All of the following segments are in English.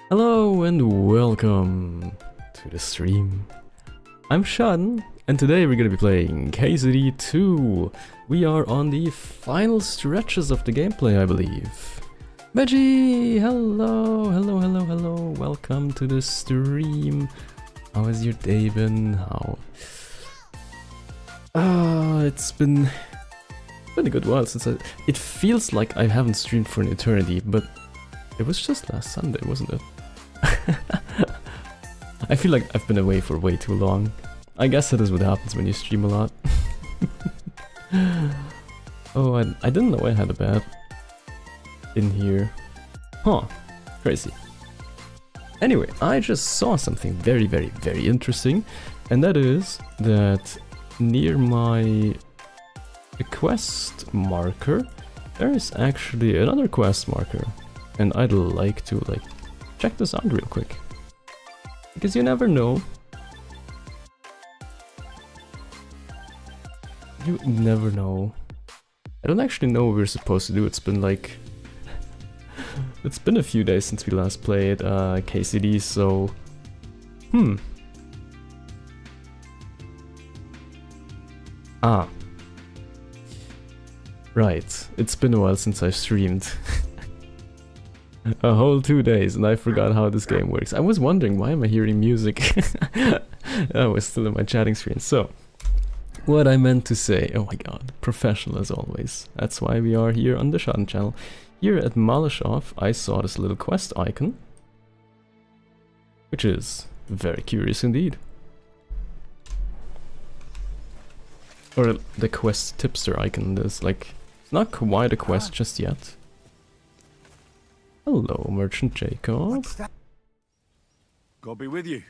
Hello and welcome to the stream. I'm Schaddn, and today we're gonna be playing KCD 2. We are on the final stretches of the gameplay, I believe. Veggie! Hello. Welcome to the stream. How has your day been? It's been a good while since it feels like I haven't streamed for an eternity, but it was just last Sunday, wasn't it? I feel like I've been away for way too long. I guess that is what happens when you stream a lot. Oh, I didn't know I had a bat in here. Huh, crazy. Anyway, I just saw something very interesting, and that is that near my quest marker, there is actually another quest marker. And I'd like to check this out real quick, because you never know. You never know. I don't actually know what we're supposed to do. It's been it's been a few days since we last played KCD, so right. It's been a while since I streamed. A whole 2 days, and I forgot how this game works. I was wondering, why am I hearing music? I was still in my chatting screen. So, what I meant to say, oh my god, professional as always. That's why we are here on the Schaddn channel. Here at Malashov, I saw this little quest icon, which is very curious indeed. Or the quest tipster icon is it's not quite a quest just yet. Hello, Merchant Jacob. What's that? God be with you.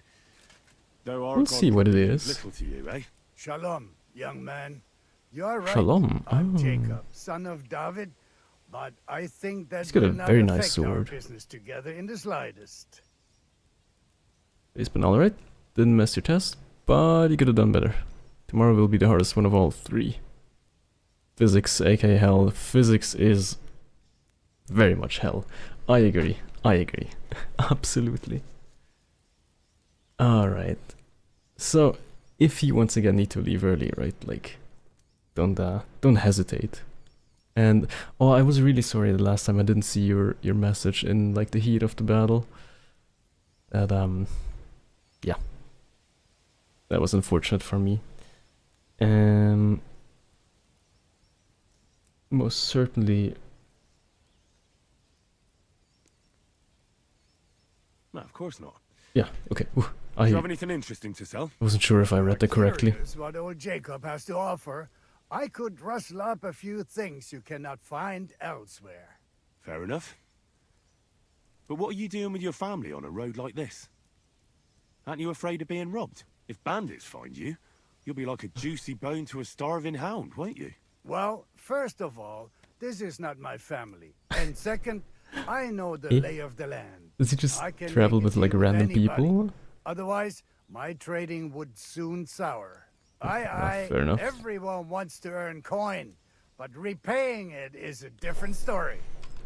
We'll see what it is. Little to you, eh? Shalom, young man. You're right. Shalom. I'm Jacob, son of David, but I think that He's got a will not very nice affect our sword. business together in the slightest. It's been alright. Didn't mess your test, but you could have done better. Tomorrow will be the hardest one of all three. Physics, aka hell. Physics is very much hell. I agree. Absolutely. Alright. So, if you once again need to leave early, right, don't hesitate. And, oh, I was really sorry the last time I didn't see your message in, the heat of the battle. That, yeah. That was unfortunate for me. Most certainly... No, of course not. Yeah, okay. Do you have anything interesting to sell? Wasn't sure if I read that correctly. Curious what old Jacob has to offer. I could rustle up a few things you cannot find elsewhere. Fair enough. But what are you doing with your family on a road like this? Aren't you afraid of being robbed? If bandits find you, you'll be like a juicy bone to a starving hound, won't you? Well, first of all, this is not my family. And second, I know the lay of the land. Does he just I can travel make with a deal random anybody. people? Otherwise, my trading would soon sour. Fair enough. Everyone wants to earn coin, but repaying it is a different story.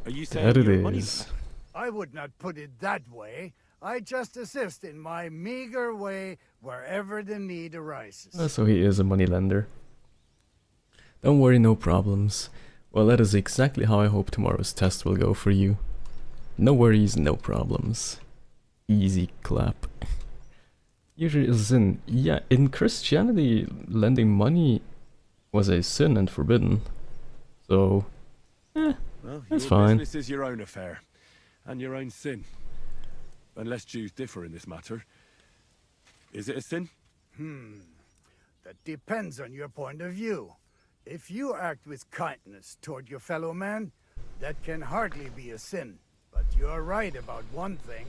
Are you saying That it you're a money is. man? I would not put it that way. I just assist in my meager way wherever the need arises. So he is a moneylender. Don't worry, no problems. Well, that is exactly how I hope tomorrow's test will go for you. No worries, no problems. Easy clap. Usually a sin. Yeah, in Christianity, lending money was a sin and forbidden. So, Well, that's your fine. business is your own affair. And your own sin. Unless Jews differ in this matter. Is it a sin? That depends on your point of view. If you act with kindness toward your fellow man, that can hardly be a sin. But you're right about one thing.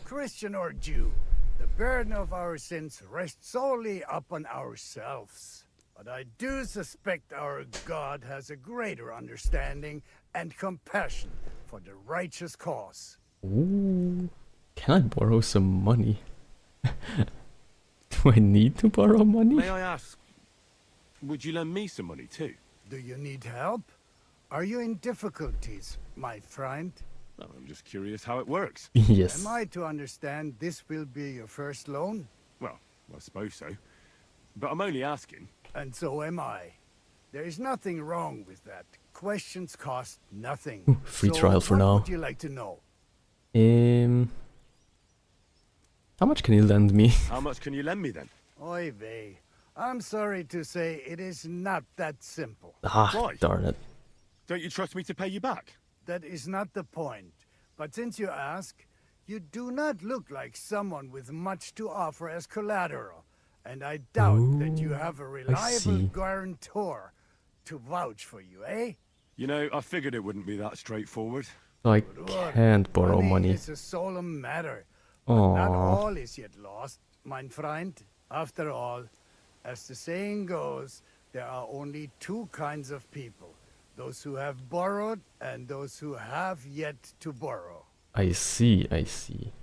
Christian or Jew, the burden of our sins rests solely upon ourselves. But I do suspect our God has a greater understanding and compassion for the righteous cause. ooh, can I borrow some money? Do I need to borrow money? May I ask, would you lend me some money too? Do you need help? Are you in difficulties, my friend? I'm just curious how it works. Yes. Am I to understand this will be your first loan? Well, I suppose so. But I'm only asking. And so am I. There is nothing wrong with that. Questions cost nothing. Ooh, free So trial for what now. would you like to know? How much can you lend me? How much can you lend me then? Oy vey. I'm sorry to say it is not that simple. Ah, Why? darn it. Don't you trust me to pay you back? That is not the point. But since you ask, you do not look like someone with much to offer as collateral. And I doubt that you have a reliable see. guarantor to vouch for you, eh? You know, I figured it wouldn't be that straightforward. I Look, can't borrow money. It's a solemn matter. But not Aww. all is yet lost, mein Freund. After all, as the saying goes, there are only two kinds of people. Those who have borrowed and those who have yet to borrow. I see, I see.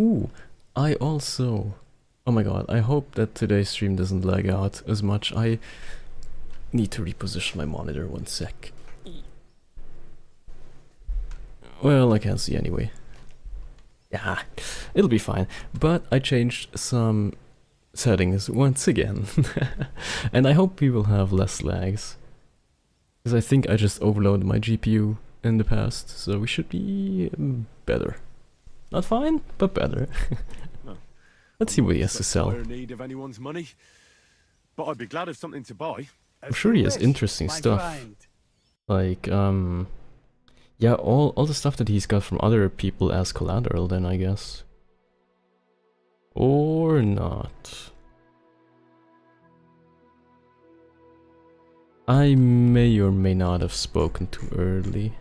Ooh, I also... Oh my god, I hope that today's stream doesn't lag out as much. I need to reposition my monitor, 1 sec. Well, I can't see anyway. Yeah, it'll be fine. But I changed some settings once again. And I hope we will have less lags. Because I think I just overloaded my GPU in the past, so we should be better. Not fine, but better. No. Let's see what he has to sell. In need of anyone's money, but I'd be glad of something to buy. I'm sure he has interesting stuff. Like, yeah, all the stuff that he's got from other people as collateral then, I guess. Or not. I may or may not have spoken too early.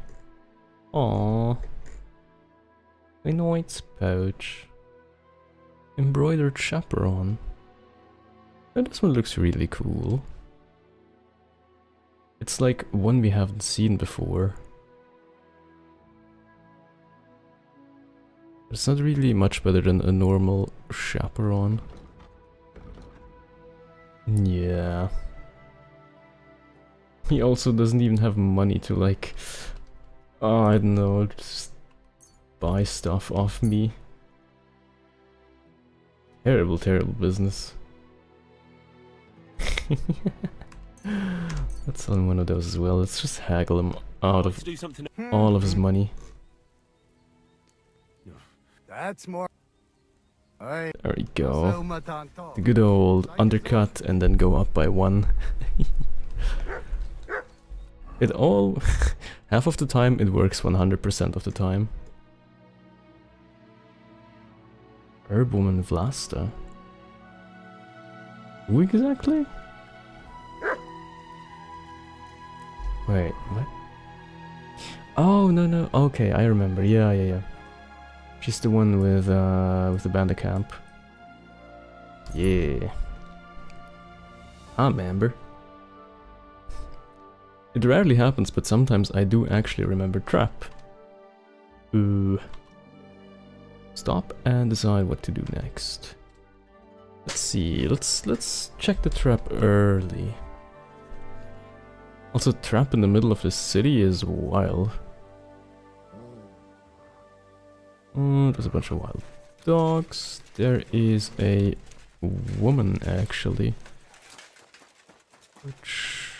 Aww. A knight's pouch. Embroidered chaperon. Oh, this one looks really cool. It's like one we haven't seen before. It's not really much better than a normal chaperon. Yeah. He also doesn't even have money to like... Oh, I don't know, just buy stuff off me. Terrible, terrible business. Let's sell him one of those as well. Let's just haggle him out of all of his money. That's more. There we go. The good old undercut and then go up by 1. It all... half of the time it works 100% of the time. Herbwoman Vlasta. Who exactly? Wait, what? Oh, no. Okay, I remember. Yeah. She's the one with the bandit camp. Yeah. I remember. It rarely happens, but sometimes I do actually remember Trap. Ooh. Stop and decide what to do next. Let's see. Let's check the trap early. Also, trap in the middle of the city is wild. There's a bunch of wild dogs. There is a woman, actually. Which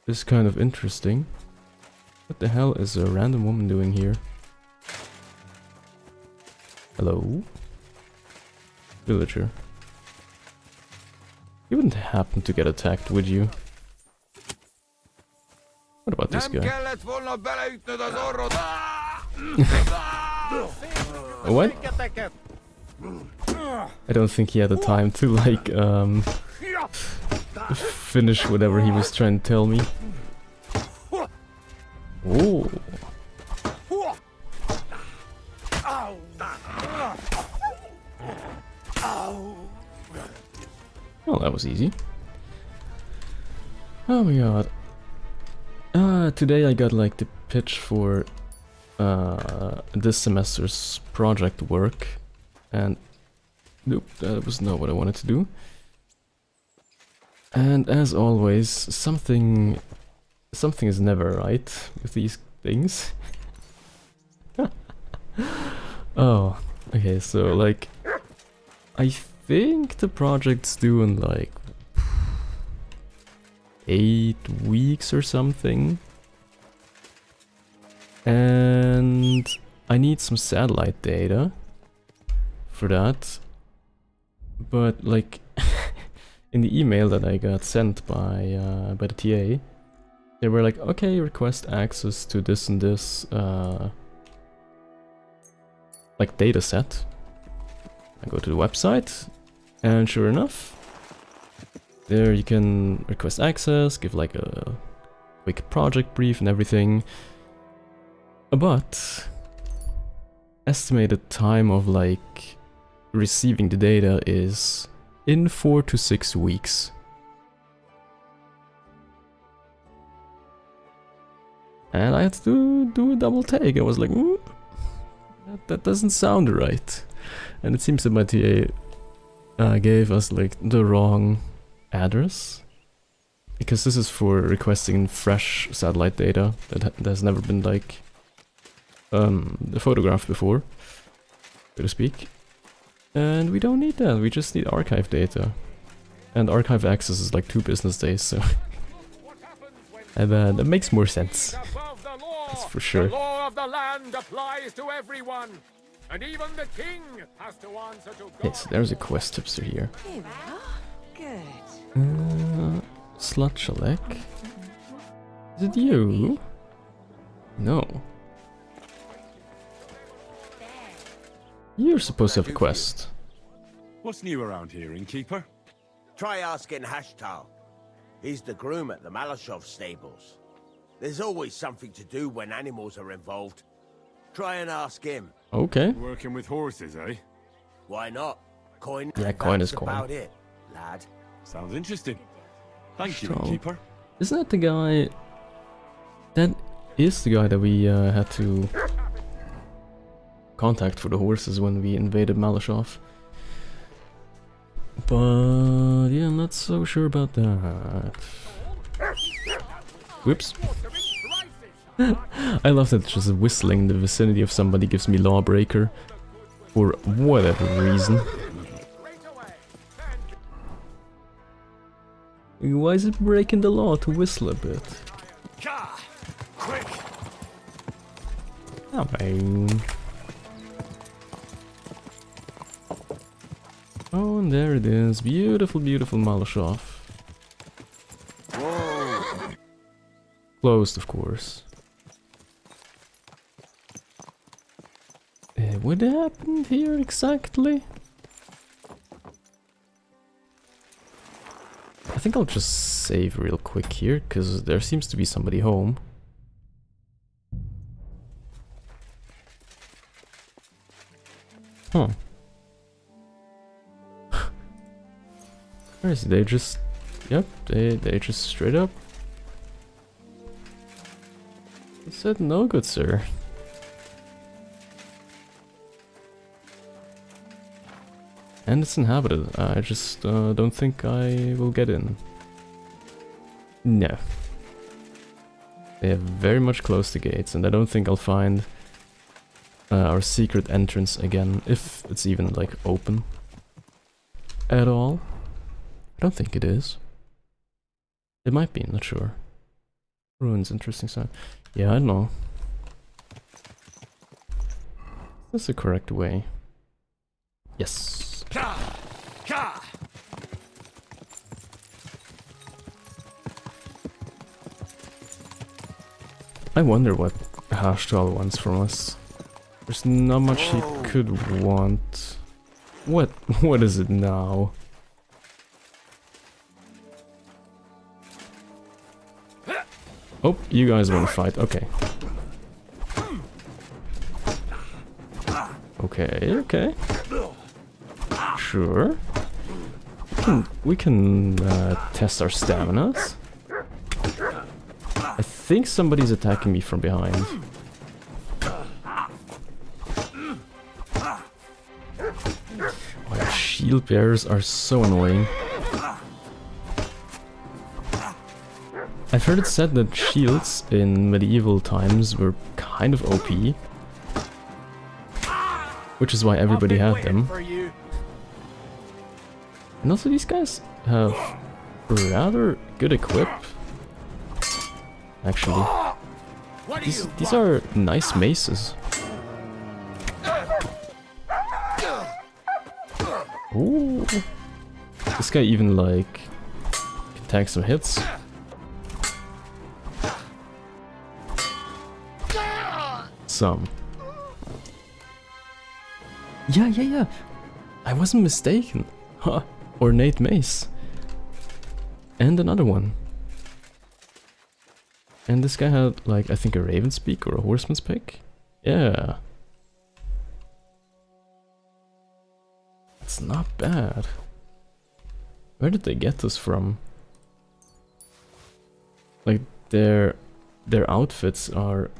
is kind of interesting. What the hell is a random woman doing here? Hello? Villager. You wouldn't happen to get attacked, would you? What about this guy? What? I don't think he had the time to, like, finish whatever he was trying to tell me. Oh. Well, that was easy. Oh my god. Today I got like the pitch for this semester's project work, and nope, that was not what I wanted to do. And as always, something is never right with these things. Oh, okay, so like I think the project's due in like 8 weeks or something. And I need some satellite data for that. But like in the email that I got sent by the TA, they were like, okay, request access to this and this like data set. I go to the website, and sure enough, there you can request access, give like a quick project brief and everything. But estimated time of like receiving the data is in 4 to 6 weeks. And I had to do a double take. I was like, that doesn't sound right. And it seems that my TA gave us like the wrong address, because this is for requesting fresh satellite data that has never been like photographed before, so to speak. And we don't need that, we just need archive data. And archive access is like 2 business days, so and that makes more sense. That's for sure. The law of the land applies to everyone, and even the king has to answer to God. Okay, so there's a quest tipster here. Here we are. Good. Slutshalek. Is it you? No. You're supposed to have a quest. What's new around here, innkeeper? Try asking Hashtal. He's the groom at the Malashov stables. There's always something to do when animals are involved. Try and ask him. Okay. Working with horses, eh? Why not? Coin. Yeah, coin is that's coin. about it, lad. Sounds interesting. Thank you, So- innkeeper. Isn't that the guy... That is the guy that we had to contact for the horses when we invaded Malashov. But yeah, I'm not so sure about that. Whoops. I love that just whistling in the vicinity of somebody gives me lawbreaker for whatever reason. Why is it breaking the law to whistle a bit? Quick! Oh, man. Oh, and there it is. Beautiful, beautiful Malashov. Whoa. Closed, of course. What happened here exactly? I think I'll just save real quick here, because there seems to be somebody home. Huh. Where is it? They just... Yep, they just straight up said no, good sir. And it's inhabited. I just don't think I will get in. No. They have very much closed the gates, and I don't think I'll find our secret entrance again, if it's even like open at all. I don't think it is. It might be, not sure. Ruins, interesting sign. Yeah, I don't know. That's the correct way. Yes. I wonder what Hashtal wants from us. There's not much he could want. What is it now? Oh, you guys want to fight? Okay. Okay. Sure. We can test our staminas. I think somebody's attacking me from behind. Oh, shield bearers are so annoying. I've heard it said that shields in medieval times were kind of OP. which is why everybody had them. For you. And also these guys have rather good equip. Actually, these are nice maces. Ooh, this guy even like can tank some hits. Some. Yeah. I wasn't mistaken. Huh. Ornate mace. And another one. And this guy had, like, I think a raven's beak or a horseman's pick. Yeah. It's not bad. Where did they get this from? Like, their outfits are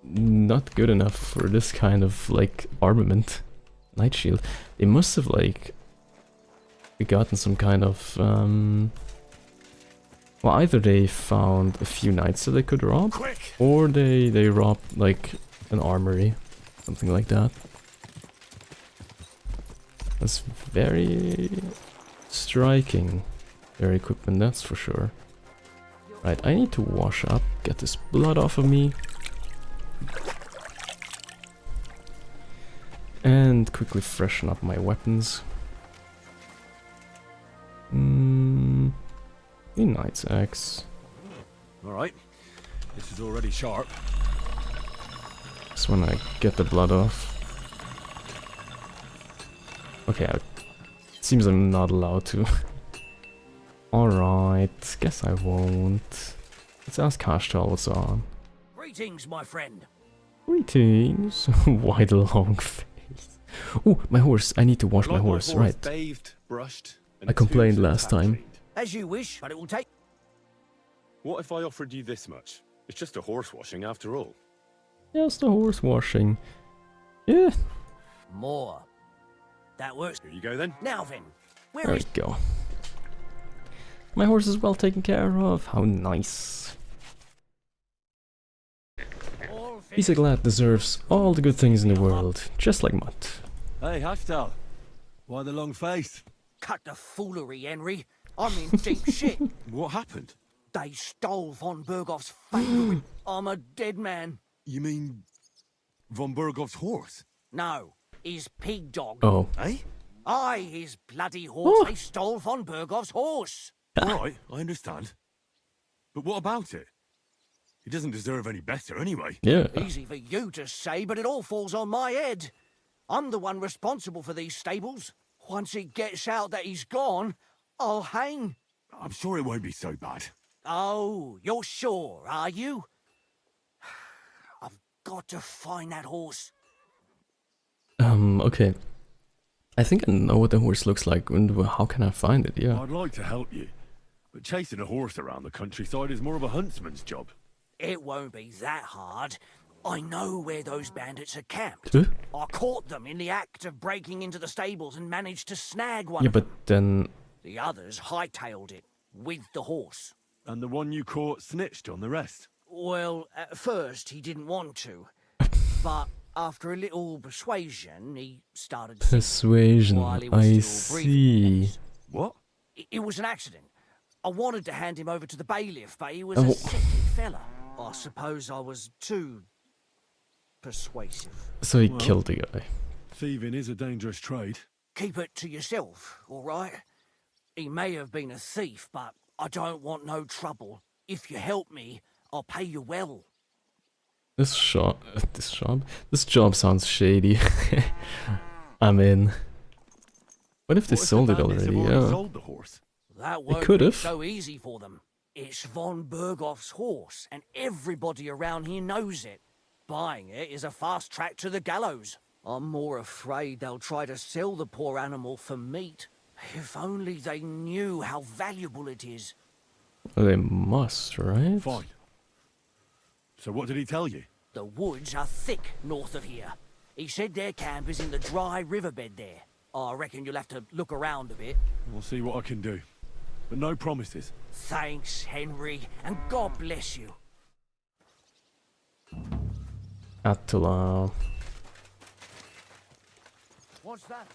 not good enough for this kind of, like, armament. Night shield. They must have, like, gotten some kind of, well, either they found a few knights that they could rob, or they robbed, like, an armory. Something like that. That's very striking. Their equipment, that's for sure. Right, I need to wash up, get this blood off of me. And quickly freshen up my weapons. A knight's axe. Alright, this is already sharp. Just when I get the blood off. Okay, it seems I'm not allowed to. Alright, guess I won't. Let's ask Hashtal what's on. Greetings, my friend. Greetings. Why the long face? Oh, my horse. I need to wash my horse, right. Bathed, brushed, and I complained tooth and last tap time. cleaned. As you wish, but it will take... What if I offered you this much? It's just a horse washing after all. Yes, the horse washing. Yeah. More. That works. Here you go then. Now then, where There is... we go. My horse is well taken care of. How nice. Isaglad deserves all the good things in the world, just like Mutt. Hey, Hashtal. Why the long face? Cut the foolery, Henry. I'm in deep shit. What happened? They stole von Bergoff's favourite. I'm a dead man. You mean von Bergov's horse? No, his pig dog. Oh. Eh? Aye, his bloody horse. They stole von Bergoff's horse. Right, I understand. But what about it? He doesn't deserve any better anyway. Yeah. Easy for you to say, but it all falls on my head. I'm the one responsible for these stables. Once it gets out that he's gone, I'll hang. I'm sure it won't be so bad. Oh, you're sure, are you? I've got to find that horse. Okay. I think I know what the horse looks like, and how can I find it? Yeah. I'd like to help you, but chasing a horse around the countryside is more of a huntsman's job. It won't be that hard. I know where those bandits are camped. Huh? I caught them in the act of breaking into the stables and managed to snag one Yeah, of them. but then... The others hightailed it, with the horse. And the one you caught snitched on the rest. Well, at first he didn't want to. But after a little persuasion, he started singing Persuasion, while he was I still breathing, that see. is. What? It was an accident. I wanted to hand him over to the bailiff, but he was Oh. a sickly fella. I suppose I was too persuasive. So he Well. killed the guy. Thieving is a dangerous trade. Keep it to yourself, all right? He may have been a thief, but I don't want no trouble. If you help me, I'll pay you well. This job sounds shady. I'm in. What if they What if sold the it bandits already? have already Yeah. sold the horse? That won't could be have. so easy for them. It's von Bergoff's horse, and everybody around here knows it. Buying it is a fast track to the gallows. I'm more afraid they'll try to sell the poor animal for meat. If only they knew how valuable it is. Well, they must, right? Fine. So what did he tell you? The woods are thick north of here. He said their camp is in the dry riverbed there. I reckon you'll have to look around a bit. I'll see what I can do. But no promises. Thanks, Henry, and God bless you. Attila. What's that?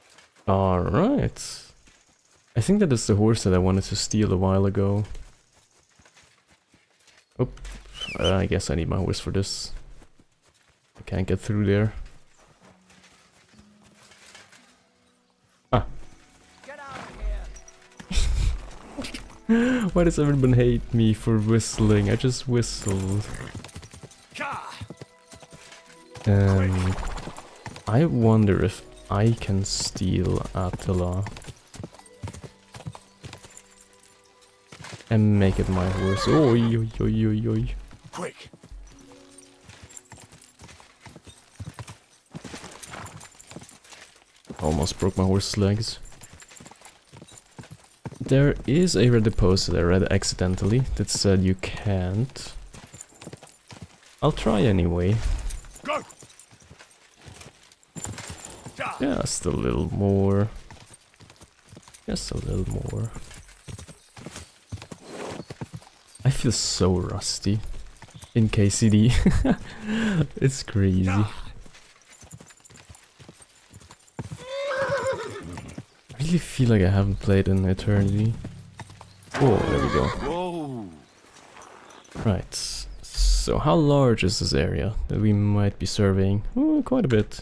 Alright. I think that is the horse that I wanted to steal a while ago. Oh, I guess I need my horse for this. I can't get through there. Ah. Get out of here. Why does everyone hate me for whistling? I just whistled. I wonder if I can steal Attila and make it my horse. Oi, oi, oi, oi, oi. Quick. Almost broke my horse's legs. There is a red post that I read accidentally that said you can't. I'll try anyway. Go. Just a little more. Just a little more. I feel so rusty in KCD. It's crazy. I really feel like I haven't played in eternity. Oh, there we go. Whoa! Right. So how large is this area that we might be surveying? Oh, quite a bit.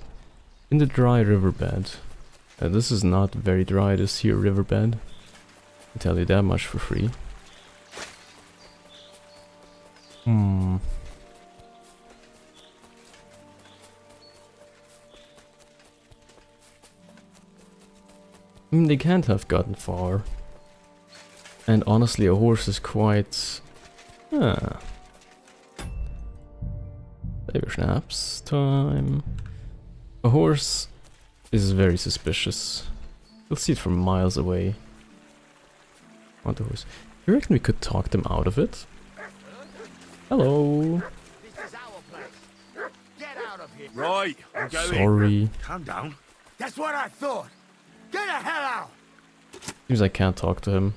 In the dry riverbed. This is not very dry, this here riverbed. I'll tell you that much for free. I mean, they can't have gotten far. And honestly, a horse is quite... Flavor schnapps time. A horse is very suspicious. You'll see it from miles away. Want the horse. You reckon we could talk them out of it? Hello. This is our place. Get out of here. Right, I'm going. Sorry. Calm down. That's what I thought. Get the hell out. Seems I can't talk to him.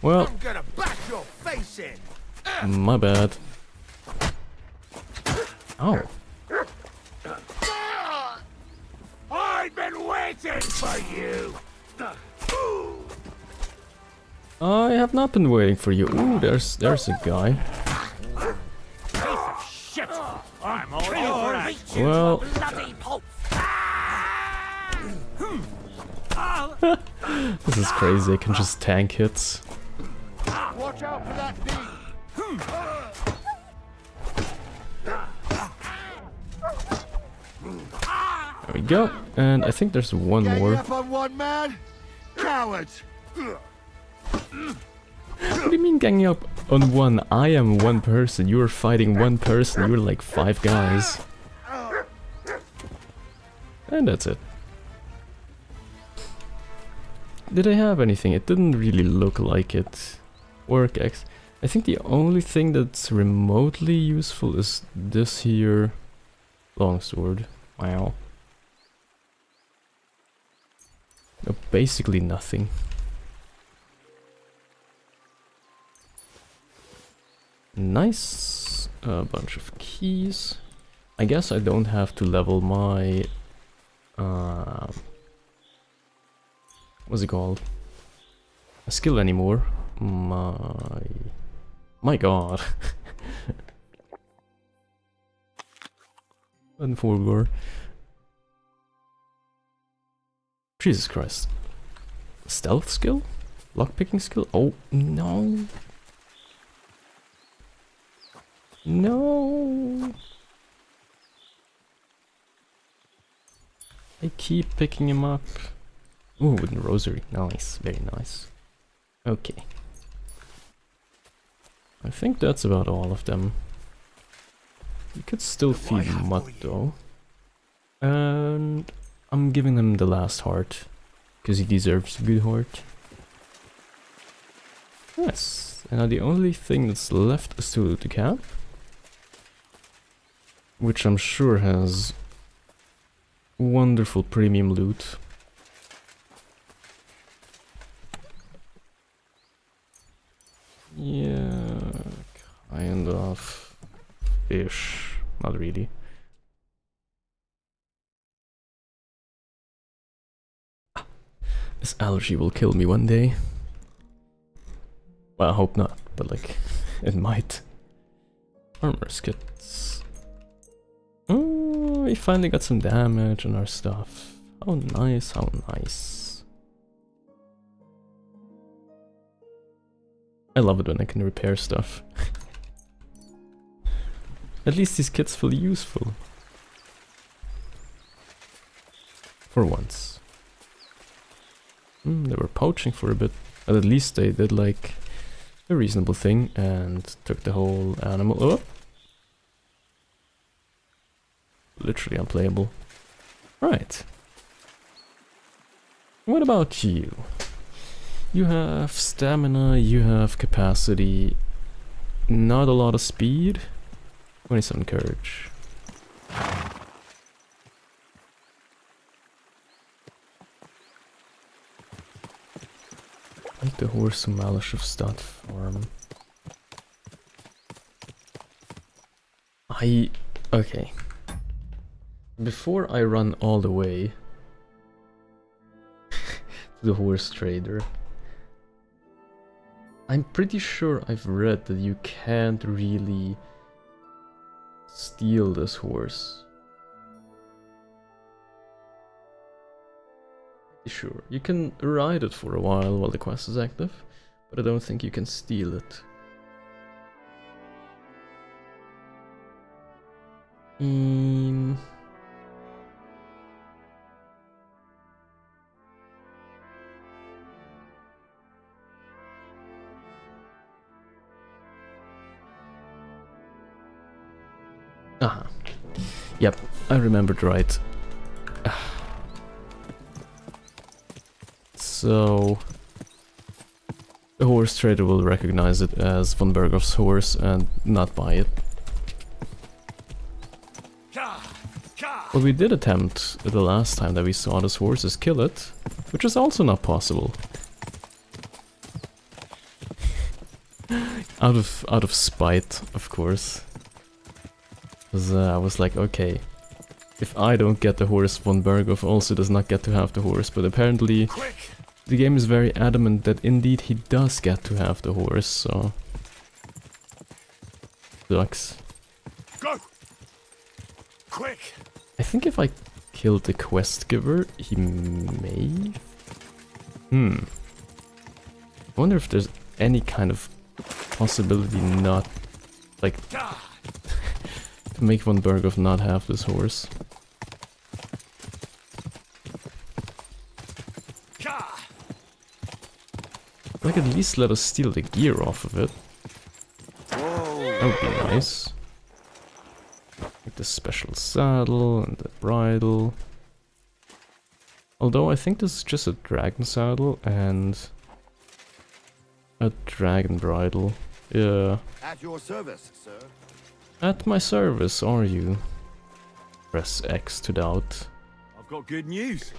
Well, I'm gonna bash your face in. my bad. Ow. I've been waiting for you. I have not been waiting for you. Ooh, there's a guy. Shit. I'm all yours. Well, Bloody pulp. this is crazy. I can just tank hits. Watch out for that thing. There we go. And I think there's one more. Up on one man? Cowards. What do you mean ganging up on one? I am one person. You are fighting one person. You're like 5 guys. And that's it. Did I have anything? It didn't really look like it. Work X. I think the only thing that's remotely useful is this here longsword. Wow. No, basically nothing. Nice. A bunch of keys. I guess I don't have to level my... what's it called? A skill anymore. My god. And forward. Jesus Christ. Stealth skill? Lockpicking skill? Oh, no. No. I keep picking him up. Ooh, with the rosary. Nice. Very nice. Okay. I think that's about all of them. You could still feed Mutt though. And I'm giving him the last heart. Because he deserves a good heart. Yes. And now the only thing that's left is to loot the camp. Which I'm sure has wonderful premium loot. Yeah, kind of ish. Not really. This allergy will kill me one day. Well, I hope not, but like, it might. Armor kits. Oh, we finally got some damage on our stuff. How nice, how nice. I love it when I can repair stuff. At least these kits feel useful. For once. They were poaching for a bit, but at least they did like a reasonable thing and took the whole animal. Oh! Literally unplayable. Right. What about you? You have stamina, you have capacity, not a lot of speed, 27 courage. Like the horse and Malish of Schaddn farm. Okay. Before I run all the way to the horse trader, I'm pretty sure I've read that you can't really steal this horse. Sure, you can ride it for a while the quest is active, but I don't think you can steal it. Aha. Yep, I remembered right. So the horse trader will recognize it as von Bergoff's horse and not buy it. But we did attempt the last time that we saw this horse is kill it, which is also not possible. out of spite, of course. Because I was like, okay, if I don't get the horse, von Bergoff also does not get to have the horse, but apparently the game is very adamant that indeed he does get to have the horse, so... Sucks. Go! Quick! I think if I killed the quest giver, he may... I wonder if there's any kind of possibility not... like... to make von Bergoff not have this horse. Like at least let us steal the gear off of it. That would be nice. Like the special saddle and the bridle. Although I think this is just a dragon saddle and a dragon bridle. Yeah. At your service, sir. At my service, are you? Press X to doubt. I've got good news.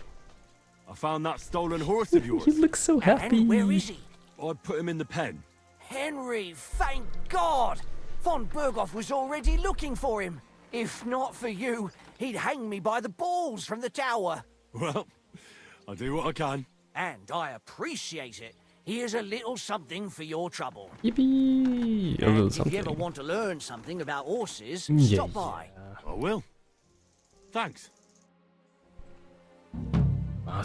I found that stolen horse of yours. You look so happy. And where is he? I'd put him in the pen. Henry, thank God! Von Bergoff was already looking for him. If not for you, he'd hang me by the balls from the tower. Well, I'll do what I can. And I appreciate it. Here's a little something for your trouble. Yippee! A And little if something. you ever want to learn something about horses, Yeah, stop by. I will. Thanks.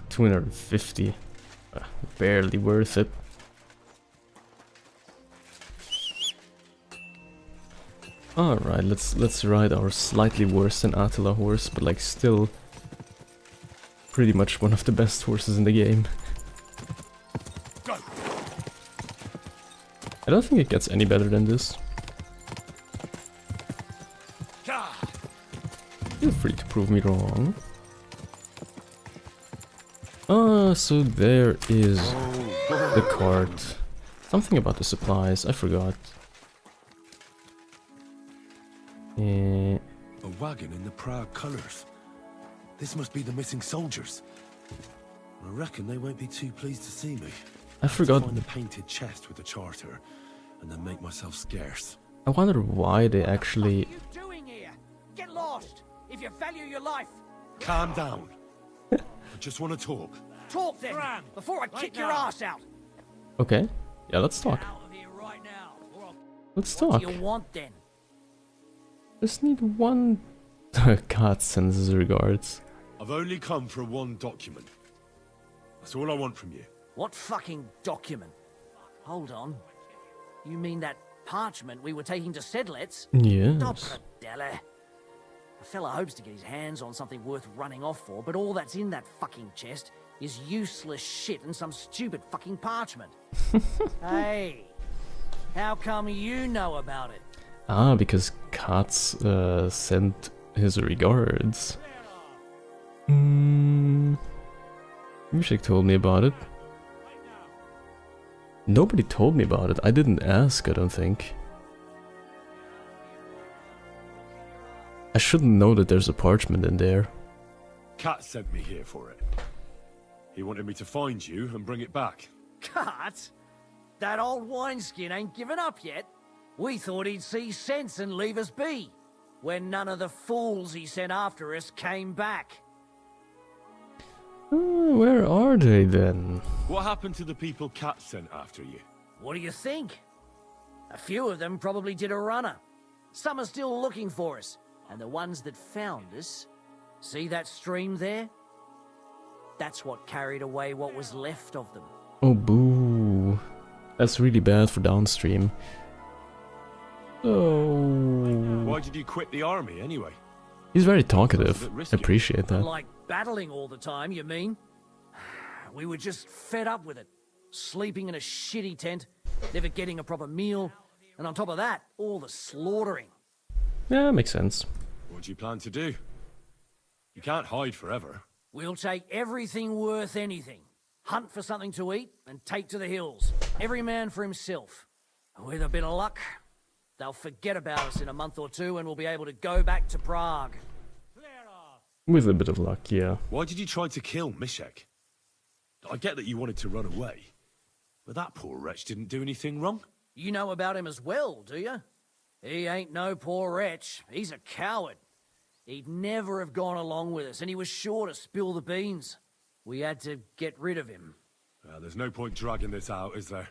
250. Barely worth it. Alright, let's ride our slightly worse than Attila horse, but like still pretty much one of the best horses in the game. Go. I don't think it gets any better than this. Feel free to prove me wrong. So there is the cart. Something about the supplies, I forgot. A wagon in the proud colours. This must be the missing soldiers. I reckon they won't be too pleased to see me. I forgot. Find the painted chest with the charter, and then make myself scarce. I wonder why they actually... What are you doing here? Get lost! If you value your life! Calm down. I just want to talk. Talk then, before I kick your ass out. Okay. Yeah, let's talk. Out of here right now. Or I'll... Let's What talk. do you want then? Just need one. God sends his regards. I've only come for one document. That's all I want from you. What fucking document? Hold on. You mean that parchment we were taking to Sedlet's? Yes. Dele. A fella hopes to get his hands on something worth running off for, but all that's in that fucking chest is useless shit and some stupid fucking parchment. Hey, how come you know about it? Ah, because Katz sent his regards. Mishek told me about it. Nobody told me about it. I didn't ask, I don't think. I shouldn't know that there's a parchment in there. Cat sent me here for it. He wanted me to find you and bring it back. Cut? That old wineskin ain't given up yet. We thought he'd see sense and leave us be, when none of the fools he sent after us came back. Where are they then? What happened to the people Cat sent after you? What do you think? A few of them probably did a runner. Some are still looking for us, and the ones that found us, see that stream there? That's what carried away what was left of them. Oh boo. That's really bad for downstream. Oh. Why did you quit the army anyway? He's very talkative. I appreciate that. Like battling all the time, you mean? We were just fed up with it. Sleeping in a shitty tent, never getting a proper meal, and on top of that, all the slaughtering. Yeah, makes sense. What do you plan to do? You can't hide forever. We'll take everything worth anything, hunt for something to eat, and take to the hills. Every man for himself. With a bit of luck, they'll forget about us in a month or two and we'll be able to go back to Prague. With a bit of luck, yeah. Why did you try to kill Mishek? I get that you wanted to run away, but that poor wretch didn't do anything wrong. You know about him as well, do you? He ain't no poor wretch. He's a coward. He'd never have gone along with us, and he was sure to spill the beans. We had to get rid of him. There's no point dragging this out, is there?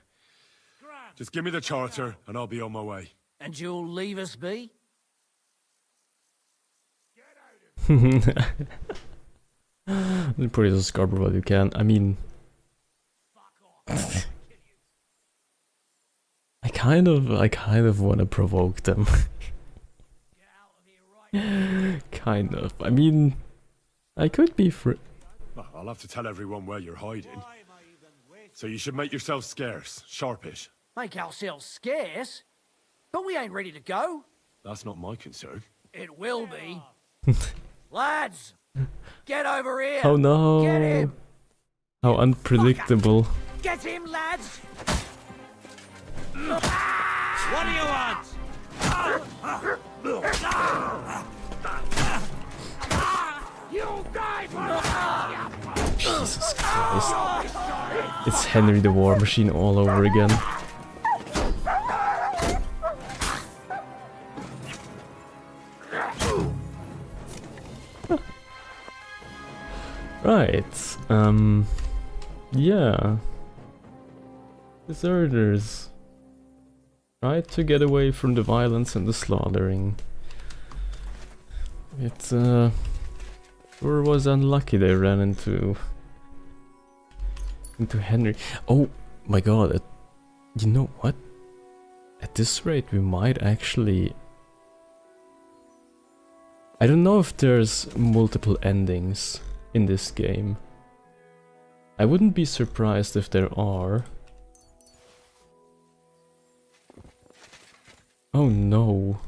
Just give me the charter, and I'll be on my way. And you'll leave us be? Put it as Scarborough while you can. I mean... I kind of want to provoke them. Kind of. I mean... I could be I'll have to tell everyone where you're hiding. So you should make yourself scarce, sharpish. Make ourselves scarce? But we ain't ready to go. That's not my concern. It will be. Lads! Get over here! Oh no! Get him! How unpredictable. Get him, lads! What do you want? You die Jesus Christ. It's Henry the War Machine all over again. Right, yeah. Deserters. Tried to get away from the violence and the slaughtering. It, sure was unlucky they ran into Henry. Oh my god, you know what? At this rate we might actually... I don't know if there's multiple endings in this game. I wouldn't be surprised if there are. Oh no.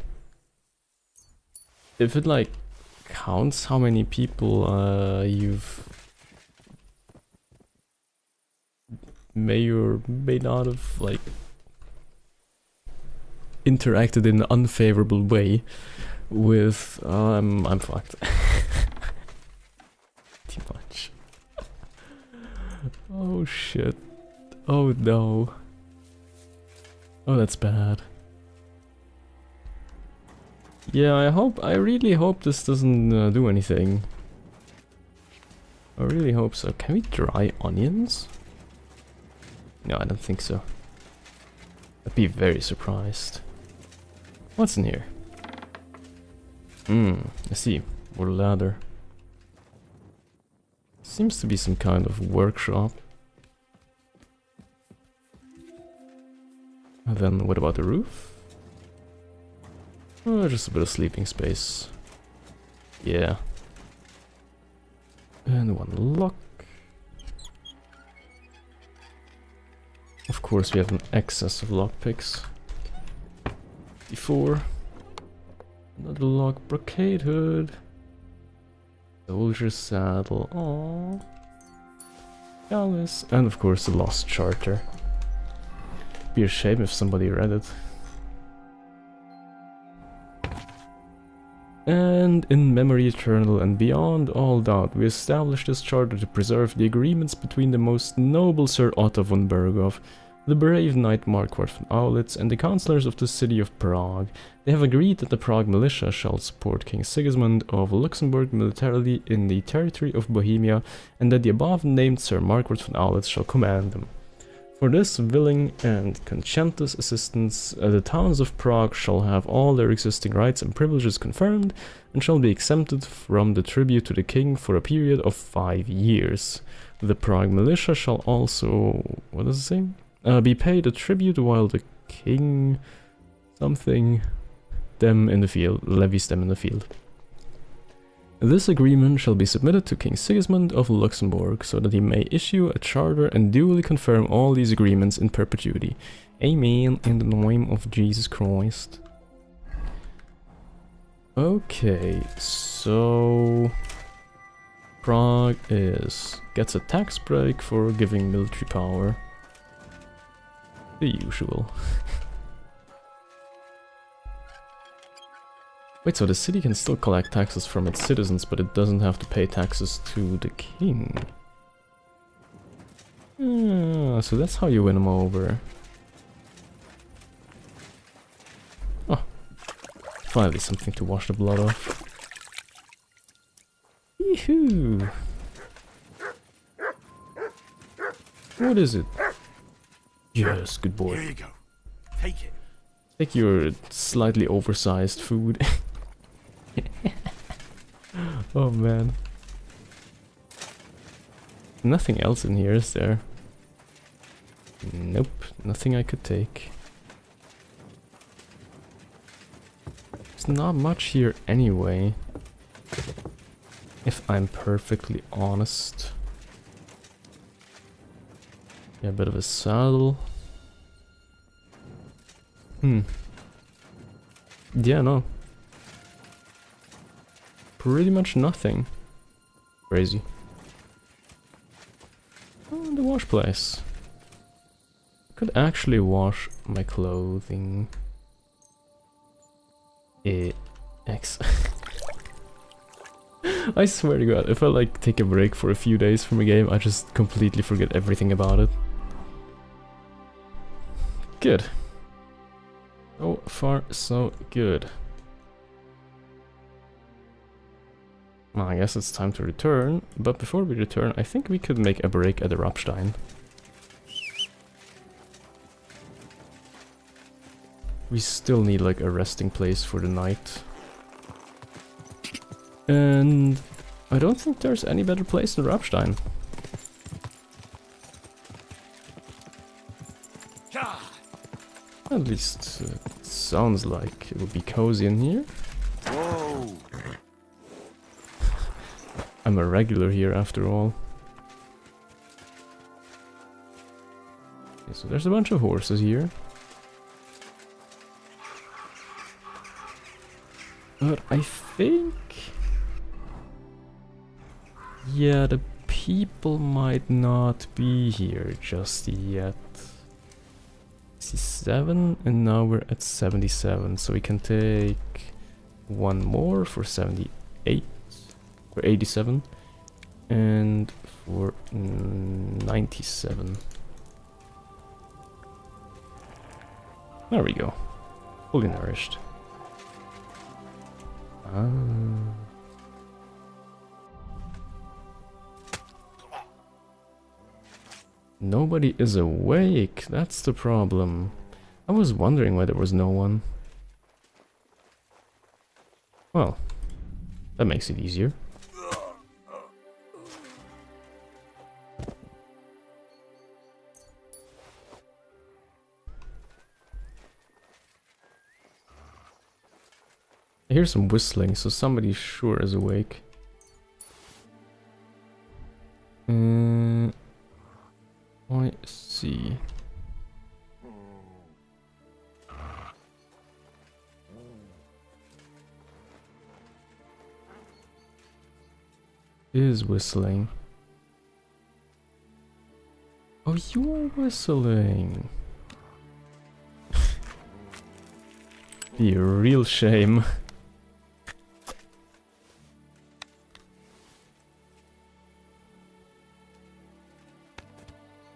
If it like counts how many people you've may or may not have like interacted in an unfavorable way with I'm fucked. Too much. Oh shit. Oh no. Oh, that's bad. Yeah, I really hope this doesn't do anything. I really hope so. Can we dry onions? No, I don't think so. I'd be very surprised. What's in here? I see. More ladder. Seems to be some kind of workshop. And then what about the roof? Oh, just a bit of sleeping space. Yeah. And one lock. Of course we have an excess of lockpicks. Before. Another lock, brocade hood. Soldier saddle, aww. Alice. And of course the lost charter. Be a shame if somebody read it. And in memory eternal and beyond all doubt, we established this charter to preserve the agreements between the most noble Sir Otto von Berghoff, the brave knight Marquardt von Aulitz, and the councillors of the city of Prague. They have agreed that the Prague militia shall support King Sigismund of Luxembourg militarily in the territory of Bohemia, and that the above-named Sir Marquardt von Aulitz shall command them. For this willing and conscientious assistance, the towns of Prague shall have all their existing rights and privileges confirmed, and shall be exempted from the tribute to the king for a period of 5 years. The Prague militia shall also, what does it say? Be paid a tribute while the king something them in the field, levies them in the field. This agreement shall be submitted to King Sigismund of Luxembourg, so that he may issue a charter and duly confirm all these agreements in perpetuity. Amen, in the name of Jesus Christ. Okay, so Prague gets a tax break for giving military power. The usual. Wait, so the city can still collect taxes from its citizens, but it doesn't have to pay taxes to the king. So that's how you win him over. Oh, finally something to wash the blood off. Yee-hoo! What is it? Yes, good boy. Here you go. Take it. Take your slightly oversized food. Oh man. Nothing else in here, is there? Nope, nothing I could take. There's not much here anyway. If I'm perfectly honest. Yeah, a bit of a saddle. Yeah, no. Pretty much nothing. Crazy. Oh, the wash place. Could actually wash my clothing. X. I swear to God, if I like take a break for a few days from a game, I just completely forget everything about it. Good. So far, so good. Well, I guess it's time to return, but before we return, I think we could make a break at the Rapstein. We still need like a resting place for the night. And I don't think there's any better place than Rapstein. At least it sounds like it would be cozy in here. Whoa! I'm a regular here after all. Okay, so there's a bunch of horses here. But I think... yeah, the people might not be here just yet. 67, and now we're at 77, so we can take one more for 78, for 87, and for 97. There we go, fully nourished. Nobody is awake, that's the problem. I was wondering why there was no one. Well, that makes it easier. I hear some whistling, so somebody sure is awake. I see. Is whistling. Oh, you are whistling. Be a real shame.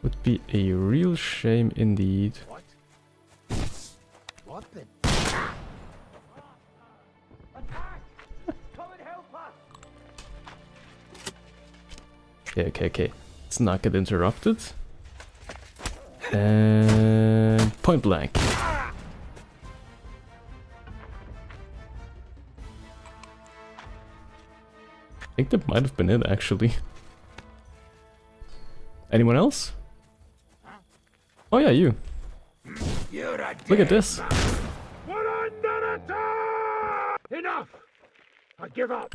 Would be a real shame indeed. What the? Okay. Let's not get interrupted. And point blank. I think that might have been it, actually. Anyone else? Oh yeah, you. Look at this. We're under attack! Enough! I give up.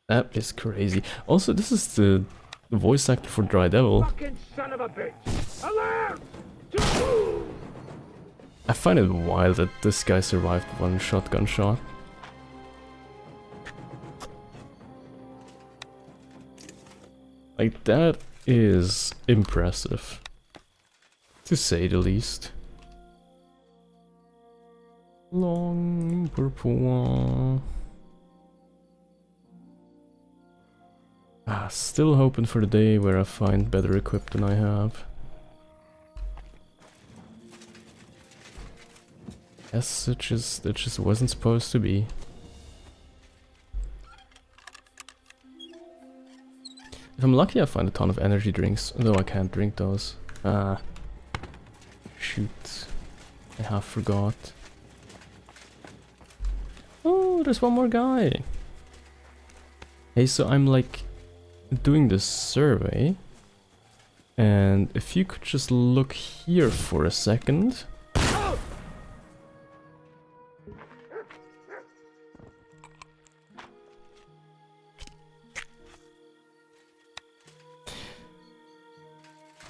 That is crazy. Also, this is the voice actor for Dry Devil. Fucking son of a bitch! Alert! To move! I find it wild that this guy survived one shotgun shot. Like, that is impressive, to say the least. Long purple. Still hoping for the day where I find better equipped than I have. Yes, it just wasn't supposed to be. If I'm lucky, I find a ton of energy drinks, though I can't drink those. Shoot. I half forgot. Oh, there's one more guy. Hey, so I'm like doing this survey, and if you could just look here for a second.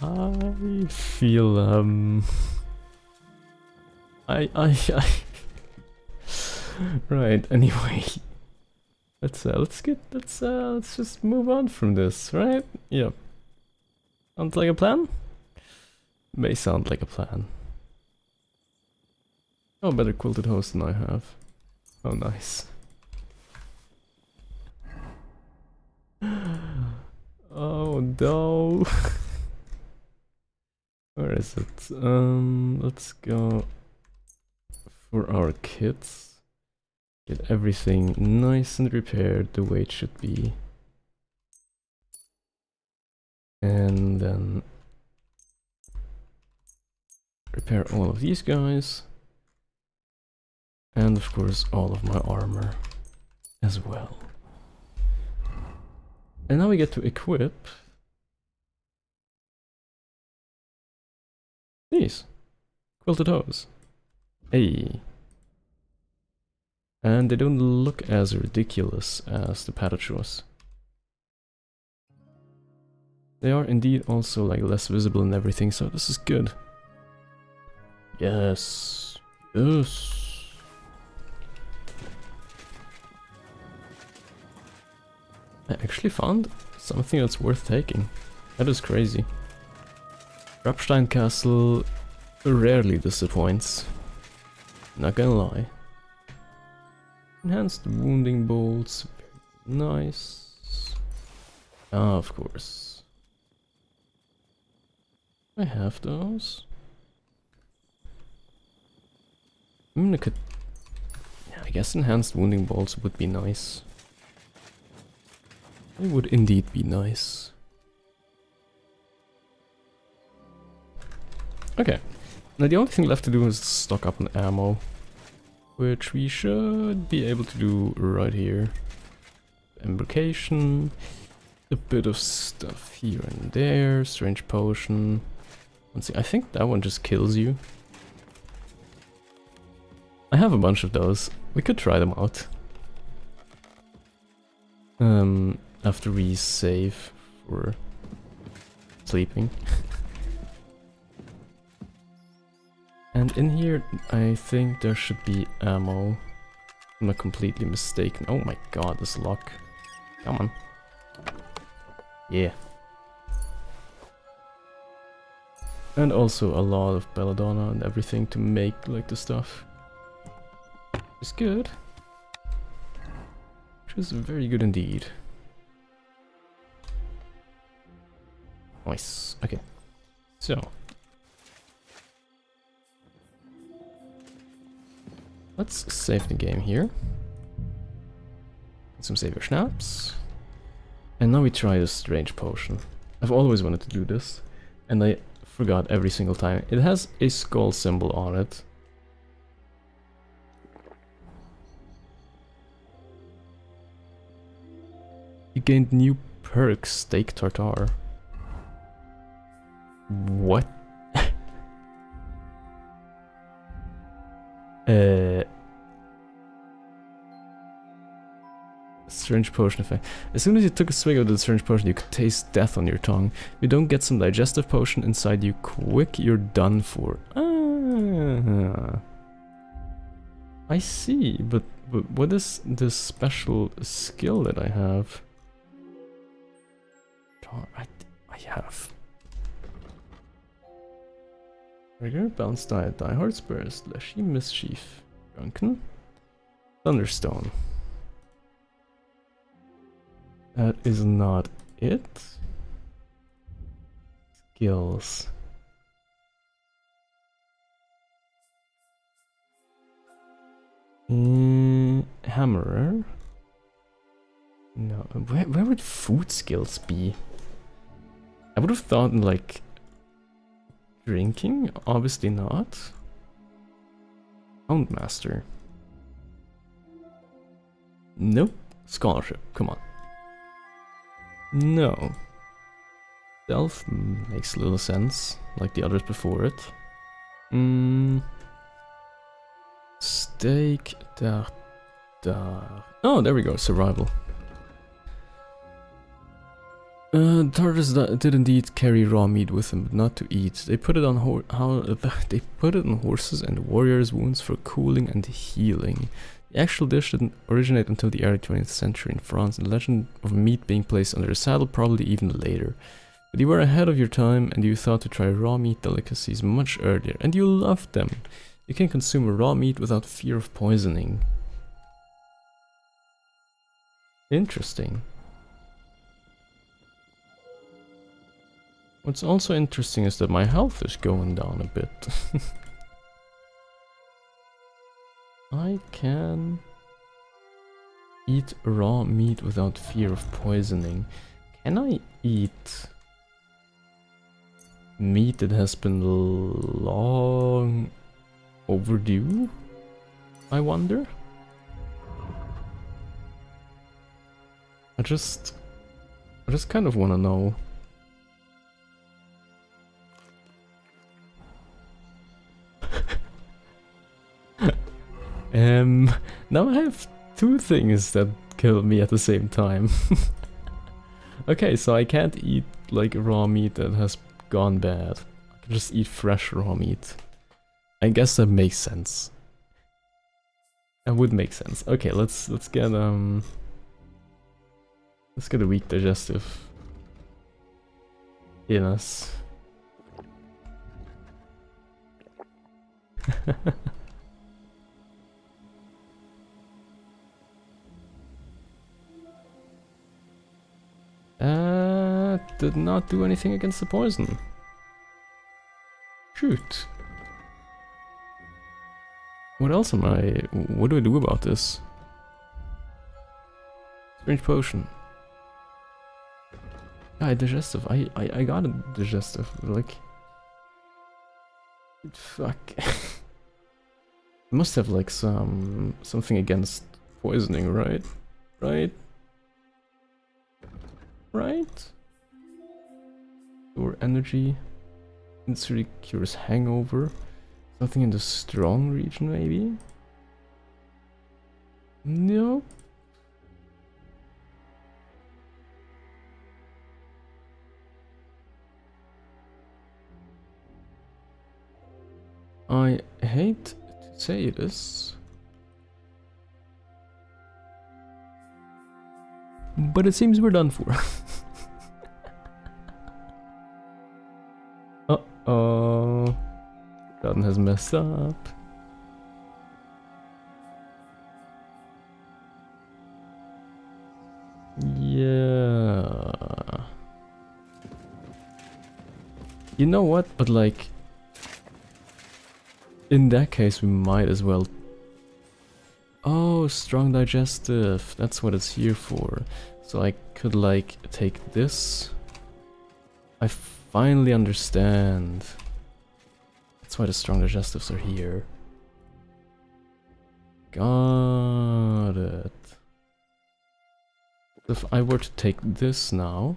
I feel right, anyway. Let's just move on from this, right? Yep. Sounds like a plan? May sound like a plan. Oh, better quilted host than I have. Oh, nice. Oh no. Where is it? Let's go for our kits. Get everything nice and repaired the way it should be. And then repair all of these guys. And of course all of my armor as well. And now we get to equip these quilted hose. Hey. And they don't look as ridiculous as the patachos. They are indeed also like less visible and everything, so this is good. Yes. Yes. I actually found something that's worth taking. That is crazy. Grabstein Castle rarely disappoints. Not gonna lie. Enhanced wounding bolts, very nice. Ah, of course. I have those. I mean, yeah, I guess enhanced wounding bolts would be nice. It would indeed be nice. Okay. Now the only thing left to do is stock up on ammo, which we should be able to do right here. Embarkation, a bit of stuff here and there, strange potion. Let's see, I think that one just kills you. I have a bunch of those. We could try them out. After we save for sleeping. And in here, I think there should be ammo. I'm not completely mistaken. Oh my god, this lock. Come on. Yeah. And also a lot of belladonna and everything to make like the stuff. It's good. Which is very good indeed. Nice. Okay. So. Let's save the game here. Get some savior schnapps. And now we try this strange potion. I've always wanted to do this. And I forgot every single time. It has a skull symbol on it. You gained new perk, steak tartare. What? Strange potion effect. As soon as you took a swig of the strange potion, you could taste death on your tongue. If you don't get some digestive potion inside you quick, you're done for. Ah, I see, but what is this special skill that I have? I have. Trigger, balanced diet, diehard spurs, fleshy mischief, drunken, thunderstone. That is not it. Skills. Hammerer. No, where would food skills be? I would have thought like drinking, obviously not. Houndmaster. Nope. Scholarship, come on. No. Stealth makes little sense, like the others before it. Steak, oh, there we go, survival. Tartars did indeed carry raw meat with them, but not to eat. They put it on they put it on horses and warriors' wounds for cooling and healing. The actual dish didn't originate until the early 20th century in France, and the legend of meat being placed under the saddle probably even later. But you were ahead of your time, and you thought to try raw meat delicacies much earlier, and you loved them. You can consume raw meat without fear of poisoning. Interesting. What's also interesting is that my health is going down a bit. I can eat raw meat without fear of poisoning. Can I eat meat that has been long overdue? I wonder. I just kind of want to know. Now I have two things that kill me at the same time. Okay, so I can't eat like raw meat that has gone bad. I can just eat fresh raw meat. I guess that makes sense. That would make sense. Okay, let's get a weak digestive in us. Did not do anything against the poison. Shoot. What else am I... What do I do about this? Strange potion. Yeah, digestive. I got a digestive. Like... Fuck. Must have like something against poisoning, right? Right? Or energy. Instantly cures hangover. Something in the strong region, maybe? No. I hate to say this, but it seems we're done for. Uh-oh. Schaddn has messed up. Yeah. You know what? But like, in that case, we might as well. Oh, strong digestive. That's what it's here for. So I could like take this. I finally understand. That's why the strong digestives are here. Got it. If I were to take this now,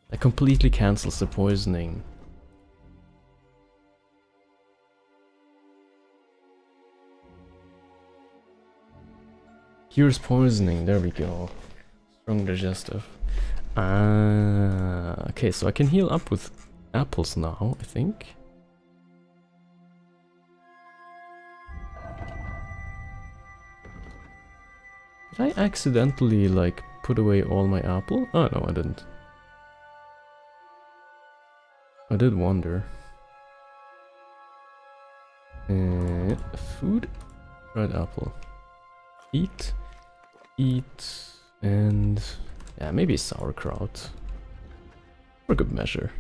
that completely cancels the poisoning. Cures poisoning, there we go. Strong digestive. Ah, okay, so I can heal up with apples now, I think. Did I accidentally, like, put away all my apple? Oh, no, I didn't. I did wonder. Food? Dried apple. Eat, and... yeah, maybe sauerkraut. For good measure.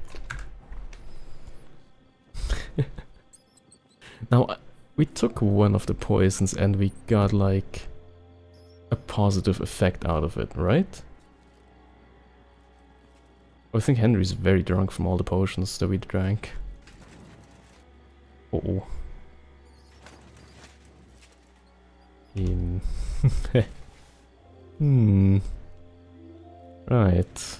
Now, we took one of the poisons and we got, like, a positive effect out of it, right? I think Henry's very drunk from all the potions that we drank. Uh-oh. Right.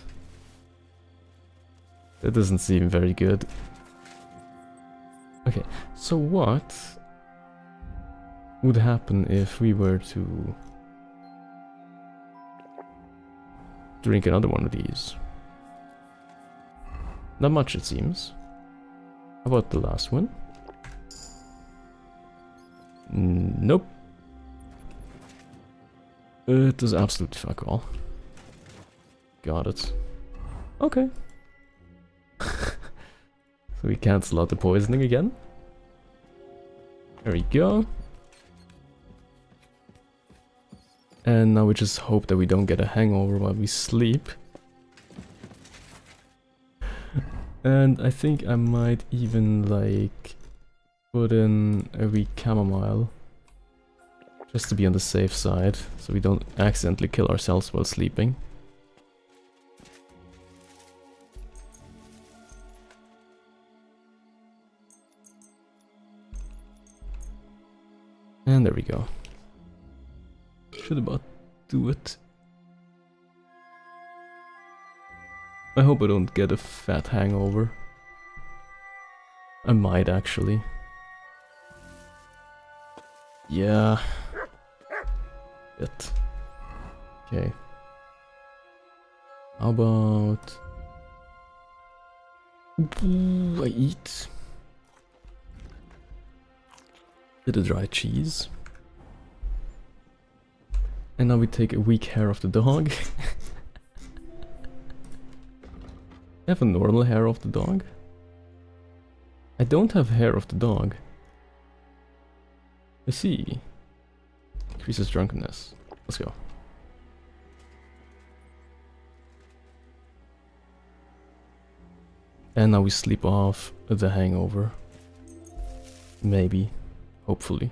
That doesn't seem very good. Okay, so what would happen if we were to drink another one of these? Not much, it seems. How about the last one? Nope. It does absolutely fuck all. Got it. Okay. So we cancel out the poisoning again. There we go. And now we just hope that we don't get a hangover while we sleep. And I think I might even like put in a wee chamomile. Just to be on the safe side, so we don't accidentally kill ourselves while sleeping. And there we go. Should about do it. I hope I don't get a fat hangover. I might actually. Yeah. It. Okay. How about... I eat. Bit of dry cheese. And now we take a weak hair of the dog. I have a normal hair of the dog. I don't have hair of the dog. I see. Increases drunkenness. Let's go. And now we sleep off the hangover. Maybe. Hopefully.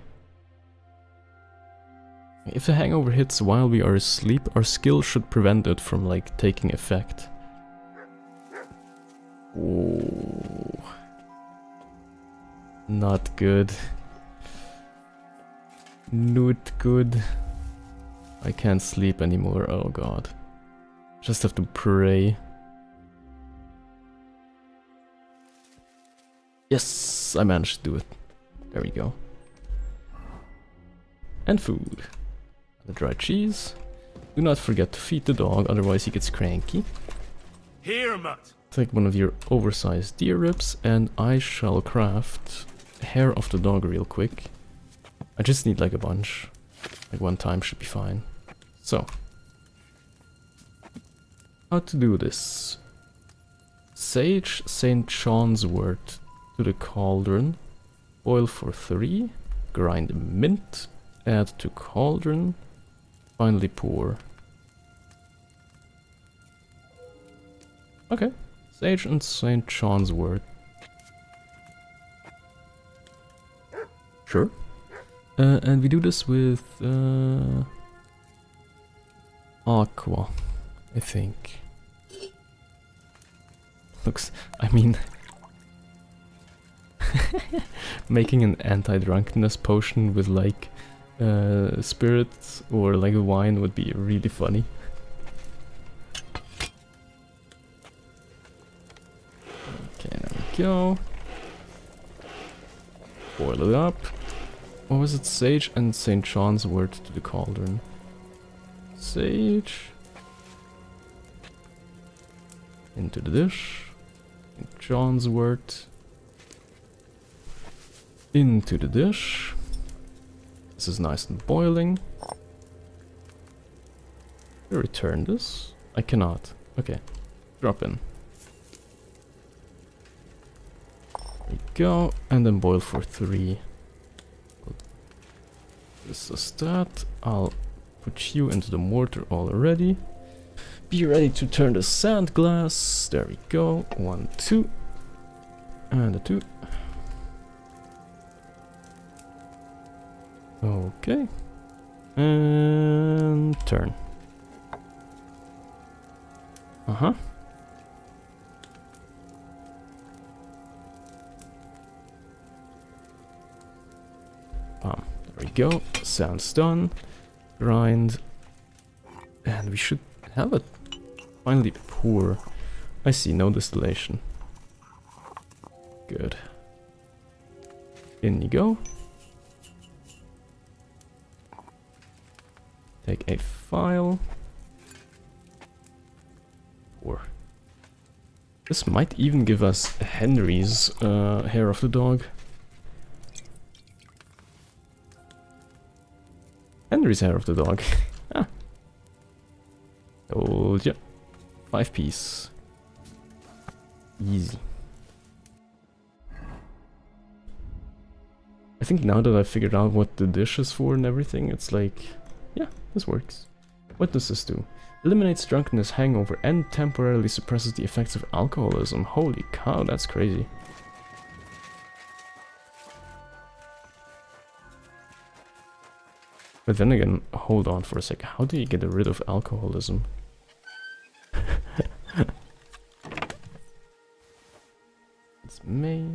If the hangover hits while we are asleep, our skill should prevent it from like taking effect. Oh. Not good. Not good. I can't sleep anymore, oh god. Just have to pray. Yes, I managed to do it. There we go. And food. The dried cheese. Do not forget to feed the dog, otherwise he gets cranky. Here, Mutt. Take one of your oversized deer ribs, and I shall craft hair of the dog real quick. I just need like a bunch. Like one time should be fine. So. How to do this? Sage St. John's wort to the cauldron. Boil for 3. Grind mint. Add to cauldron. Finally pour. Okay. Sage and St. John's wort. Sure. And we do this with aqua, I think. Looks, I mean, making an anti-drunkenness potion with like spirits or like a wine would be really funny. Okay, there we go. Boil it up. What was it? Sage and St. John's wort to the cauldron. Sage. Into the dish. St. John's wort. Into the dish. This is nice and boiling. Return this. I cannot. Okay. Drop in. There we go. And then boil for 3. This is that. I'll put you into the mortar already. Be ready to turn the sand glass. There we go. 1, 2. And a 2. Okay. And turn. Uh-huh. There we go. Sand's done. Grind. And we should have it. Finally pour. I see, no distillation. Good. In you go. Take a file. Pour. This might even give us Henry's hair of the dog. Henry's hair of the dog. Ah. Told ya. 5 piece. Easy. I think now that I've figured out what the dish is for and everything, it's like, yeah, this works. What does this do? Eliminates drunkenness, hangover, and temporarily suppresses the effects of alcoholism. Holy cow, that's crazy. But then again, hold on for a sec. How do you get rid of alcoholism? It's maze.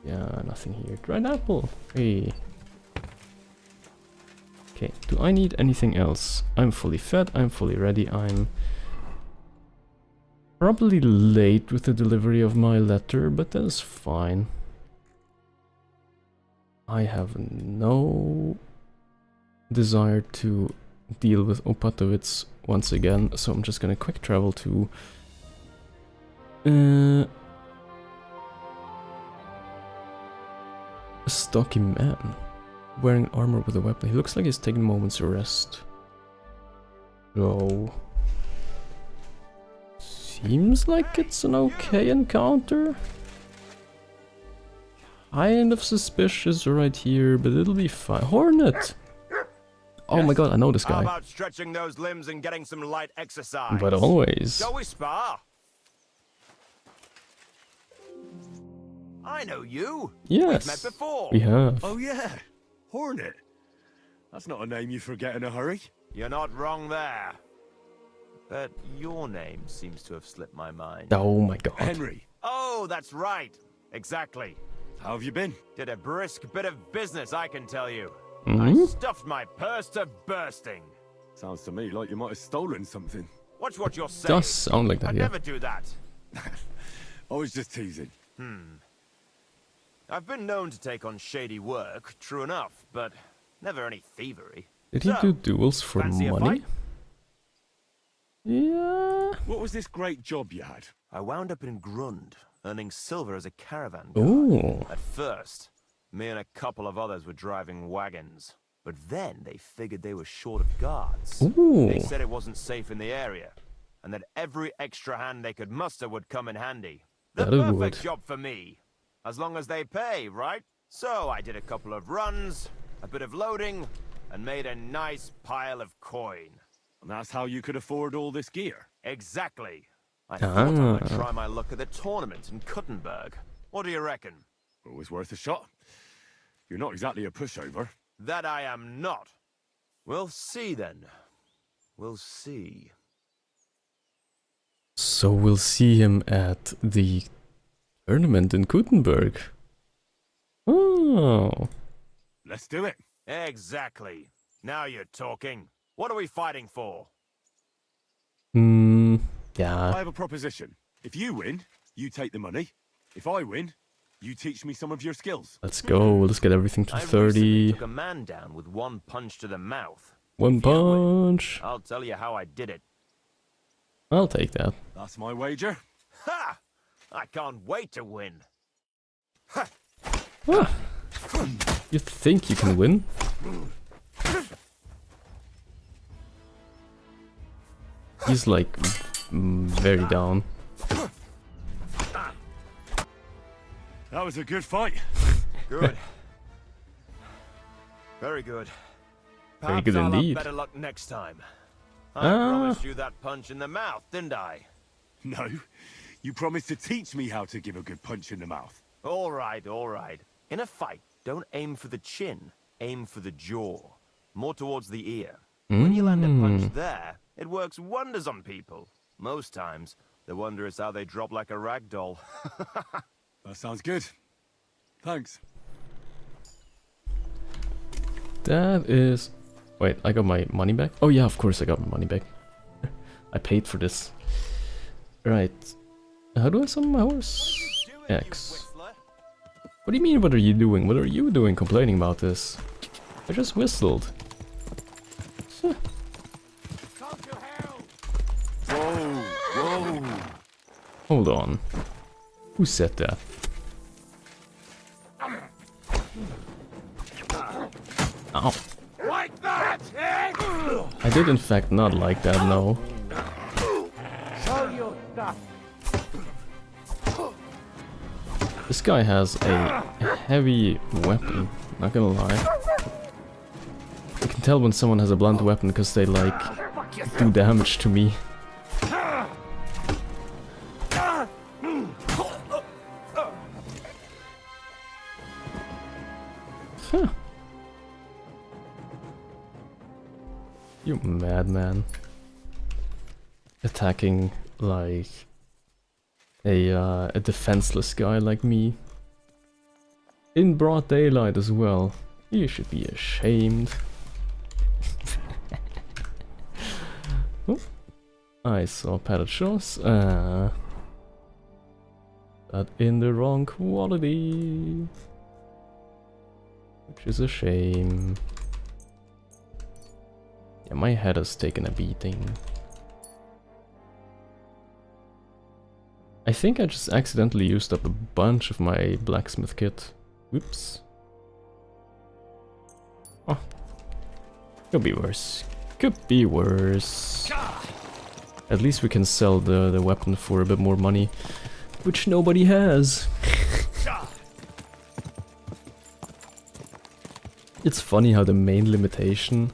Yeah, nothing here. Dried apple. Hey. Okay, do I need anything else? I'm fully fed, I'm fully ready, I'm probably late with the delivery of my letter, but that is fine. I have no desire to deal with Opatowitz once again, so I'm just gonna quick travel to a stocky man wearing armor with a weapon. He looks like he's taking moments to rest. So seems like it's an okay encounter. Kind of suspicious right here, but it'll be fine. Hornet! Oh my god, I know this guy. How about stretching those limbs and getting some light exercise? But always. Shall we spar? I know you. Yes. We've met before. We have. Oh yeah, Hornet. That's not a name you forget in a hurry. You're not wrong there. But your name seems to have slipped my mind. Oh my god. Henry. Oh, that's right. Exactly. How have you been? Did a brisk bit of business, I can tell you. Hmm? I stuffed my purse to bursting. Sounds to me like you might have stolen something. Watch what you're saying. Does sound like that, I'd yeah. never do that. I was just teasing. I've been known to take on shady work, true enough, but never any thievery. Did he So, do duels for fancy a money? fight? Yeah. What was this great job you had? I wound up in Grund, earning silver as a caravan guard. Oh. At first, me and a couple of others were driving wagons. But then they figured they were short of guards. Ooh. They said it wasn't safe in the area, and that every extra hand they could muster would come in handy. The That it perfect would. job for me. As long as they pay, right? So I did a couple of runs, a bit of loading, and made a nice pile of coin. And that's how you could afford all this gear? Exactly. I thought I might Ah. try my luck at the tournament in Kuttenberg. What do you reckon? Always worth a shot. You're not exactly a pushover. That I am not. We'll see then. We'll see. So we'll see him at the tournament in Gutenberg. Oh. Let's do it. Exactly. Now you're talking. What are we fighting for? I Yeah. have a proposition. If you win, you take the money. If I win, you teach me some of your skills. Let's go. Let's get everything to I recently 30. took a man down with one punch to the mouth. One If you win, punch. I'll tell you how I did it. I'll take that. That's my wager. Ha! I can't wait to win. Ah. You think you can win? He's like very down. That was a good fight. Good. Very good. Very Perhaps good I'll have indeed. better luck next time. I Ah. promised you that punch in the mouth, didn't I? No, you promised to teach me how to give a good punch in the mouth. All right, all right. In a fight, don't aim for the chin. Aim for the jaw. More towards the ear. When you land a punch there, it works wonders on people. Most times, the wonder is how they drop like a rag doll. That sounds good. Thanks. That is... Wait, I got my money back? Oh yeah, of course I got my money back. I paid for this. Right. How do I summon my horse? X. What do you mean, what are you doing? What are you doing complaining about this? I just whistled. Huh. Whoa, whoa. Hold on. Who said that? Ow. Like that, eh? I did in fact not like that, no. Show your stuff. This guy has a heavy weapon, not gonna lie. You can tell when someone has a blunt weapon because they like do damage to me. Huh. You madman. Attacking like a defenseless guy like me. In broad daylight as well. You should be ashamed. Oh, I saw padded shores. But in the wrong quality. Which is a shame. Yeah, my head has taken a beating. I think I just accidentally used up a bunch of my blacksmith kit. Whoops. Oh. Could be worse. Could be worse. At least we can sell the weapon for a bit more money, which nobody has. It's funny how the main limitation...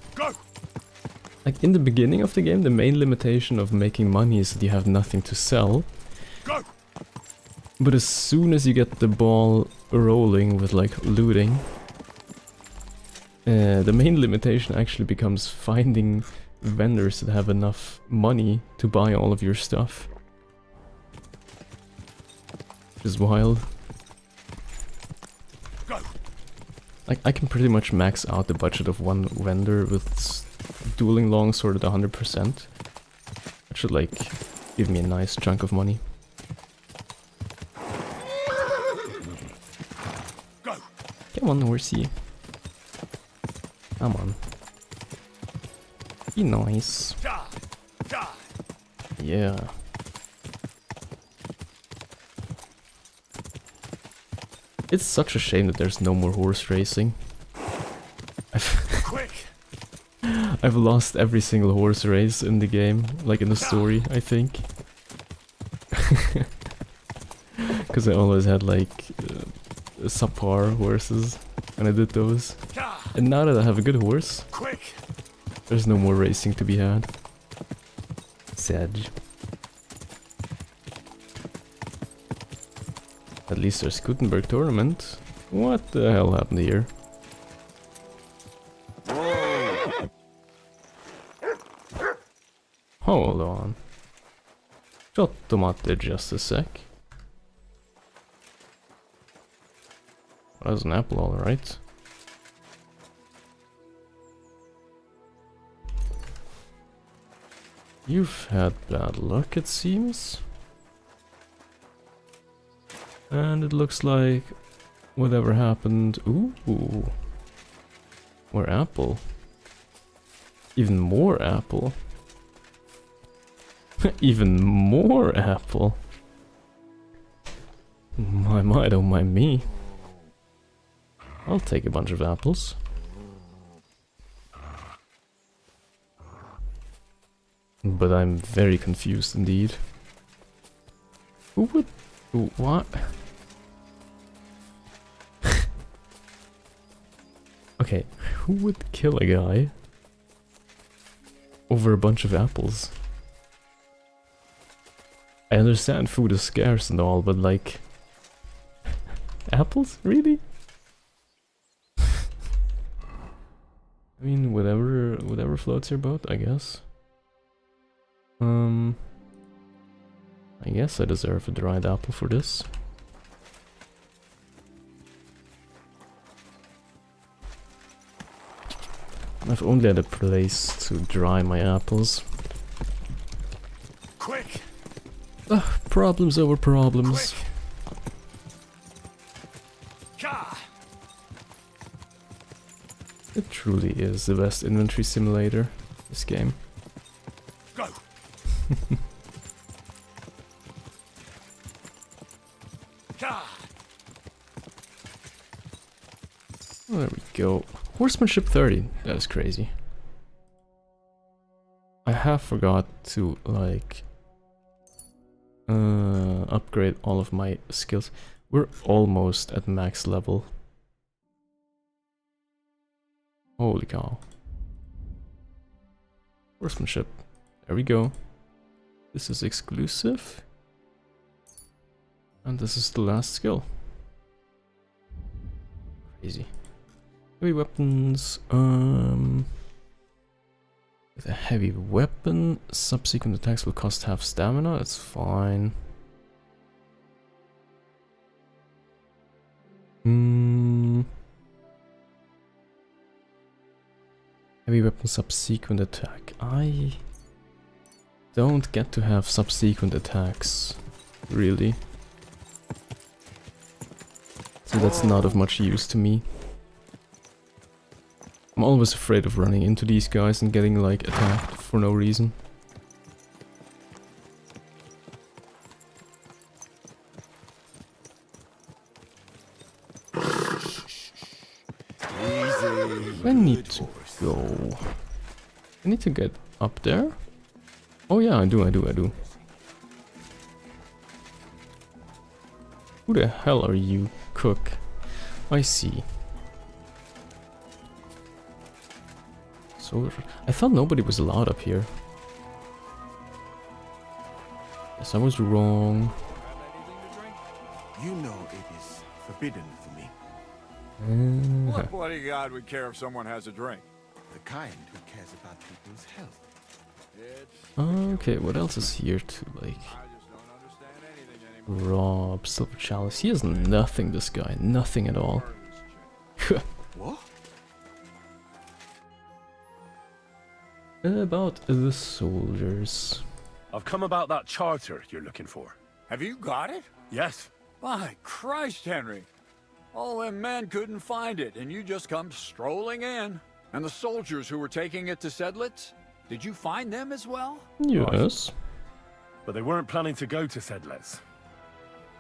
Like in the beginning of the game, the main limitation of making money is that you have nothing to sell. But as soon as you get the ball rolling with like looting, the main limitation actually becomes finding vendors that have enough money to buy all of your stuff. is wild. Like, I can pretty much max out the budget of one vendor with dueling longsword at 100%. That should, like, give me a nice chunk of money. Come on, horsey. Come on. Be nice. Yeah. It's such a shame that there's no more horse racing. I've lost every single horse race in the game, like in the story, I think. Because I always had like subpar horses when I did those. And now that I have a good horse, there's no more racing to be had. Sad. At least there's Gutenberg tournament. What the hell happened here? Hold on. Tomate, just a sec. That's an apple, alright. You've had bad luck, it seems. And it looks like whatever happened... Ooh. More apple. Even more apple. Even more apple. My, don't mind me. I'll take a bunch of apples. But I'm very confused indeed. Who would... What? Okay, who would kill a guy over a bunch of apples? I understand food is scarce and all, but like... apples? Really? I mean, whatever floats your boat, I guess. I guess I deserve a dried apple for this. I've only had a place to dry my apples. Quick! Problems over problems. It truly is the best inventory simulator, this game. Go. Oh, there we go. Horsemanship 30. That is crazy. I half forgot to, like, upgrade all of my skills. We're almost at max level. Holy cow. Horsemanship. There we go. This is exclusive. And this is the last skill. Crazy. Heavy weapons. With a heavy weapon, subsequent attacks will cost half stamina. That's fine. Heavy weapon subsequent attack. I don't get to have subsequent attacks, really. So that's not of much use to me. I'm always afraid of running into these guys and getting, like, attacked for no reason. I need to go. I need to get up there. Oh yeah, I do. Who the hell are you, cook? I see. So I thought nobody was allowed up here. Yes, I was wrong. You know it is forbidden for me. What bloody god would care if someone has a drink? The kind who cares about people's health. It's... Okay, what else is here to, like... I just don't understand anything Rob, Silver Chalice. He has nothing, this guy. Nothing at all. What? About the soldiers. I've come about that charter you're looking for. Have you got it? Yes. My Christ, Henry. All them men couldn't find it, and you just come strolling in. And the soldiers who were taking it to Sedlitz? Did you find them as well? Yes. But they weren't planning to go to Sedlitz.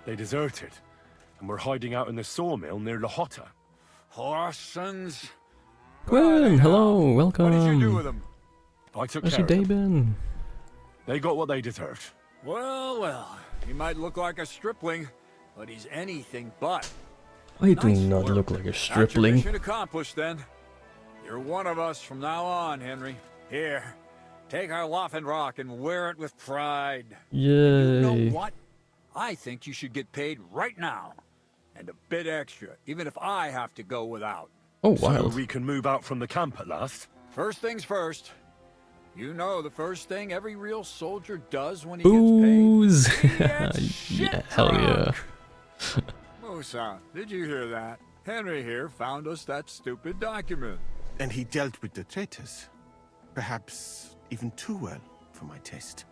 They deserted, and were hiding out in the sawmill near Lahota. Horsens. Gwen, hello, welcome. What did you do with them? I took How's care your of day them. been? They got what they deserved. Well, well. He might look like a stripling, but he's anything but. I do Nice not work. look like a That's your stripling. mission accomplished, then. You're one of us from now on, Henry. Here, take our Loffenrock and wear it with pride. You know Yay. what? I think you should get paid right now. And a bit extra, even if I have to go without. Oh, So wild. we can move out from the camp at last. First things first. You know the first thing every real soldier does when he Booze. gets paid? He gets Yeah, shit hell yeah. drunk. Musa, did you hear that? Henry here found us that stupid document. And he dealt with the traitors. Perhaps even too well for my taste.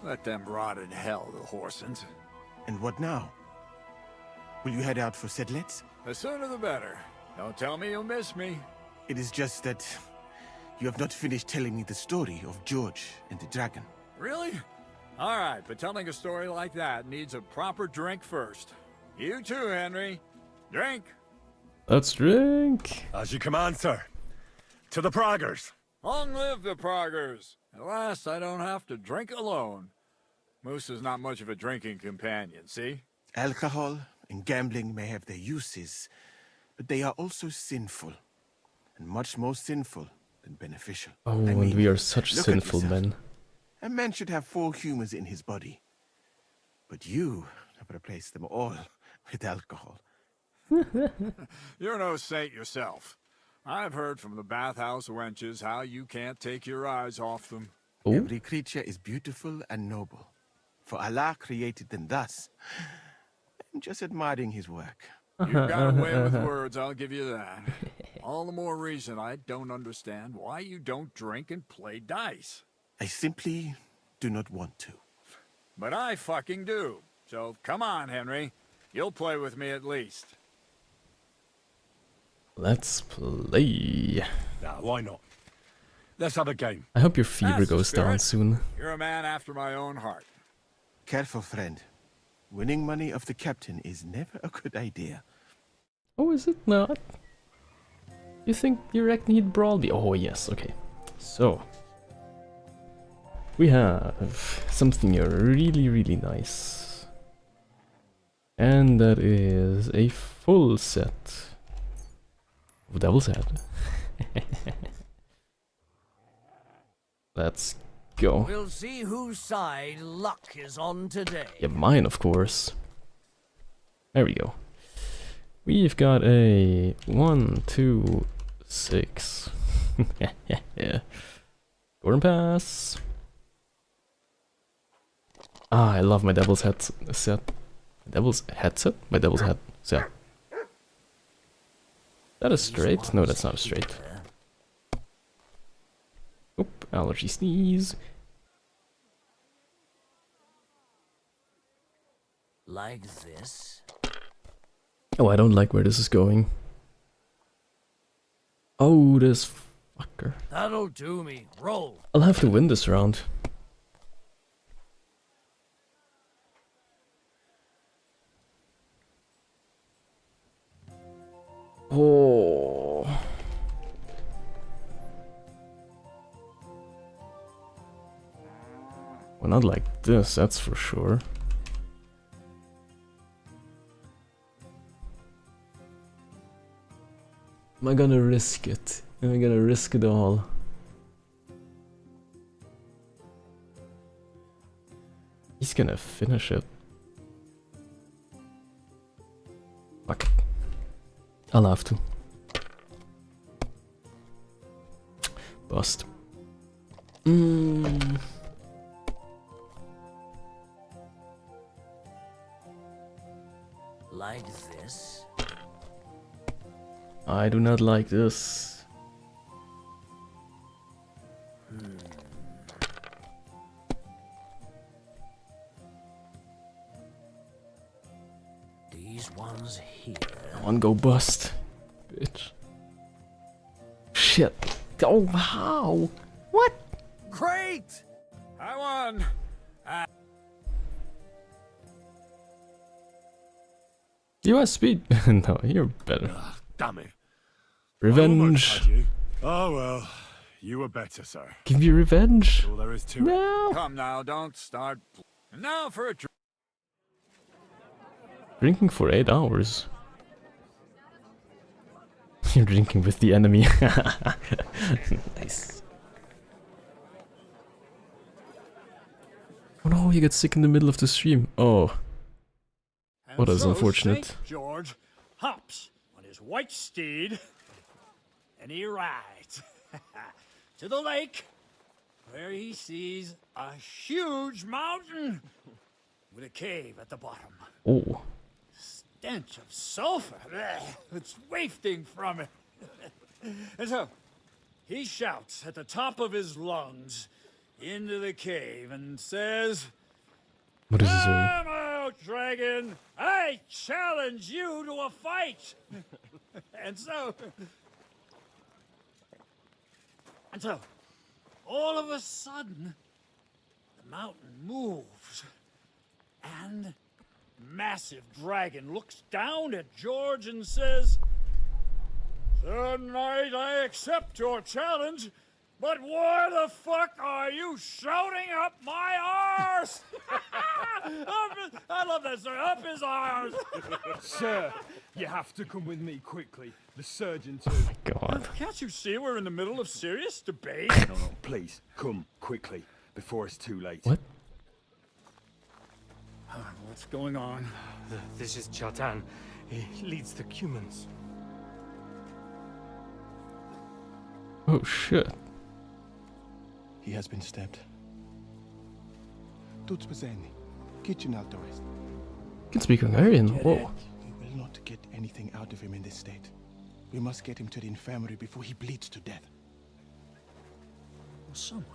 Let them rot in hell, the Horsens. And what now? Will you head out for Sedlitz? The sooner the better. Don't tell me you'll miss me. It is just that you have not finished telling me the story of George and the dragon. Really? All right, but telling a story like that needs a proper drink first. You too, Henry. Drink. Let's drink. As you command, sir. To the Praggers. Long live the Praggers. At last, I don't have to drink alone. Moose is not much of a drinking companion, see? Alcohol and gambling may have their uses, but they are also sinful. And much more sinful than beneficial. Oh, I and mean, we are such look at sinful yourself. men. A man should have 4 humors in his body. But you have replaced them all with alcohol. You're no saint yourself. I've heard from the bathhouse wenches how you can't take your eyes off them. Oh, Every creature is beautiful and noble. For Allah created them thus. I'm just admiring his work. You've got a way with words, I'll give you that. All the more reason I don't understand why you don't drink and play dice. I simply do not want to. But I fucking do. So come on, Henry. You'll play with me at least. let's play. Nah, why not? Let's have a game. I hope your fever That's the goes down spirit. soon. You're a man after my own heart. Careful, friend. Winning money of the captain is never a good idea. Oh, is it not? You think you reckon he'd brawl me? Oh, yes, okay. So, we have something really, really nice. And that is a full set of Devil's Head. Let's go. We'll see whose side luck is on today. Yeah, mine, of course. There we go. We've got a 1, 2, 6. Yeah. Gordon pass. Ah, I love my Devil's Head set. Devil's headset? My Devil's Head set. That is straight? No, that's not a straight. Oop, allergy sneeze. Like this. Oh, I don't like where this is going. Oh, this fucker. That'll do me. Roll. I'll have to win this round. Oh. Well, not like this, that's for sure. Am I gonna risk it? Am I gonna risk it all? He's gonna finish it. Fuck. I'll have to. Bust. like this? I do not like this. These ones here. One go bust, bitch. Shit. Oh, how? What? Great! I won! You are speed. No, you're better. Damn it. Revenge. Had you. Oh well, you were better, sir. Give me revenge. All there is to it. No. Come now, don't start. And now for a drink. Drinking for 8 hours. You're drinking with the enemy. Nice. Oh no, you get sick in the middle of the stream. Oh. And What is so unfortunate. St. George hops on his white steed and he rides to the lake where he sees a huge mountain with a cave at the bottom. Oh. Stench of sulfur. It's wafting from it. And so he shouts at the top of his lungs into the cave and says, What does he say? "Come out, dragon! I challenge you to a fight!" And so, all of a sudden, the mountain moves, and massive dragon looks down at George and says, "Sir Knight, I accept your challenge, but why the fuck are you shouting up my arse?" I love that, sir. Up his arse. Sir, you have to come with me quickly. The surgeon too. God. Can't you see we're in the middle of serious debate? No, please, come quickly, before it's too late. What? What's going on? This is Schaddn. He leads the Cumans. Oh shit. He has been stabbed. Tuts bezeni. Kitchen outdoors. Can speak Hungarian. Whoa. We will not get anything out of him in this state. We must get him to the infirmary before he bleeds to death. Someone.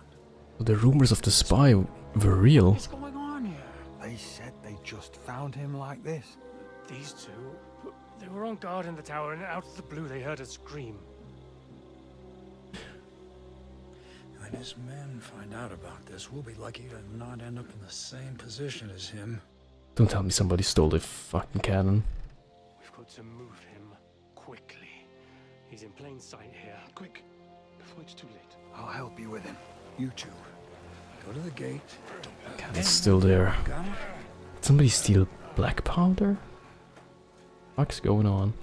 The rumors of the spy were real. What's going on here? They said they just found him like this. These two, they were on guard in the tower, and out of the blue they heard a scream. When his men find out about this, we'll be lucky to not end up in the same position as him. Don't tell me somebody stole the fucking cannon. We've got to move him quickly. He's in plain sight here. Quick, before it's too late. I'll help you with him. You two. Go to the gate. God, it's still there. Got it? Did somebody steal black powder? What's going on?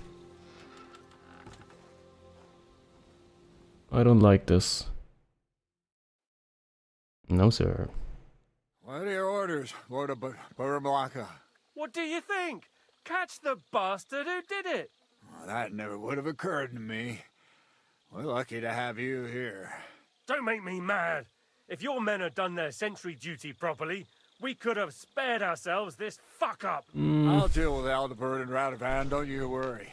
I don't like this. No, sir. What are your orders, Lord of Burmlaka? What do you think? Catch the bastard who did it! Well, that never would have occurred to me. We're lucky to have you here. Don't make me mad. If your men had done their sentry duty properly, we could have spared ourselves this fuck-up. I'll deal with Aldebert and Radovan, don't you worry.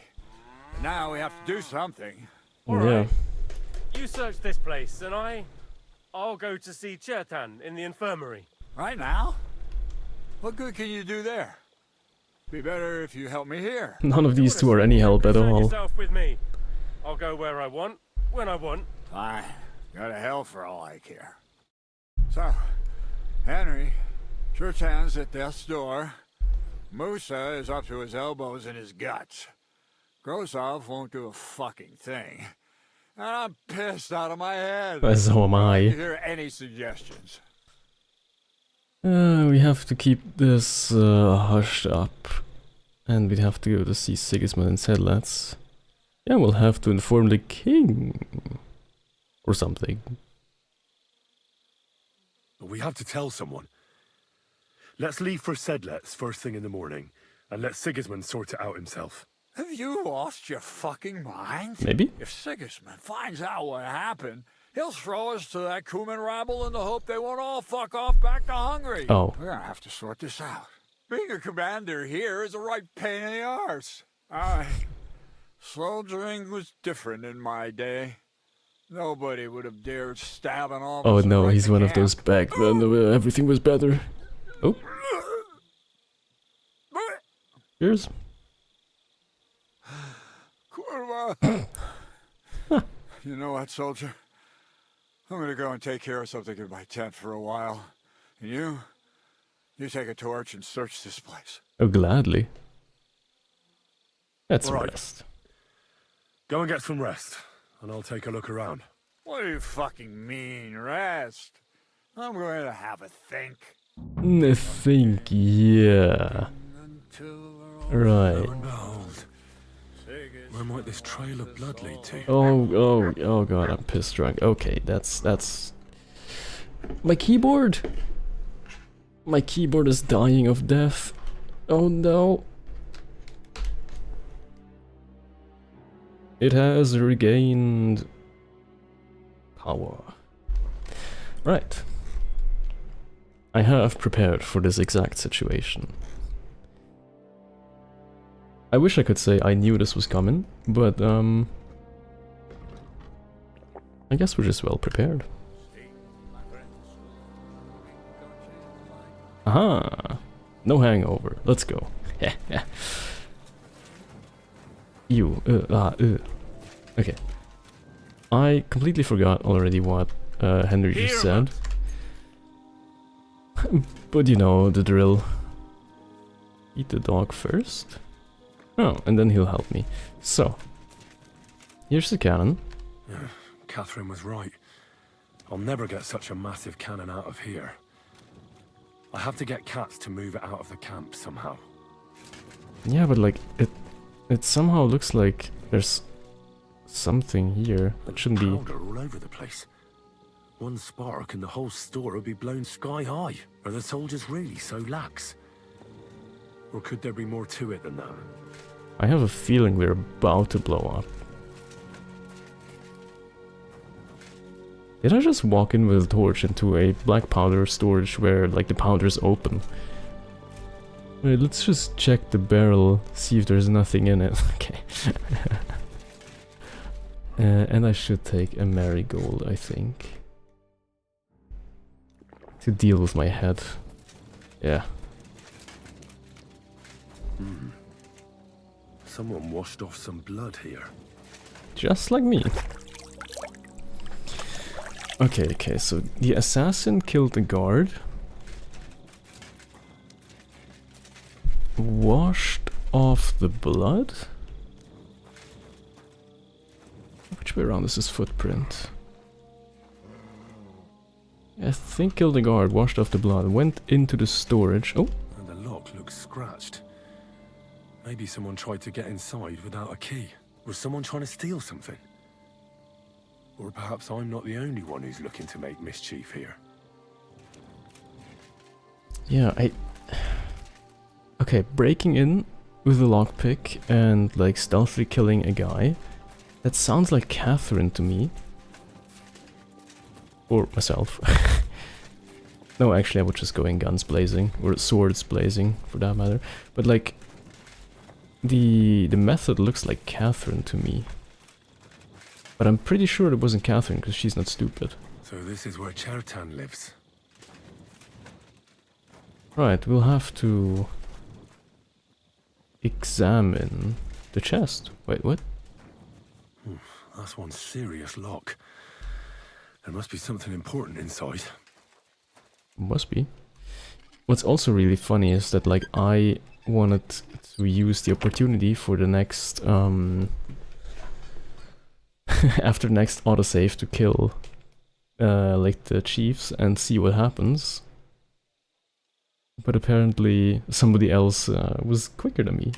But now we have to do something. All Yeah. right. You search this place, and I'll go to see Schaddn in the infirmary. Right now? What good can you do there? Be better if you help me here. None of these two are any help at Concern all. yourself with me. I'll go where I want, when I want. Fine. Go to hell for all I care. So, Henry, Schaddn's at death's door. Musa is up to his elbows in his guts. Grosov won't do a fucking thing. And I'm pissed out of my head. So am I. You hear any suggestions? We have to keep this hushed up. And we'd have to go to see Sigismund and Sedlets. Yeah, we'll have to inform the king. Or something. We have to tell someone. Let's leave for Sedlets first thing in the morning, and let Sigismund sort it out himself. Have you lost your fucking mind? Maybe? If Sigismund finds out what happened, he'll throw us to that Cuman rabble in the hope they won't all fuck off back to Hungary. Oh. We're gonna have to sort this out. Being a commander here is a right pain in the arse. Soldiering was different in my day. Nobody would have dared stab an officer. Oh no, right he's in the one of camp. those back then where everything was better. Oh. Cheers. Kurva. You know what, soldier? I'm gonna go and take care of something in my tent for a while. And you take a torch and search this place. Oh, gladly. That's Right. rest. Go and get some rest, and I'll take a look around. What do you fucking mean, rest? I'm going to have a think. I think, yeah. Right. Where might this trail of blood lead to? Oh god, I'm piss drunk. Okay, that's... My keyboard! My keyboard is dying of death. Oh no. It has regained power. Right. I have prepared for this exact situation. I wish I could say I knew this was coming, but I guess we're just well prepared. Aha! No hangover. Let's go. Okay. I completely forgot already what Henry just said. But you know the drill. Eat the dog first. Oh, and then he'll help me. So, here's the cannon. Catherine was right. I'll never get such a massive cannon out of here. I have to get cats to move it out of the camp somehow. Yeah, but like, it somehow looks like there's something here that shouldn't be... Powder all over the place. One spark and the whole store would be blown sky high. Are the soldiers really so lax? Or could there be more to it than that? I have a feeling we're about to blow up. Did I just walk in with a torch into a black powder storage where, like, the powder's open? Wait, let's just check the barrel, see if there's nothing in it. Okay. And I should take a marigold, I think. To deal with my head. Yeah. Someone washed off some blood here. Just like me. Okay, so the assassin killed the guard. Washed off the blood? Which way around is his footprint? I think killed the guard, washed off the blood, went into the storage. Oh! And the lock looks scratched. Maybe someone tried to get inside without a key. Was someone trying to steal something? Or perhaps I'm not the only one who's looking to make mischief here. Yeah, Okay, breaking in with a lockpick and like stealthily killing a guy. That sounds like Catherine to me. Or myself. No, actually I would just go in guns blazing. Or swords blazing, for that matter. But like... The method looks like Catherine to me. But I'm pretty sure it wasn't Catherine, because she's not stupid. So this is where Schaddn lives. Right, we'll have to... examine the chest. Wait, what? That's one serious lock. There must be something important inside. Must be. What's also really funny is that, like, I wanted to use the opportunity for the next, after next autosave to kill, like, the chiefs and see what happens. But apparently somebody else was quicker than me.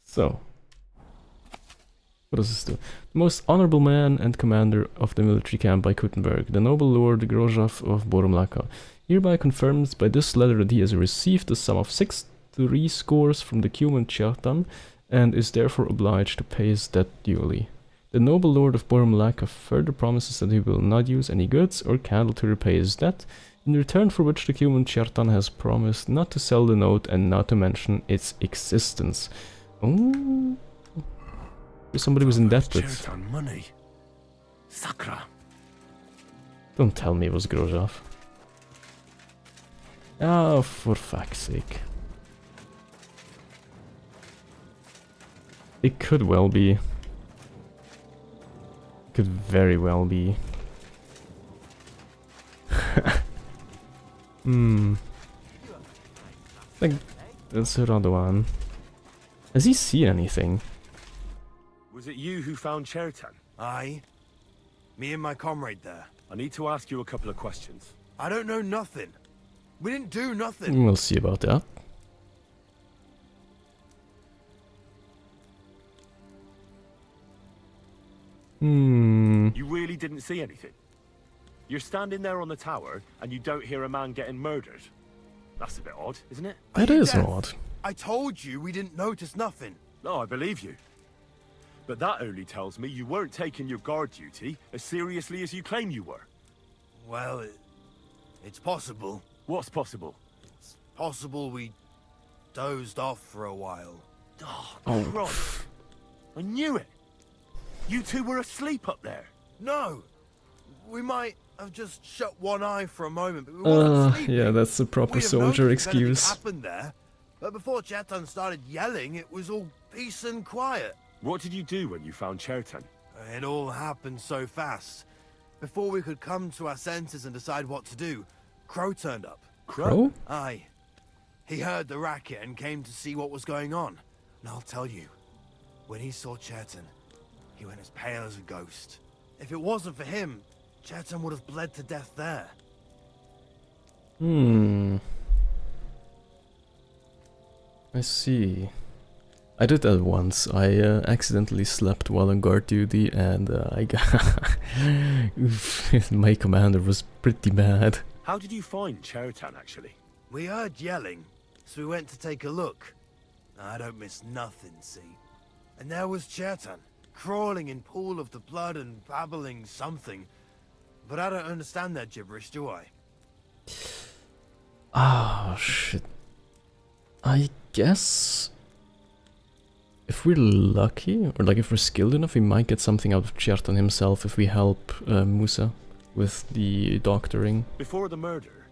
So, what does this do? The most honorable man and commander of the military camp by Kuttenberg, the noble lord Grozhav of Boromlaka, hereby confirms by this letter that he has received the sum of 63 scores from the Cuman Schaddn and is therefore obliged to pay his debt duly. The noble lord of Borumlaka further promises that he will not use any goods or cattle to repay his debt, in return for which the human Schaddn has promised not to sell the note and not to mention its existence. Oh, somebody was indebted. Schaddn money. Sakra. Don't tell me it was Grozov. Oh, for fuck's sake. It could well be. Could very well be. I think that's Radovan. Does he see anything? Was it you who found Schaddn? Aye. Me and my comrade there. I need to ask you a couple of questions. I don't know nothing. We didn't do nothing. We'll see about that. You really didn't see anything? You're standing there on the tower and you don't hear a man getting murdered? That's a bit odd, isn't it? That is odd. I told you we didn't notice nothing. No, I believe you. But that only tells me you weren't taking your guard duty as seriously as you claim you were. Well, it's possible. What's possible? It's possible we dozed off for a while. Oh, Christ. I knew it. You two were asleep up there. No. We might have just shut one eye for a moment, but we weren't sleeping. Yeah, that's a proper We'd have soldier noticed if anything excuse. happened there, but before Schaddn started yelling, it was all peace and quiet. What did you do when you found Schaddn? It all happened so fast. Before we could come to our senses and decide what to do, Crow turned up. Crow? Aye. He heard the racket and came to see what was going on. And I'll tell you, when he saw Schaddn, he went as pale as a ghost. If it wasn't for him, Schaddn would have bled to death there. I see. I did that once. I accidentally slept while on guard duty and I got... my commander was pretty bad. How did you find Schaddn, actually? We heard yelling, so we went to take a look. I don't miss nothing, see? And there was Schaddn, crawling in pool of the blood and babbling something. But I don't understand that gibberish, do I? Oh, shit. I guess... if we're lucky, or like if we're skilled enough, we might get something out of Schaddn himself if we help Musa with the doctoring. Before the murder,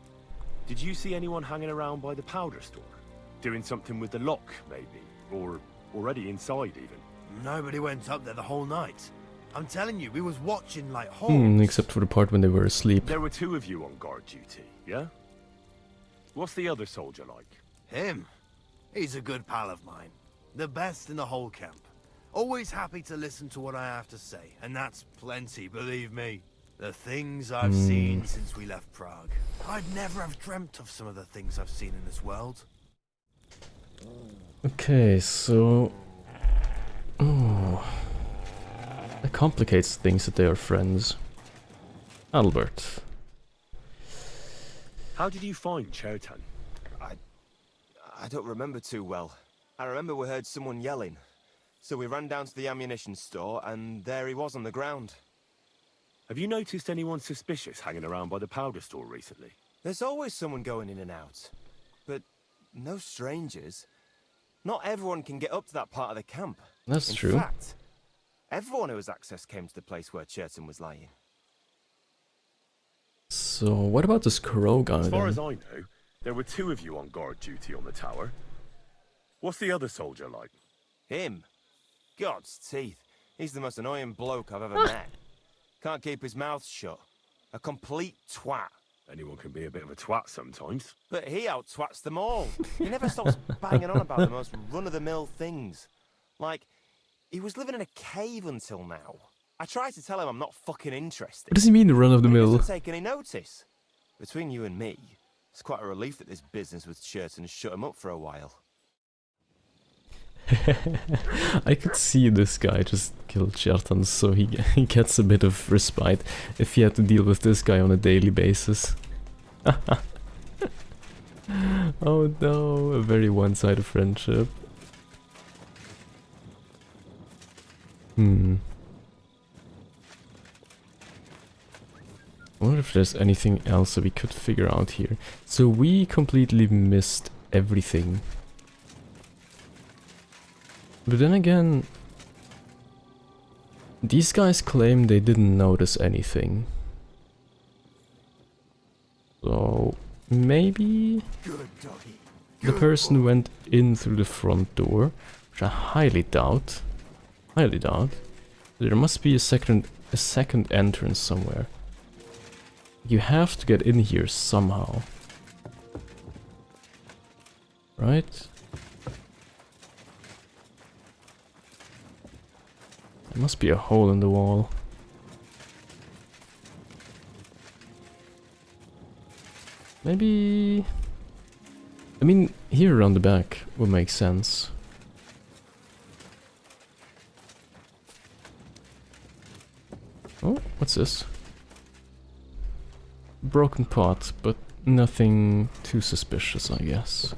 did you see anyone hanging around by the powder store? Doing something with the lock, maybe? Or already inside, even? Nobody went up there the whole night. I'm telling you, we was watching like hogs. Except for the part when they were asleep. There were two of you on guard duty, yeah? What's the other soldier like? Him? He's a good pal of mine. The best in the whole camp. Always happy to listen to what I have to say, and that's plenty, believe me. The things I've seen since we left Prague. I'd never have dreamt of some of the things I've seen in this world. Okay, so... oh. That complicates things that they are friends. Albert. How did you find Schaddn? I don't remember too well. I remember we heard someone yelling. So we ran down to the ammunition store, and there he was on the ground. Have you noticed anyone suspicious hanging around by the powder store recently? There's always someone going in and out. But no strangers. Not everyone can get up to that part of the camp. That's true. In fact, everyone who has access came to the place where Schaddn was lying. So, what about this Crow guy As far then? as I know, there were two of you on guard duty on the tower. What's the other soldier like? Him? God's teeth. He's the most annoying bloke I've ever met. Can't keep his mouth shut. A complete twat. Anyone can be a bit of a twat sometimes. But he out-twats them all. He never stops banging on about the most run-of-the-mill things. Like, he was living in a cave until now. I tried to tell him I'm not fucking interested. What does he mean, the run-of-the-mill? He doesn't take any notice. Between you and me, it's quite a relief that this business with Schaddn shut him up for a while. I could see this guy just kill Schaddn, so he gets a bit of respite if he had to deal with this guy on a daily basis. Oh no, a very one-sided friendship. if there's anything else that we could figure out here. So we completely missed everything. But then again, these guys claim they didn't notice anything. So maybe the person who went in through the front door, which I highly doubt. There must be a second entrance somewhere. You have to get in here somehow. Right? There must be a hole in the wall. Maybe... I mean, here around the back would make sense. Oh, what's this? Broken pot, but nothing too suspicious, I guess.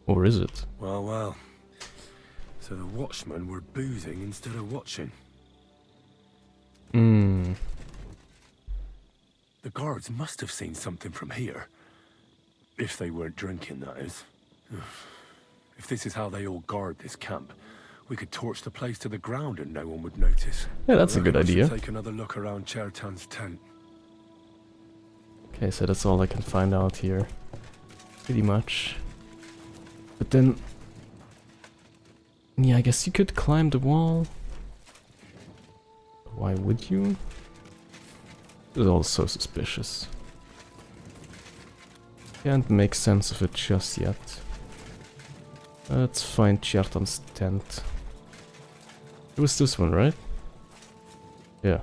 Or is it? Well, well. So the watchmen were boozing instead of watching. Hmm. The guards must have seen something from here. If they weren't drinking, that is. If this is how they all guard this camp, we could torch the place to the ground and no one would notice. Yeah, that's a good idea. Take another look around Schaddn's tent. Okay, so that's all I can find out here. Pretty much. But then... yeah, I guess you could climb the wall. Why would you? It's all so suspicious. Can't make sense of it just yet. Let's find Schaddn's tent. It was this one, right? Yeah.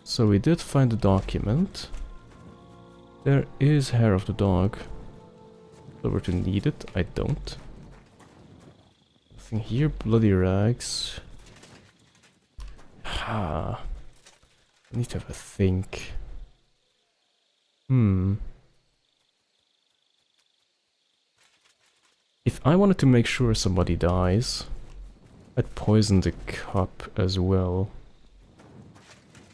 So we did find a document. There is hair of the dog. If I were to need it, I don't. Nothing here, bloody rags. Ah. I need to have a think. If I wanted to make sure somebody dies, I'd poison the cup as well.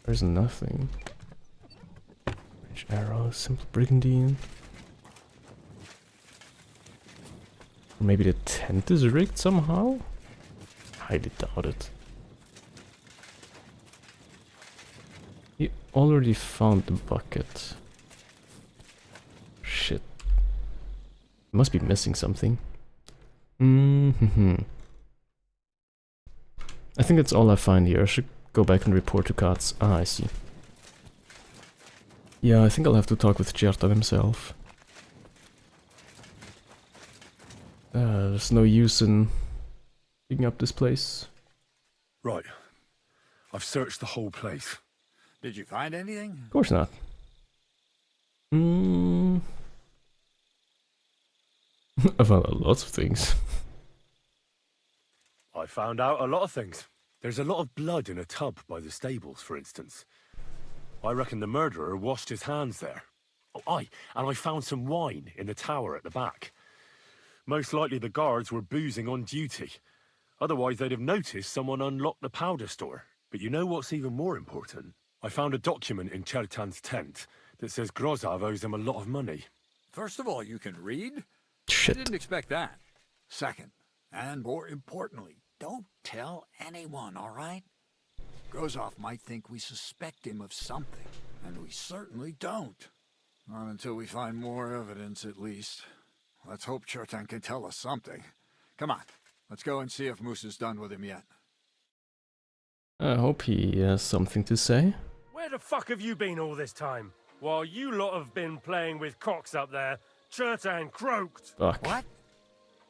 There's nothing. Range arrow, simple brigandine. Or maybe the tent is rigged somehow? Highly doubt it. You already found the bucket. Shit. Must be missing something. I think that's all I find here. I should go back and report to Katz. Ah, I see. Yeah, I think I'll have to talk with Schaddn himself. There's no use in picking up this place. Right. I've searched the whole place. Did you find anything? Of course not. I found lots of things. I found out a lot of things. There's a lot of blood in a tub by the stables, for instance. I reckon the murderer washed his hands there. Oh, aye, and I found some wine in the tower at the back. Most likely the guards were boozing on duty. Otherwise they'd have noticed someone unlocked the powder store. But you know what's even more important? I found a document in Schaddn's tent that says Grozov owes him a lot of money. First of all, you can read? Shit. I didn't expect that. Second, and more importantly, don't tell anyone, all right? Grozov might think we suspect him of something, and we certainly don't. Not until we find more evidence, at least. Let's hope Schaddn can tell us something. Come on, let's go and see if Moose is done with him yet. I hope he has something to say. Where the fuck have you been all this time? While you lot have been playing with cocks up there, Schaddn croaked. Fuck. What?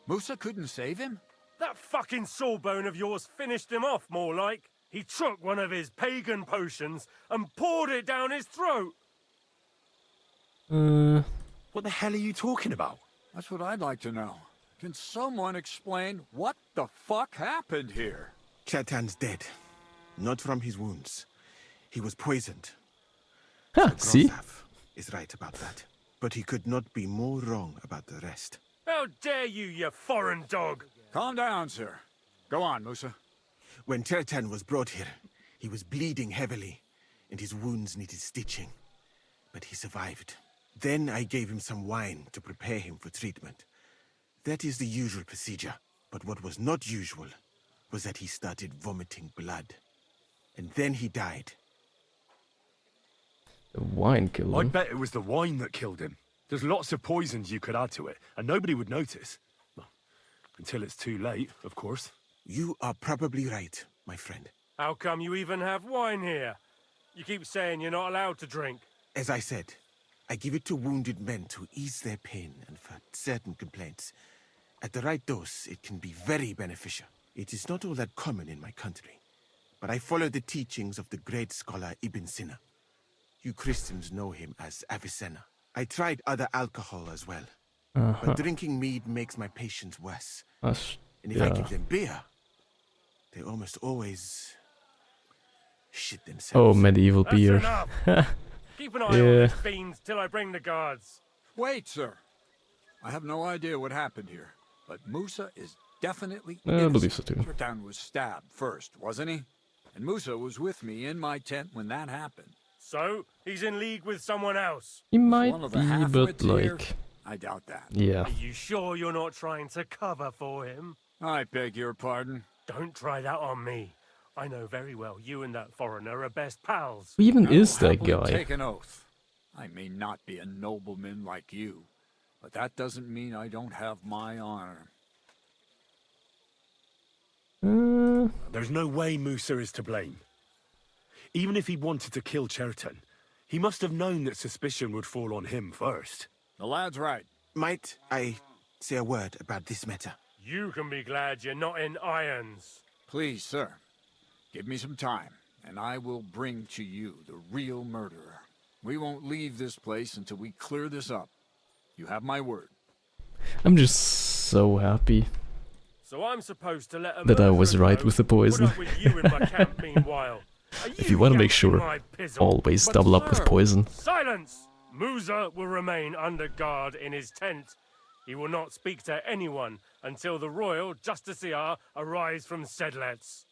Musa couldn't save him? That fucking sawbone of yours finished him off, more like. He took one of his pagan potions and poured it down his throat. What the hell are you talking about? That's what I'd like to know. Can someone explain what the fuck happened here? Schaddn's dead. Not from his wounds. He was poisoned. Huh, see? Grozov is right about that. But he could not be more wrong about the rest. How dare you, you foreign dog! Calm down, sir. Go on, Musa. When Schaddn was brought here, He was bleeding heavily, and his wounds needed stitching. But he survived. Then I gave him some wine to prepare him for treatment. That is the usual procedure. But what was not usual was that he started vomiting blood. And then he died. The wine killed him. I bet it was the wine that killed him. There's lots of poisons you could add to it, and nobody would notice. Well, until it's too late, of course. You are probably right, my friend. How come you even have wine here? You keep saying you're not allowed to drink. As I said, I give it to wounded men to ease their pain and for certain complaints. At the right dose, it can be very beneficial. It is not all that common in my country, but I follow the teachings of the great scholar Ibn Sina. You Christians know him as Avicenna. I tried other alcohol as well, but drinking mead makes my patients worse. And if I give them beer, they almost always shit themselves. Oh, medieval beer. Keep an eye on these fiends till I bring the guards. Wait, sir. I have no idea what happened here, but Musa is definitely I believe so too. Schaddn was stabbed first, wasn't he? And Musa was with me in my tent when that happened. So, he's in league with someone else? He might One of the be, but half-wits here? like... I doubt that. Yeah. Are you sure you're not trying to cover for him? I beg your pardon. Don't try that on me. I know very well you and that foreigner are best pals. Who even is I will that happily guy? take an oath. I may not be a nobleman like you, but that doesn't mean I don't have my honor. There's no way Musa is to blame. Even if he wanted to kill Schaddn, he must have known that suspicion would fall on him first. The lad's right. Might I say a word about this matter? You can be glad you're not in irons. Please, sir, give me some time, and I will bring to you the real murderer. We won't leave this place until we clear this up. You have my word. I'm just so happy So I'm supposed to let a that I was murderer right go, with the put poison. up with you in my camp meanwhile. Are If you want to make yanking sure, my pizzle? always But double up with sir, poison. Silence! Musa will remain under guard in his tent. He will not speak to anyone until the royal justiciar arrives from Sedlets.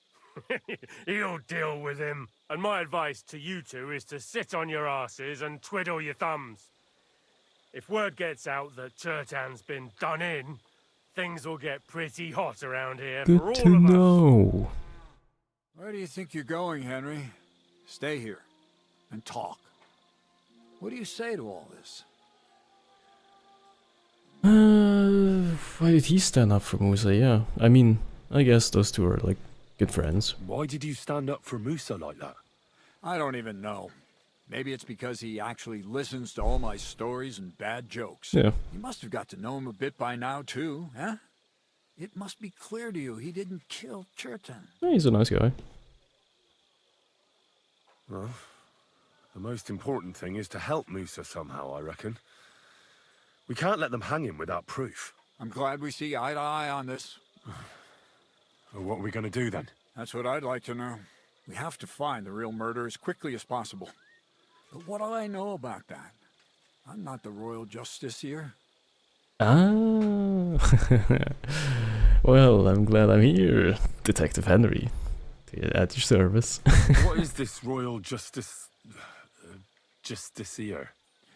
He'll deal with him. And my advice to you two is to sit on your asses and twiddle your thumbs. If word gets out that Schaddn's been done in, things will get pretty hot around here for Good all to of us. know. Where do you think you're going, Henry? Stay here and talk. What do you say to all this? Why did he stand up for Musa? Yeah, I mean, I guess those two are like good friends. Why did you stand up for Musa like that? I don't even know. Maybe it's because he actually listens to all my stories and bad jokes. Yeah. You must have got to know him a bit by now, too, huh? It must be clear to you he didn't kill Schaddn. Yeah, he's a nice guy. Well, the most important thing is to help Musa somehow, I reckon. We can't let them hang him without proof. I'm glad we see eye to eye on this. Well, what are we going to do then? That's what I'd like to know. We have to find the real murderer as quickly as possible. But what do I know about that? I'm not the royal justiciar. Ah. Well, I'm glad I'm here, Detective Henry. At your service. What is this royal justiciar?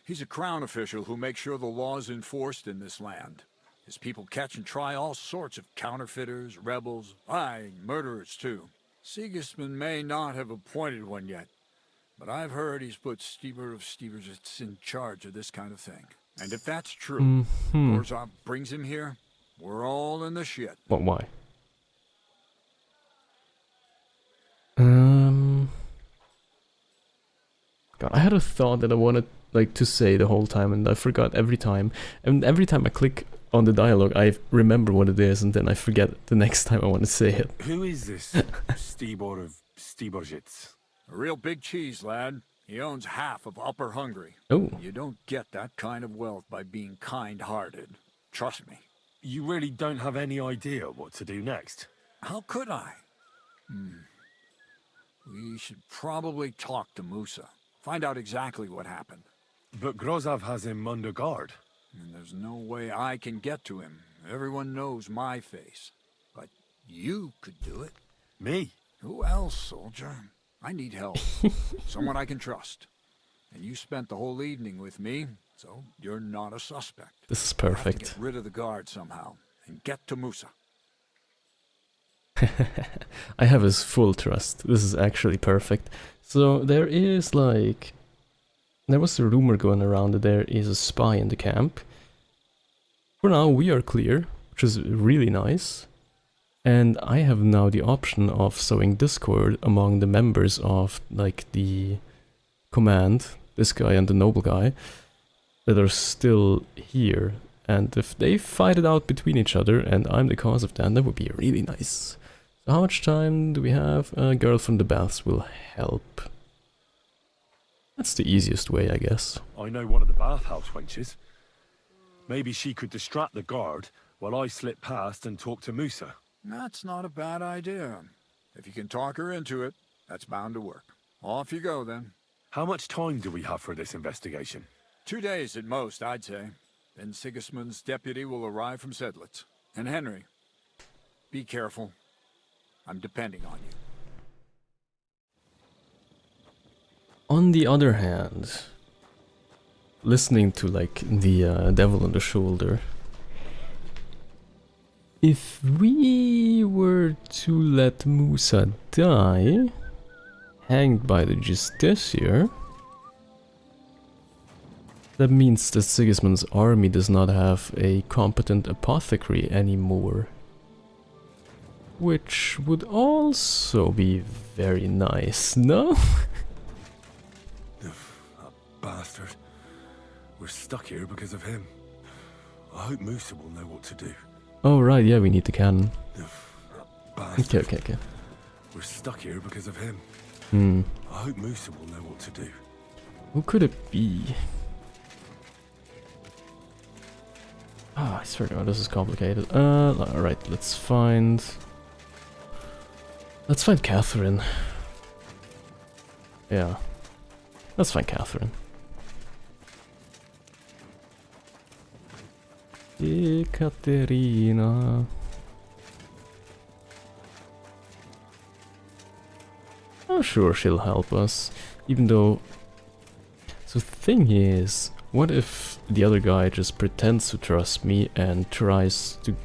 He's a crown official who makes sure the law is enforced in this land. His people catch and try all sorts of counterfeiters, rebels, aye, murderers too. Sigismund may not have appointed one yet, but I've heard he's put Steber of Steversits in charge of this kind of thing. And if that's true, Orzhov brings him here, we're all in the shit. What, why? God, I had a thought that I wanted like to say the whole time, and I forgot every time. And every time I click on the dialogue, I remember what it is, and then I forget the next time I want to say it. Who is this Stebor of Stebersits? A real big cheese, lad. He owns half of Upper Hungary. Oh. You don't get that kind of wealth by being kind-hearted. Trust me. You really don't have any idea what to do next? How could I? We should probably talk to Musa. Find out exactly what happened. But Grozov has him under guard. And there's no way I can get to him. Everyone knows my face. But you could do it. Me? Who else, soldier? I need help. Someone I can trust. And you spent the whole evening with me, so you're not a suspect. This is You have to perfect. get rid of the guard somehow and get to Musa. I have his full trust. This is actually perfect. So there is like... There was a rumor going around that there is a spy in the camp. For now we are clear, which is really nice. And I have now the option of sowing discord among the members of like the command, this guy and the noble guy, that are still here. And if they fight it out between each other and I'm the cause of that would be really nice. So how much time do we have? A girl from the baths will help. That's the easiest way, I guess. I know one of the bathhouse wenches. Maybe she could distract the guard while I slip past and talk to Musa. That's not a bad idea. If you can talk her into it, that's bound to work. Off you go, then. How much time do we have for this investigation? 2 days at most, I'd say. Then Sigismund's deputy will arrive from Sedlitz. And Henry, be careful. I'm depending on you. On the other hand, listening to like the devil on the shoulder, if we were to let Musa die, hanged by the justiciar, that means that Sigismund's army does not have a competent apothecary anymore. Which would also be very nice, no? Bastard. We're stuck here because of him. I hope Musa will know what to do. Oh right, yeah, we need the cannon. Bastard. Okay. We're stuck here because of him. I hope Musa will know what to do. Who could it be? Ah, I swear to God, this is complicated. Alright, let's find Catherine. Yeah. Let's find Catherine. Ekaterina. Oh, sure, she'll help us. Even though... So the thing is, what if the other guy just pretends to trust me and tries to...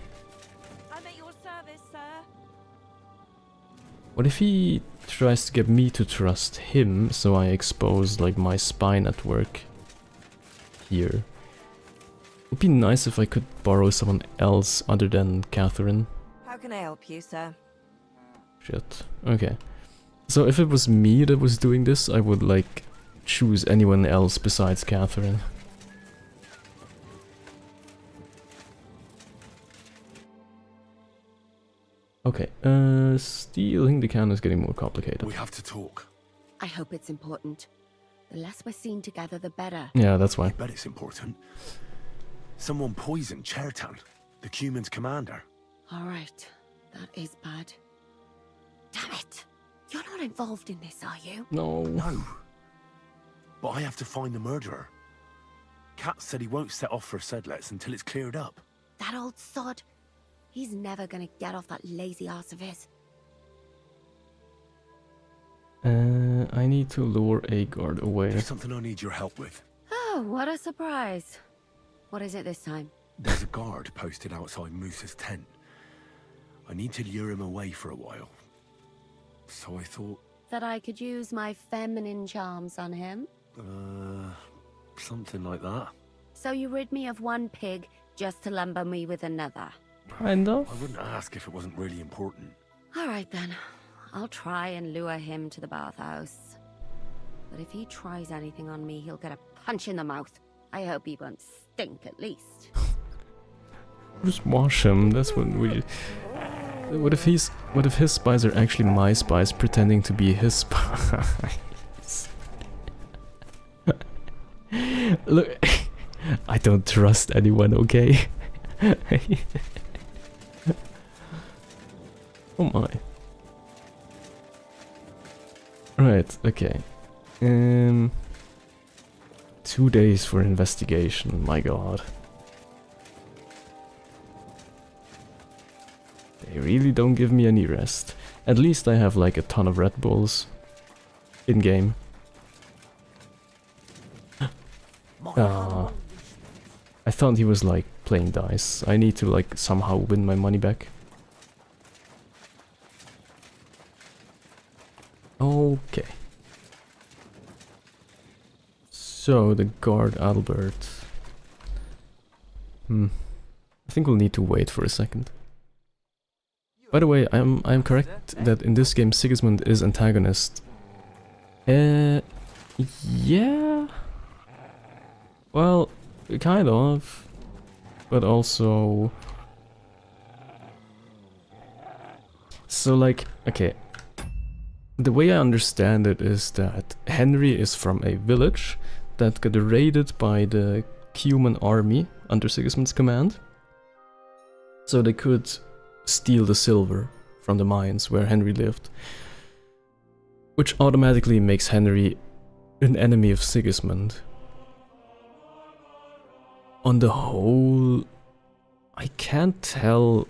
I'm at your service, sir. What if he tries to get me to trust him, so I expose like my spy network here? It would be nice if I could borrow someone else other than Catherine. How can I help you, sir? Shit. Okay. So if it was me that was doing this, I would like choose anyone else besides Catherine. Okay, stealing the cannon is getting more complicated. We have to talk. I hope it's important. The less we're seen together, the better. Yeah, that's why. I bet it's important. Someone poisoned Schaddn, the Cuman's commander. Alright, that is bad. Damn it! You're not involved in this, are you? No. No. But I have to find the murderer. Kat said he won't set off for Sedlitz until it's cleared up. That old sod. He's never gonna get off that lazy arse of his. I need to lure a guard away. There's something I need your help with. Oh, what a surprise. What is it this time? There's a guard posted outside Musa's tent. I need to lure him away for a while. So I thought... That I could use my feminine charms on him? Something like that. So you rid me of one pig just to lumber me with another? Kind of. I wouldn't ask if it wasn't really important. Alright then. I'll try and lure him to the bathhouse. But if he tries anything on me, he'll get a punch in the mouth. I hope he won't stink at least. Just wash him, that's what we... What if his spies are actually my spies pretending to be his spies? Look, I don't trust anyone, okay? Oh my. Right, okay. 2 days for investigation, my god. They really don't give me any rest. At least I have like a ton of Red Bulls. in-game. I thought he was like playing dice. I need to like somehow win my money back. Okay. So the guard Albert. I think we'll need to wait for a second. By the way, I'm correct that in this game Sigismund is antagonist. Yeah. Well, kind of, but also. So like, okay. The way I understand it is that Henry is from a village that got raided by the Cuman army under Sigismund's command. So they could steal the silver from the mines where Henry lived. Which automatically makes Henry an enemy of Sigismund. On the whole, I can't tell.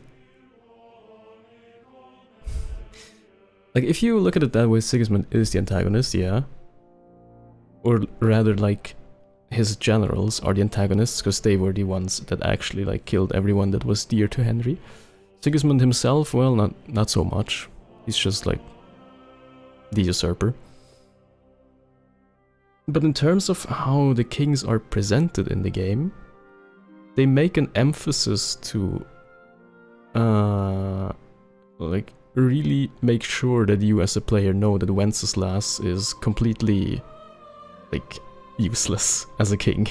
Like, if you look at it that way, Sigismund is the antagonist, yeah. Or rather, like, his generals are the antagonists, because they were the ones that actually, like, killed everyone that was dear to Henry. Sigismund himself, well, not so much. He's just, like, the usurper. But in terms of how the kings are presented in the game, they make an emphasis to, like, really make sure that you as a player know that Wenceslas is completely, like, useless as a king.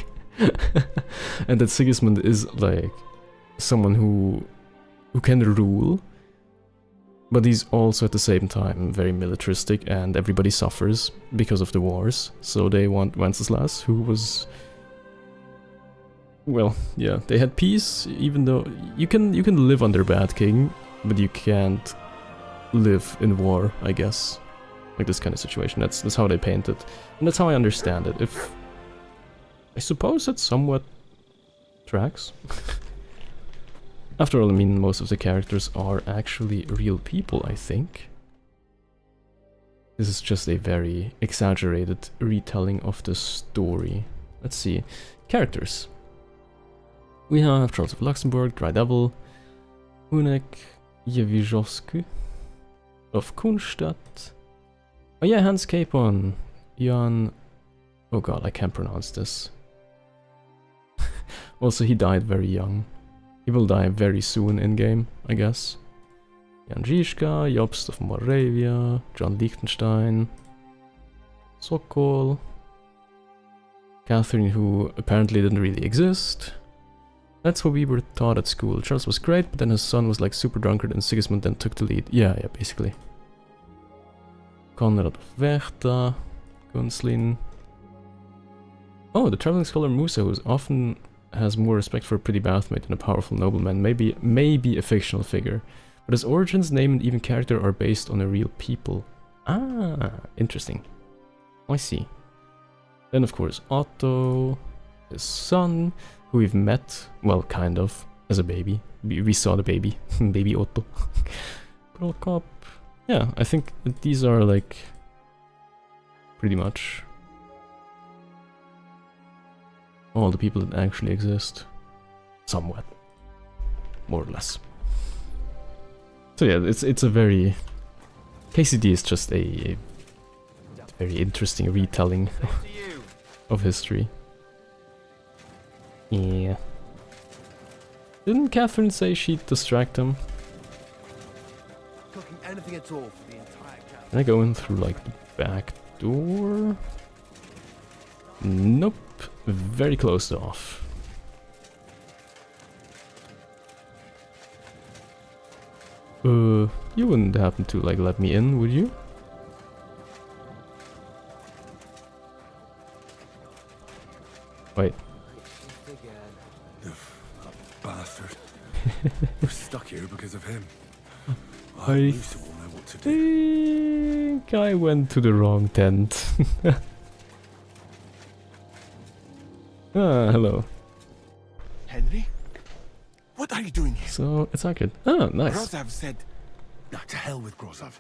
And that Sigismund is, like, someone who can rule, but he's also at the same time very militaristic and everybody suffers because of the wars. So they want Wenceslas, who was... Well, yeah, they had peace, even though you can live under Bad King, but you can't live in war, I guess. Like this kind of situation. That's how they paint it. And that's how I understand it. If I suppose it somewhat tracks. After all, I mean, most of the characters are actually real people, I think. This is just a very exaggerated retelling of the story. Let's see. Characters. We have Charles of Luxembourg, Dry Devil, Hunek Jewiszowski of Kunstadt. Oh yeah, Hans Capon, Jan... Oh god, I can't pronounce this. Also, he died very young. He will die very soon in-game, I guess. Jan Žižka, Jobst of Moravia, John Liechtenstein, Sokol, Catherine, who apparently didn't really exist. That's what we were taught at school. Charles was great, but then his son was like super drunkard and Sigismund then took the lead. Yeah, basically. Konrad of Vechta, Gunslin. Oh, the traveling scholar Musa, who often has more respect for a pretty bathmate than a powerful nobleman. Maybe a fictional figure. But his origins, name, and even character are based on a real people. Ah, interesting. I see. Then, of course, Otto, his son, who we've met, well, kind of, as a baby. We saw the baby, baby Otto. Prokop. Yeah, I think these are, like, pretty much all the people that actually exist. Somewhat. More or less. So yeah, it's a very... KCD is just a very interesting retelling of history. Yeah. Didn't Catherine say she'd distract him? Cooking anything at all for the entire camp. Can I go in through, like, the back door? Nope. Very closed off. You wouldn't happen to, like, let me in, would you? Wait. That bastard. We're stuck here because of him. I Musa will know what to do. think I went to the wrong tent. Ah, hello. Henry? What are you doing here? So, it's Akid. Oh, nice. Grozov said... Nah, to hell with Grozov.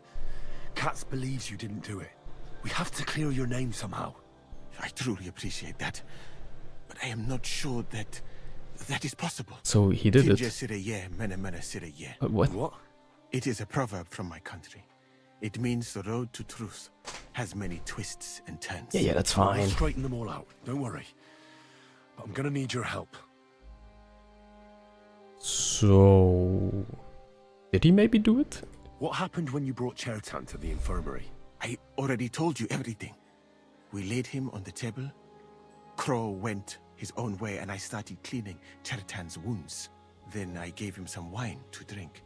Katz believes you didn't do it. We have to clear your name somehow. I truly appreciate that, but I am not sure that that is possible. So he did it. What? What? It is a proverb from my country. It means the road to truth has many twists and turns. Yeah, that's We'll fine. straighten them all out. Don't worry. But I'm gonna need your help. So, did he maybe do it? What happened when you brought Schaddn to the infirmary? I already told you everything. We laid him on the table. Crow went his own way and I started cleaning Schaddn's wounds. Then I gave him some wine to drink.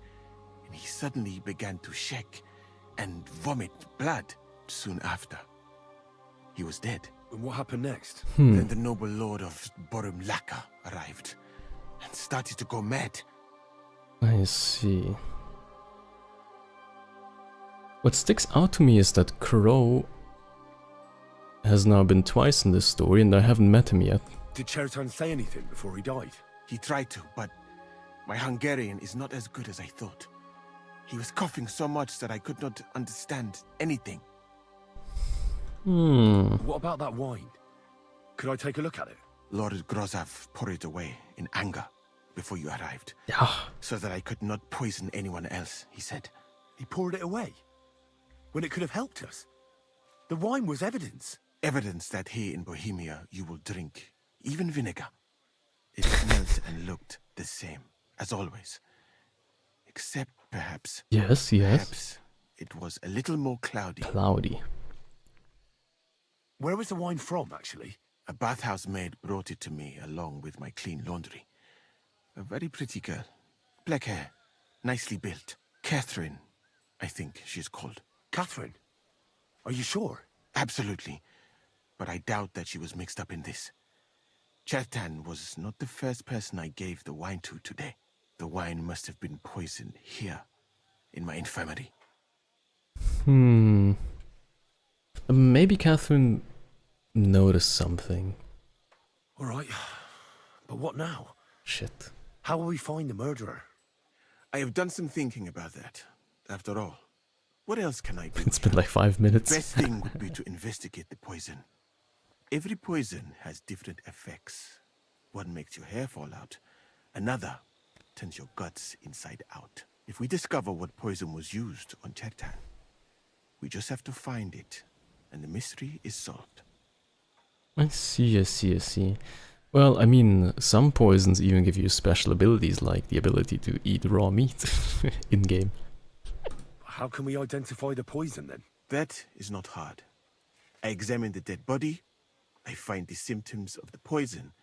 And he suddenly began to shake and vomit blood soon after. He was dead. And what happened next? Then the noble lord of Borum Laka arrived and started to go mad. I see. What sticks out to me is that Crow has now been twice in this story and I haven't met him yet. Did Schaddn say anything before he died? He tried to, but my Hungarian is not as good as I thought. He was coughing so much that I could not understand anything. What about that wine? Could I take a look at it? Lord Grozav poured it away in anger before you arrived. Yeah. So that I could not poison anyone else, he said. He poured it away? When it could have helped us? The wine was evidence. Evidence that here in Bohemia you will drink, even vinegar. It smelled and looked the same, as always. Except perhaps... Yes. Perhaps it was a little more cloudy. Cloudy. Where was the wine from, actually? A bathhouse maid brought it to me along with my clean laundry. A very pretty girl. Black hair. Nicely built. Catherine, I think she's called. Catherine? Are you sure? Absolutely. But I doubt that she was mixed up in this. Schaddn was not the first person I gave the wine to today. The wine must have been poisoned here, in my infirmary. Maybe Catherine noticed something. Alright, but what now? Shit. How will we find the murderer? I have done some thinking about that. After all, what else can I do? It's been like 5 minutes. The best thing would be to investigate the poison. Every poison has different effects. One makes your hair fall out. Another turns your guts inside out. If we discover what poison was used on Schaddn, we just have to find it, and the mystery is solved. I see. Well, I mean, some poisons even give you special abilities, like the ability to eat raw meat in-game. How can we identify the poison, then? That is not hard. I examine the dead body, I find the symptoms of the poison,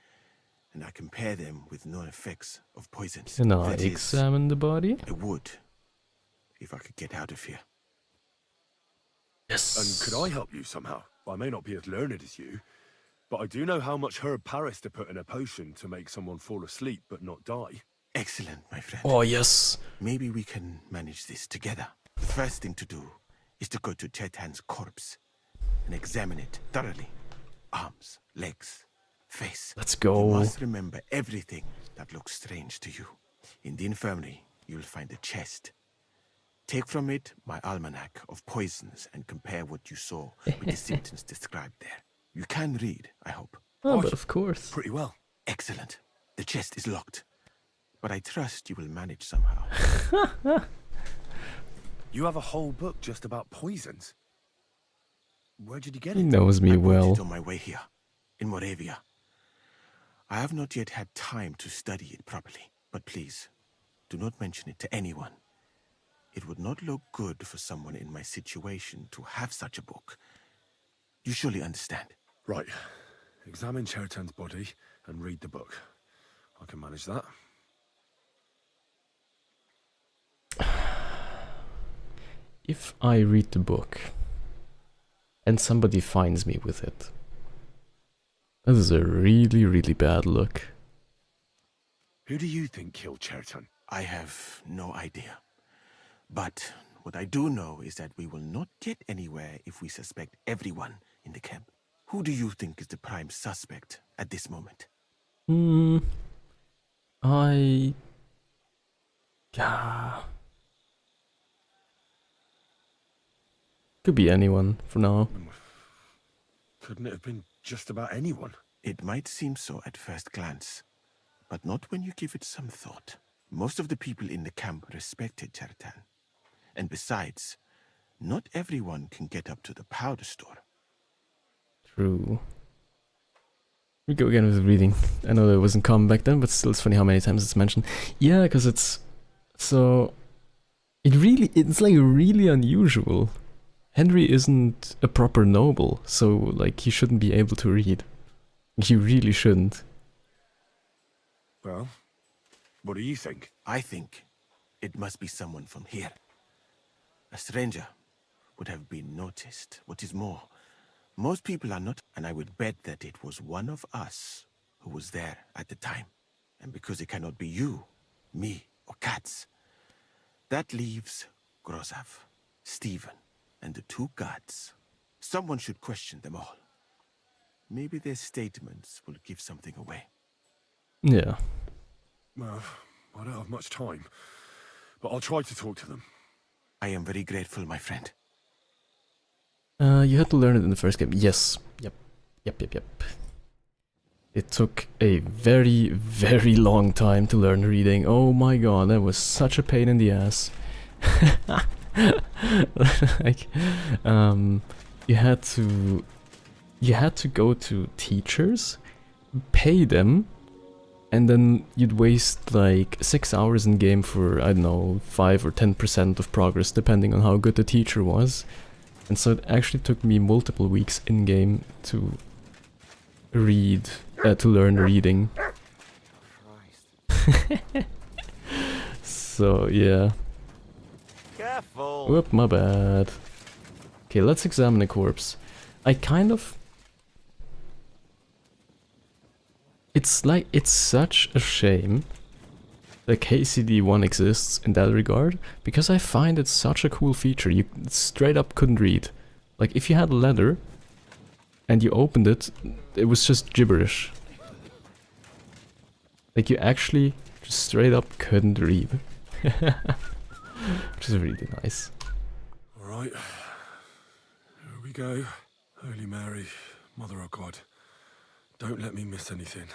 and I compare them with known effects of poisons. Can I That examine the body? I would, if I could get out of here. Yes. And could I help you somehow? I may not be as learned as you, but I do know how much herb Paris to put in a potion to make someone fall asleep but not die. Excellent, my friend. Oh, yes. Maybe we can manage this together. The first thing to do is to go to Schaddn's corpse and examine it thoroughly. Arms, legs, face. Let's go. You must remember everything that looks strange to you. In the infirmary, you'll find a chest. Take from it my almanac of poisons and compare what you saw with the symptoms described there. You can read, I hope. Oh, but of course. Pretty well. Excellent. The chest is locked, but I trust you will manage somehow. You have a whole book just about poisons. Where did you get it? He knows me I bought well. it on my way here, in Moravia. I have not yet had time to study it properly, but please, do not mention it to anyone. It would not look good for someone in my situation to have such a book. You surely understand. Right. Examine Schaddn's body and read the book. I can manage that. If I read the book and somebody finds me with it, that is a really, really bad look. Who do you think killed Schaddn? I have no idea. But what I do know is that we will not get anywhere if we suspect everyone in the camp. Who do you think is the prime suspect at this moment? Could be anyone for now. Couldn't it have been just about anyone? It might seem so at first glance, but not when you give it some thought. Most of the people in the camp respected Schaddn. And besides, not everyone can get up to the powder store. True. We go again with reading. I know that it wasn't common back then, but still it's funny how many times it's mentioned. Yeah, because it's so... It's like really unusual. Henry isn't a proper noble, so like he shouldn't be able to read. He really shouldn't. Well, what do you think? I think it must be someone from here. A stranger would have been noticed. What is more, most people are not, and I would bet that it was one of us who was there at the time. And because it cannot be you, me, or Katz, that leaves Grozav, Stephen, and the two guards. Someone should question them all. Maybe their statements will give something away. Yeah. Well, I don't have much time, but I'll try to talk to them. I am very grateful, my friend. You had to learn it in the first game. Yes. Yep. It took a very, very long time to learn reading. Oh my god, that was such a pain in the ass. Like, you had to go to teachers, pay them, and then you'd waste like 6 hours in game for, I don't know, 5 or 10% of progress, depending on how good the teacher was. And so it actually took me multiple weeks in game to to learn reading. So yeah. Careful. Whoop, my bad. Okay, let's examine the corpse. It's such a shame that KCD 1 exists in that regard, because I find it such a cool feature. You straight up couldn't read. Like, if you had a letter and you opened it, it was just gibberish. Like, you actually just straight up couldn't read. Which is really nice. Alright. Here we go. Holy Mary, Mother of God, don't let me miss anything.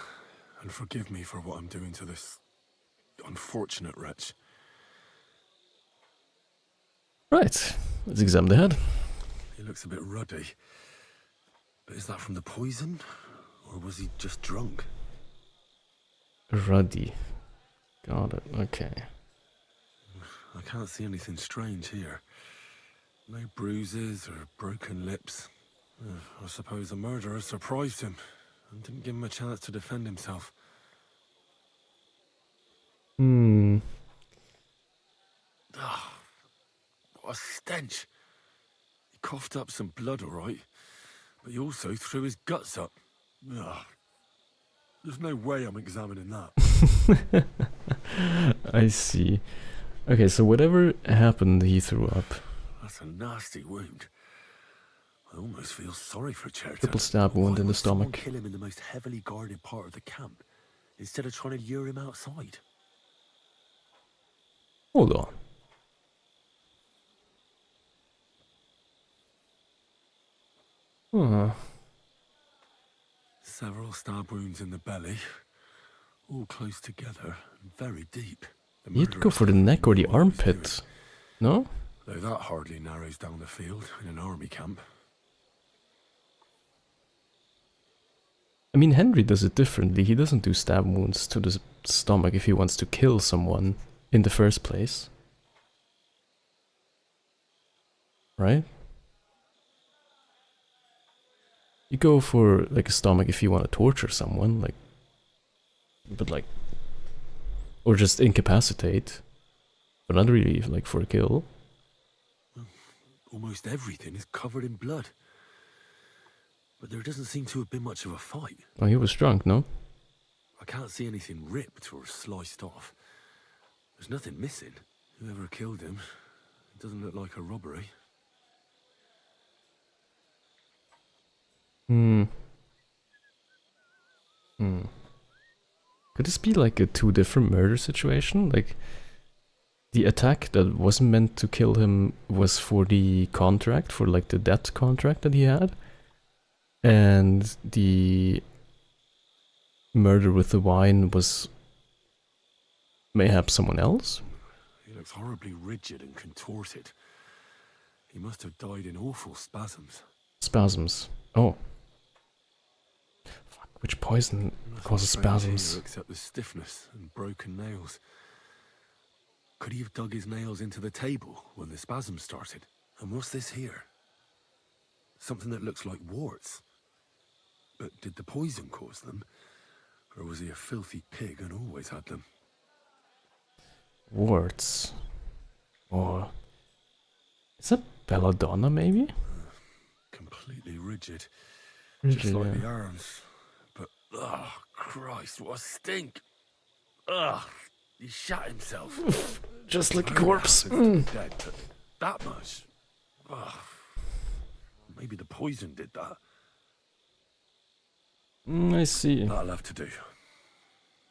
And forgive me for what I'm doing to this unfortunate wretch. Right, let's examine the head. He looks a bit ruddy. But is that from the poison? Or was he just drunk? Ruddy. Got it, okay. I can't see anything strange here. No bruises or broken lips. I suppose the murderer surprised him and didn't give him a chance to defend himself. Hmm. Oh, what a stench. He coughed up some blood, all right, but he also threw his guts up. Ugh. There's no way I'm examining that. I see. Okay, so whatever happened, he threw up. That's a nasty wound. I almost feel sorry for Schaddn. Triple stab wound in the Someone stomach. kill him in the most heavily guarded part of the camp instead of trying to lure him outside. Hold on. Huh. Several stab wounds in the belly, all close together and very deep. You'd go for the neck or the armpit, no? Though that hardly narrows down the field in an army camp. I mean, Henry does it differently. He doesn't do stab wounds to the stomach if he wants to kill someone in the first place. Right? You go for like a stomach if you want to torture someone, like, but like, or just incapacitate, but not really like for a kill. Almost everything is covered in blood. But there doesn't seem to have been much of a fight. Oh, he was drunk, no? I can't see anything ripped or sliced off. There's nothing missing. Whoever killed him, it doesn't look like a robbery. Could this be like a two different murder situation? Like, the attack that wasn't meant to kill him was for the contract, for like the debt contract that he had. And the murder with the wine was mayhap someone else? He looks horribly rigid and contorted. He must have died in awful spasms. Spasms. Oh. Fuck, which poison causes spasms? Here, except the stiffness and broken nails. Could he have dug his nails into the table when the spasms started? And what's this here? Something that looks like warts. But did the poison cause them? Or was he a filthy pig and always had them? Warts. Or... is that belladonna, maybe? Completely rigid. Rigid, Just like yeah. the arms. But, oh, Christ, what a stink! Ugh, he shot himself. Just like a I know corpse. it happens to the dead, but that much? Ugh. Maybe the poison did that. I see. That'll have to do.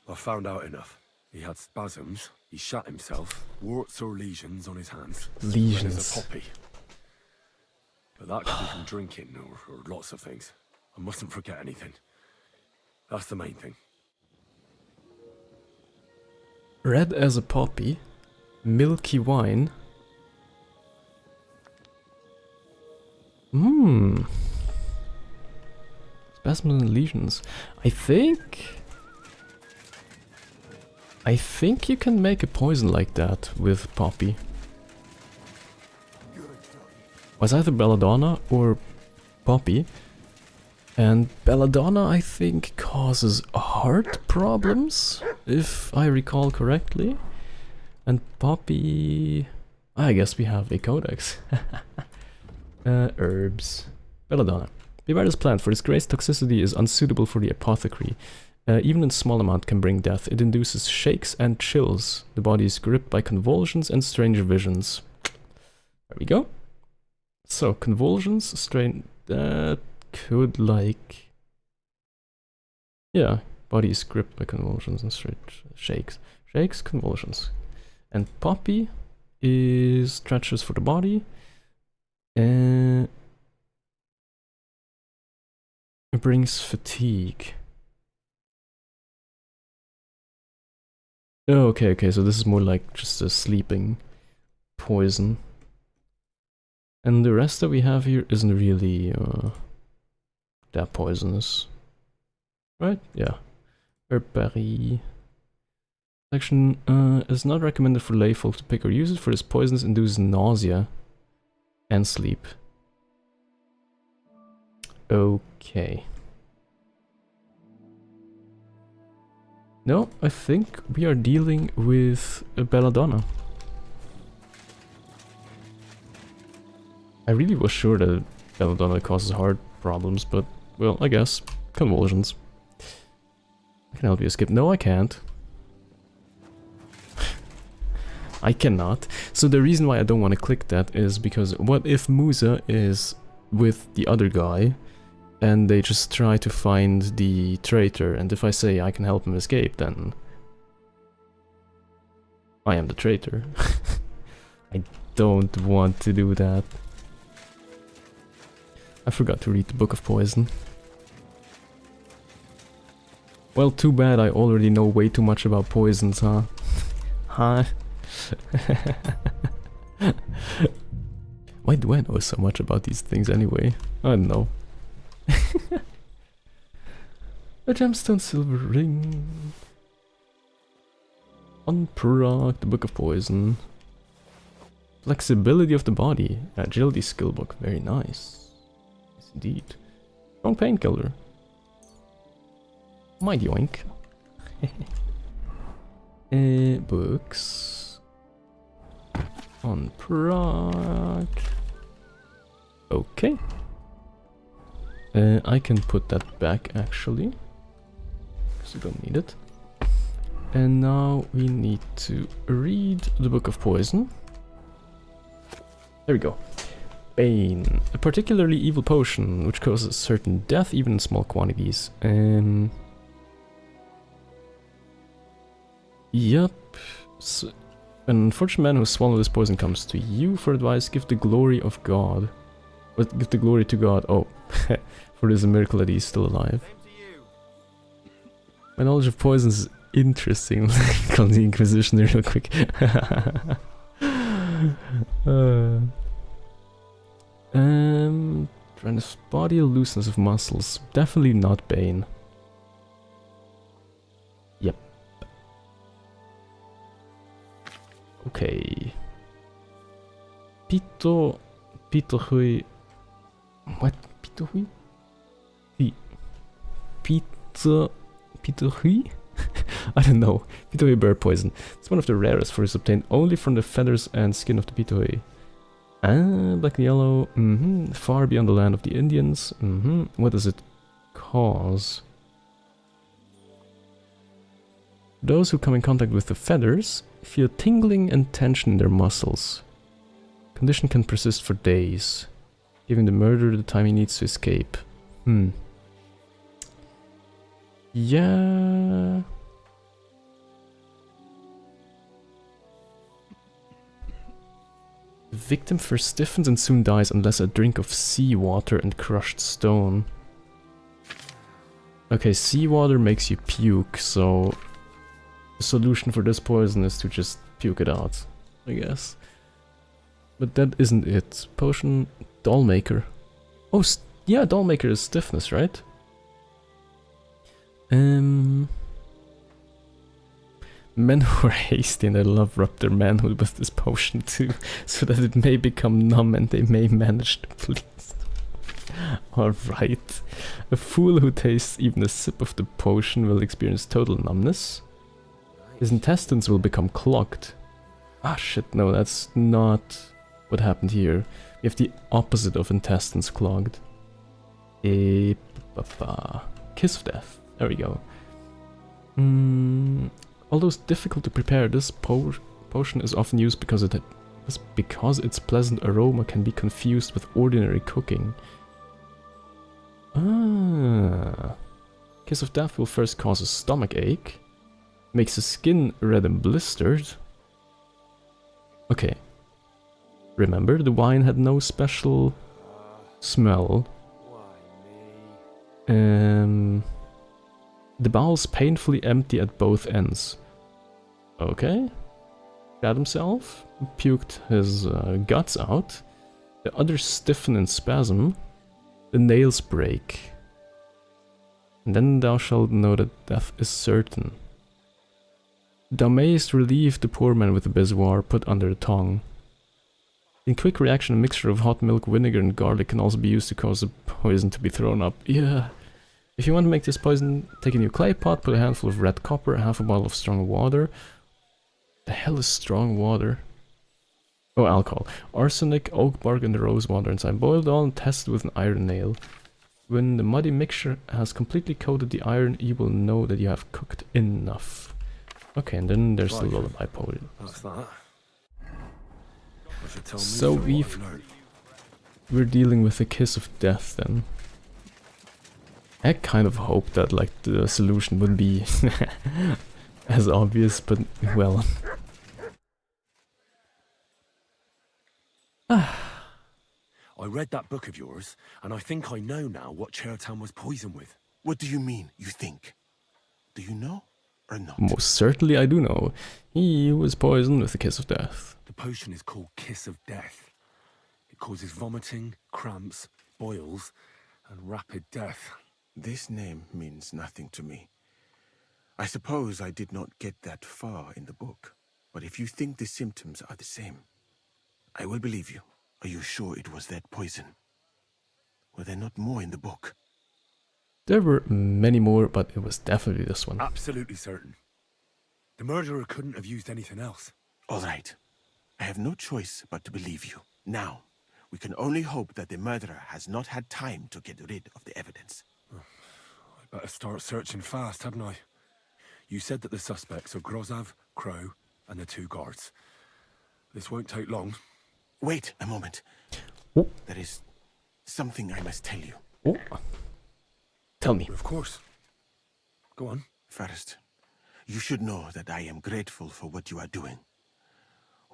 I found out enough. He had spasms, he shot himself, warts or lesions on his hands. Lesions. Red as a poppy. But that could be from drinking or lots of things. I mustn't forget anything. That's the main thing. Red as a poppy. Milky wine. Spasms and lesions. I think you can make a poison like that with poppy. Was either belladonna or poppy. And belladonna, I think, causes heart problems, if I recall correctly. And poppy... I guess we have a codex. Herbs. Belladonna. Beware this plant, for its great toxicity is unsuitable for the apothecary. Even in small amount can bring death. It induces shakes and chills. The body is gripped by convulsions and strange visions. There we go. So, convulsions, that could like... yeah, body is gripped by convulsions and strange shakes. Shakes, convulsions. And poppy is treacherous for the body. It brings fatigue. Oh, okay, so this is more like just a sleeping poison. And the rest that we have here isn't really that poisonous. Right? Yeah. Herberry. Section is not recommended for lay folk to pick or use it, for this poisons induce nausea and sleep. Okay. No, I think we are dealing with a belladonna. I really was sure that belladonna causes heart problems, but, well, I guess. Convulsions. I can help you skip. No, I can't. I cannot. So the reason why I don't want to click that is because what if Musa is with the other guy and they just try to find the traitor, and if I say I can help him escape, then I am the traitor. I don't want to do that. I forgot to read the Book of Poison. Well, too bad I already know way too much about poisons, huh? Huh? Why do I know so much about these things anyway? I don't know. A gemstone silver ring. Unproc, the Book of Poison. Flexibility of the body. Agility skill book, very nice. Yes, indeed. Strong painkiller. My yoink. Books. Unproc. Okay. I can put that back actually, because we don't need it. And now we need to read the Book of Poison. There we go. Bane, a particularly evil potion which causes certain death even in small quantities. Yup. So, An unfortunate man who swallowed this poison comes to you for advice. Give the glory of God. But give the glory to God. Oh, for it is a miracle that he is still alive. My knowledge of poisons is interesting. Call the Inquisition real quick. Dryness of body, looseness of muscles. Definitely not Bane. Yep. Okay. Pitohui. What? Pitohui? Pitohui? I don't know. Pitohui bird poison. It's one of the rarest, for it's obtained only from the feathers and skin of the Pitohui. Ah, black and yellow. Far beyond the land of the Indians. What does it cause? Those who come in contact with the feathers feel tingling and tension in their muscles. Condition can persist for days, giving the murderer the time he needs to escape. Yeah. The victim first stiffens and soon dies unless a drink of seawater and crushed stone. Okay, seawater makes you puke, so the solution for this poison is to just puke it out, I guess. But that isn't it. Potion Dollmaker. Oh, yeah, Dollmaker is stiffness, right? Men who are hasty and they love rub their manhood with this potion too, so that it may become numb and they may manage to please. Alright. A fool who tastes even a sip of the potion will experience total numbness. His intestines will become clogged. Ah shit, no, that's not what happened here. We have the opposite of intestines clogged. Kiss of Death. There we go. Although it's difficult to prepare, this potion is often used because its pleasant aroma can be confused with ordinary cooking. Kiss of Death will first cause a stomach ache, makes the skin red and blistered. Okay. Remember, the wine had no special smell. The bowels painfully empty at both ends. Okay. Got himself. Puked his guts out. The others stiffen in spasm. The nails break. And then thou shalt know that death is certain. Thou mayest relieve the poor man with the bezoar put under the tongue. In quick reaction, a mixture of hot milk, vinegar and garlic can also be used to cause the poison to be thrown up. Yeah. If you want to make this poison, take a new clay pot, put a handful of red copper, half a bottle of strong water. The hell is strong water? Oh, alcohol. Arsenic, oak bark and the rose water inside. Boil it all and test it with an iron nail. When the muddy mixture has completely coated the iron, you will know that you have cooked enough. Okay, and then there's the lullaby potion. That's that. So we're dealing with the Kiss of Death then. I kind of hoped that like the solution would be as obvious, but well. I read that book of yours, and I think I know now what Chertown was poisoned with. What do you mean, you think? Do you know or not? Most certainly I do know. He was poisoned with the Kiss of Death. The potion is called Kiss of Death. It causes vomiting, cramps, boils, and rapid death. This name means nothing to me. I suppose I did not get that far in the book, but if you think the symptoms are the same, I will believe you. Are you sure it was that poison? Were there not more in the book? There were many more, but it was definitely this one. Absolutely certain. The murderer couldn't have used anything else. All right. I have no choice but to believe you. Now, we can only hope that the murderer has not had time to get rid of the evidence. I better start searching fast, hadn't I? You said that the suspects are Grozav, Crow, and the 2 guards. This won't take long. Wait a moment. Oh. There is something I must tell you. Oh. Tell me. Of course. Go on. First, you should know that I am grateful for what you are doing.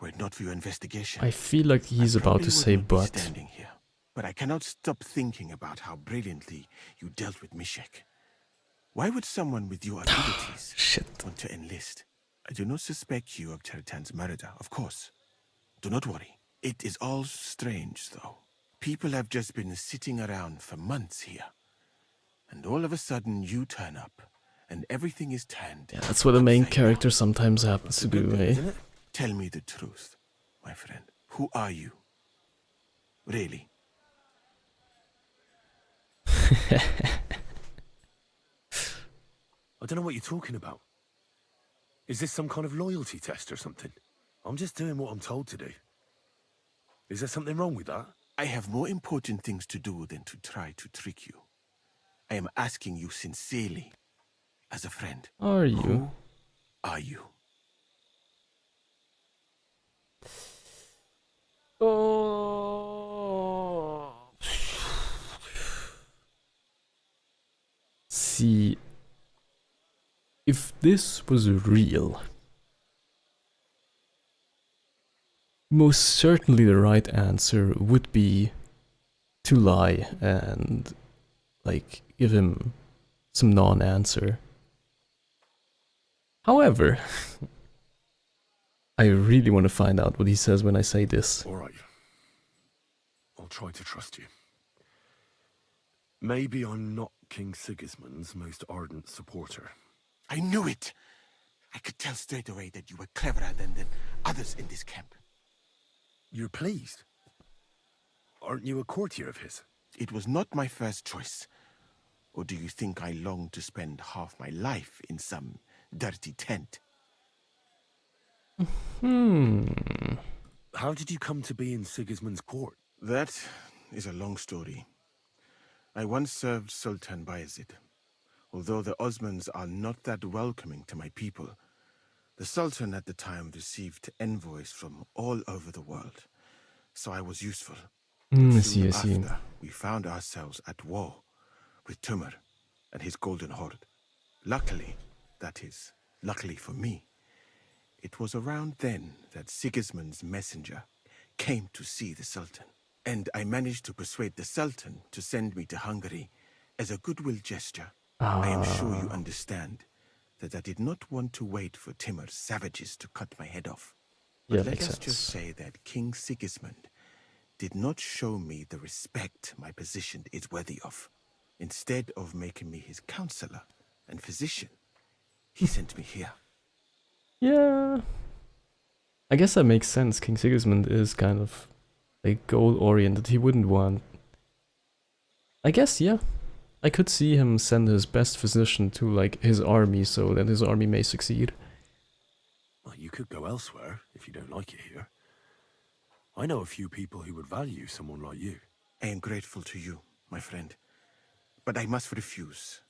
Were it not for your investigation, I feel like he's about to say but. but. Here. But I cannot stop thinking about how brilliantly you dealt with Mishek. Why would someone with your abilities want to enlist? I do not suspect you of Tertan's murder, of course. Do not worry. It is all strange, though. People have just been sitting around for months here. And all of a sudden you turn up, and everything is turned. Yeah, that's what the main character sometimes happens to do, eh? Tell me the truth, my friend. Who are you? Really? I don't know what you're talking about. Is this some kind of loyalty test or something? I'm just doing what I'm told to do. Is there something wrong with that? I have more important things to do than to try to trick you. I am asking you sincerely, as a friend. Are you? Who are you? Oh. See, if this was real, most certainly the right answer would be to lie and, like, give him some non-answer. However, I really want to find out what he says when I say this. All right. I'll try to trust you. Maybe I'm not King Sigismund's most ardent supporter. I knew it! I could tell straight away that you were cleverer than others in this camp. You're pleased? Aren't you a courtier of his? It was not my first choice. Or do you think I long to spend half my life in some dirty tent? How did you come to be in Sigismund's court? That is a long story. I once served Sultan Bayezid. Although the Osmans are not that welcoming to my people, the Sultan at the time received envoys from all over the world, so I was useful. Soon after, we found ourselves at war with Timur and his Golden Horde. Luckily, that is, luckily for me, it was around then that Sigismund's messenger came to see the Sultan. And I managed to persuade the Sultan to send me to Hungary as a goodwill gesture. I am sure you understand that I did not want to wait for Timur's savages to cut my head off. But let us just say that King Sigismund did not show me the respect my position is worthy of. Instead of making me his counselor and physician, he sent me here. Yeah. I guess that makes sense. King Sigismund is kind of like goal-oriented. He wouldn't want... I guess, yeah. I could see him send his best physician to, like, his army so that his army may succeed. Well, you could go elsewhere if you don't like it here. I know a few people who would value someone like you. I am grateful to you, my friend. But I must refuse.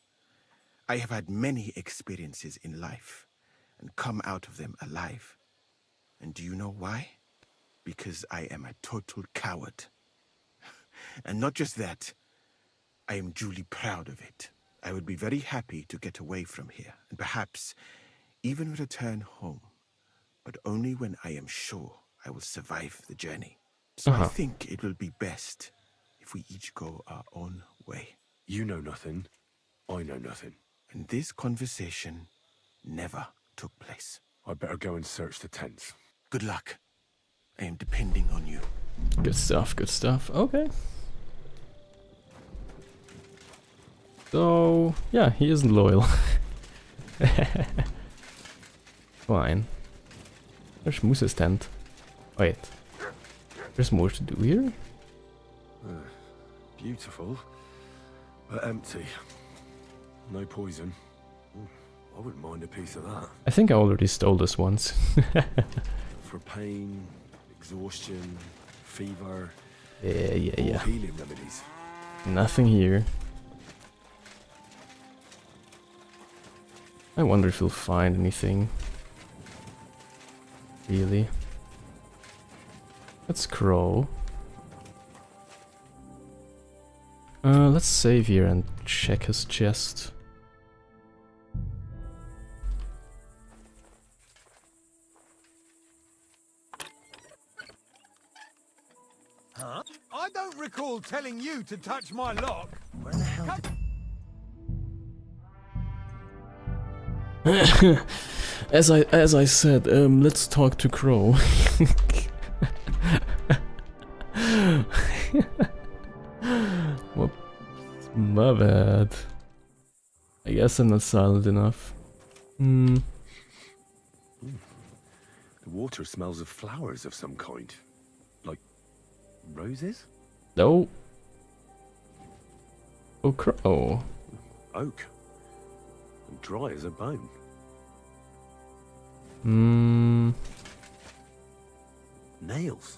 I have had many experiences in life and come out of them alive. And do you know why? Because I am a total coward. And not just that, I am duly proud of it. I would be very happy to get away from here, and perhaps even return home, but only when I am sure I will survive the journey. So I think it will be best if we each go our own way. You know nothing, I know nothing. And this conversation never took place. I better go and search the tents. Good luck. I am depending on you. Good stuff, good stuff. Okay. So, yeah, he isn't loyal. Fine. There's Moose's tent. Wait. There's more to do here? Beautiful, but empty. No poison. I wouldn't mind a piece of that. I think I already stole this once. For pain, exhaustion, fever. Yeah. Healing remedies. Nothing here. I wonder if we'll find anything. Really? Let's scroll. Let's save here and check his chest. Huh? I don't recall telling you to touch my lock. Where the hell? As I said, let's talk to Crow. Whoop. My bad. I guess I'm not silent enough. The water smells of flowers of some kind. Like roses? No. Oh, Crow. Oak. And dry as a bone. Nails.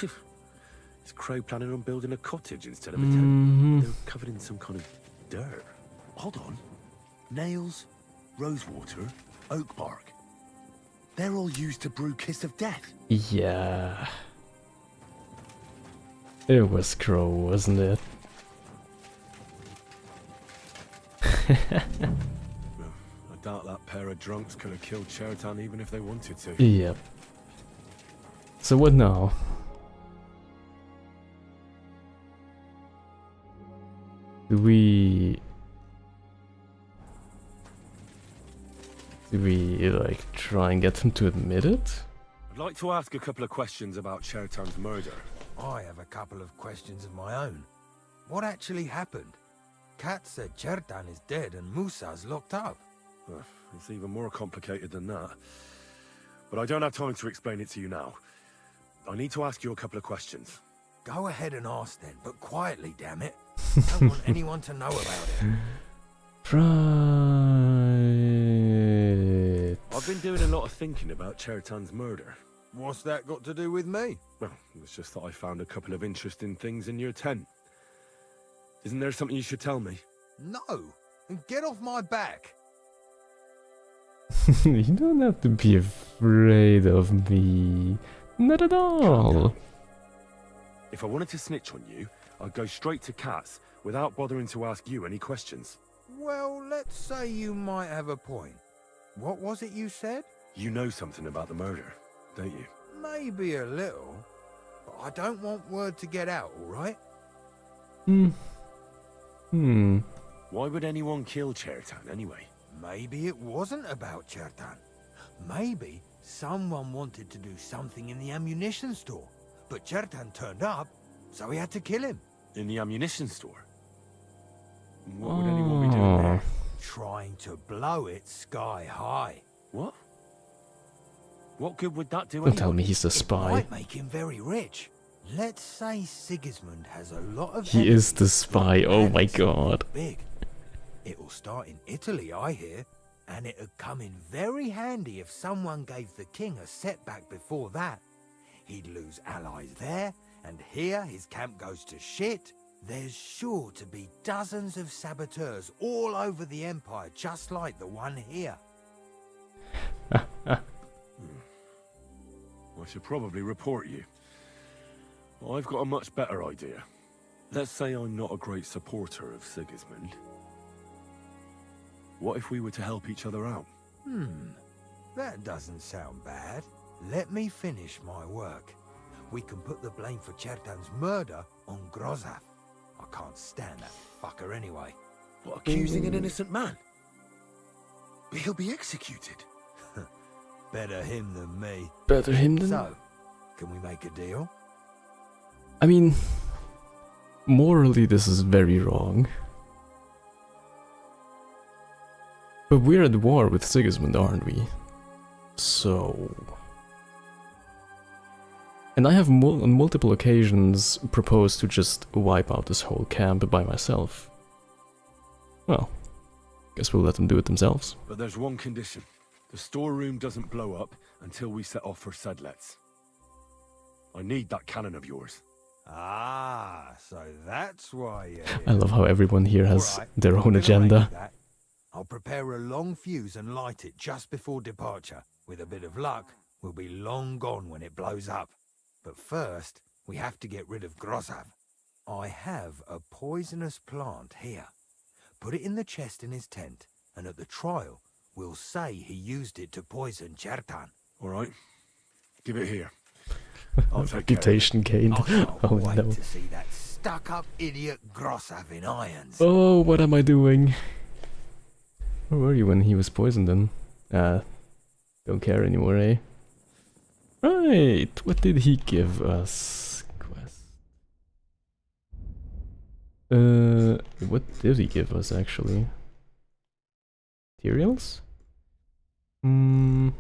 Is Crow planning on building a cottage instead of a tent? They're covered in some kind of dirt. Hold on. Nails, rosewater, oak bark. They're all used to brew Kiss of Death. Yeah. It was Crow, wasn't it? I doubt that pair of drunks could have killed Schaddn even if they wanted to. Yep. So what now? Do we like try and get him to admit it? I'd like to ask a couple of questions about Schaddn's murder. I have a couple of questions of my own. What actually happened? Kat said Schaddn is dead and Musa's locked up. It's even more complicated than that. But I don't have time to explain it to you now. I need to ask you a couple of questions. Go ahead and ask then, but quietly, damn it. I don't want anyone to know about it. Right. I've been doing a lot of thinking about Schaddn's murder. What's that got to do with me? Well, it's just that I found a couple of interesting things in your tent. Isn't there something you should tell me? No, and get off my back. You don't have to be afraid of me. Not at all. If I wanted to snitch on you, I'd go straight to Kat's without bothering to ask you any questions. Well, let's say you might have a point. What was it you said? You know something about the murder, don't you? Maybe a little, but I don't want word to get out, all right? Why would anyone kill Schaddn anyway? Maybe it wasn't about Schaddn. Maybe someone wanted to do something in the ammunition store, but Schaddn turned up, so we had to kill him. In the ammunition store? What would anyone be doing there? Trying to blow it sky high. What? What good would that do? Don't tell me he's a spy. It might make him very rich. Let's say Sigismund has a lot of He is the spy, oh my god. Big. It'll start in Italy, I hear, and it'd come in very handy if someone gave the king a setback before that. He'd lose allies there, and here his camp goes to shit. There's sure to be dozens of saboteurs all over the empire, just like the one here. I should probably report you. I've got a much better idea. Let's say I'm not a great supporter of Sigismund. What if we were to help each other out? That doesn't sound bad. Let me finish my work. We can put the blame for Schaddn's murder on Grozaf. I can't stand that fucker anyway. What, accusing an innocent man? But he'll be executed. Better him than me. Better him than... So, can we make a deal? I mean, morally this is very wrong. But we're at war with Sigismund, aren't we? So... And I have on multiple occasions proposed to just wipe out this whole camp by myself. Well, guess we'll let them do it themselves. But there's one condition. The storeroom doesn't blow up until we set off for Sedlets. I need that cannon of yours. Ah, so that's why you're here. I love how everyone here has Right, their own we'll agenda. arrange that. I'll prepare a long fuse and light it just before departure. With a bit of luck, we'll be long gone when it blows up. But first, we have to get rid of Grozaf. I have a poisonous plant here. Put it in the chest in his tent, and at the trial, we'll say he used it to poison Schaddn. All right. Give it here. Reputation gained. Oh Wait no. to see that stuck-up idiot Gross having irons. Oh, what am I doing? Where were you when he was poisoned then? Don't care anymore, eh? Right, what did he give us? Quest. What did he give us actually? Materials? I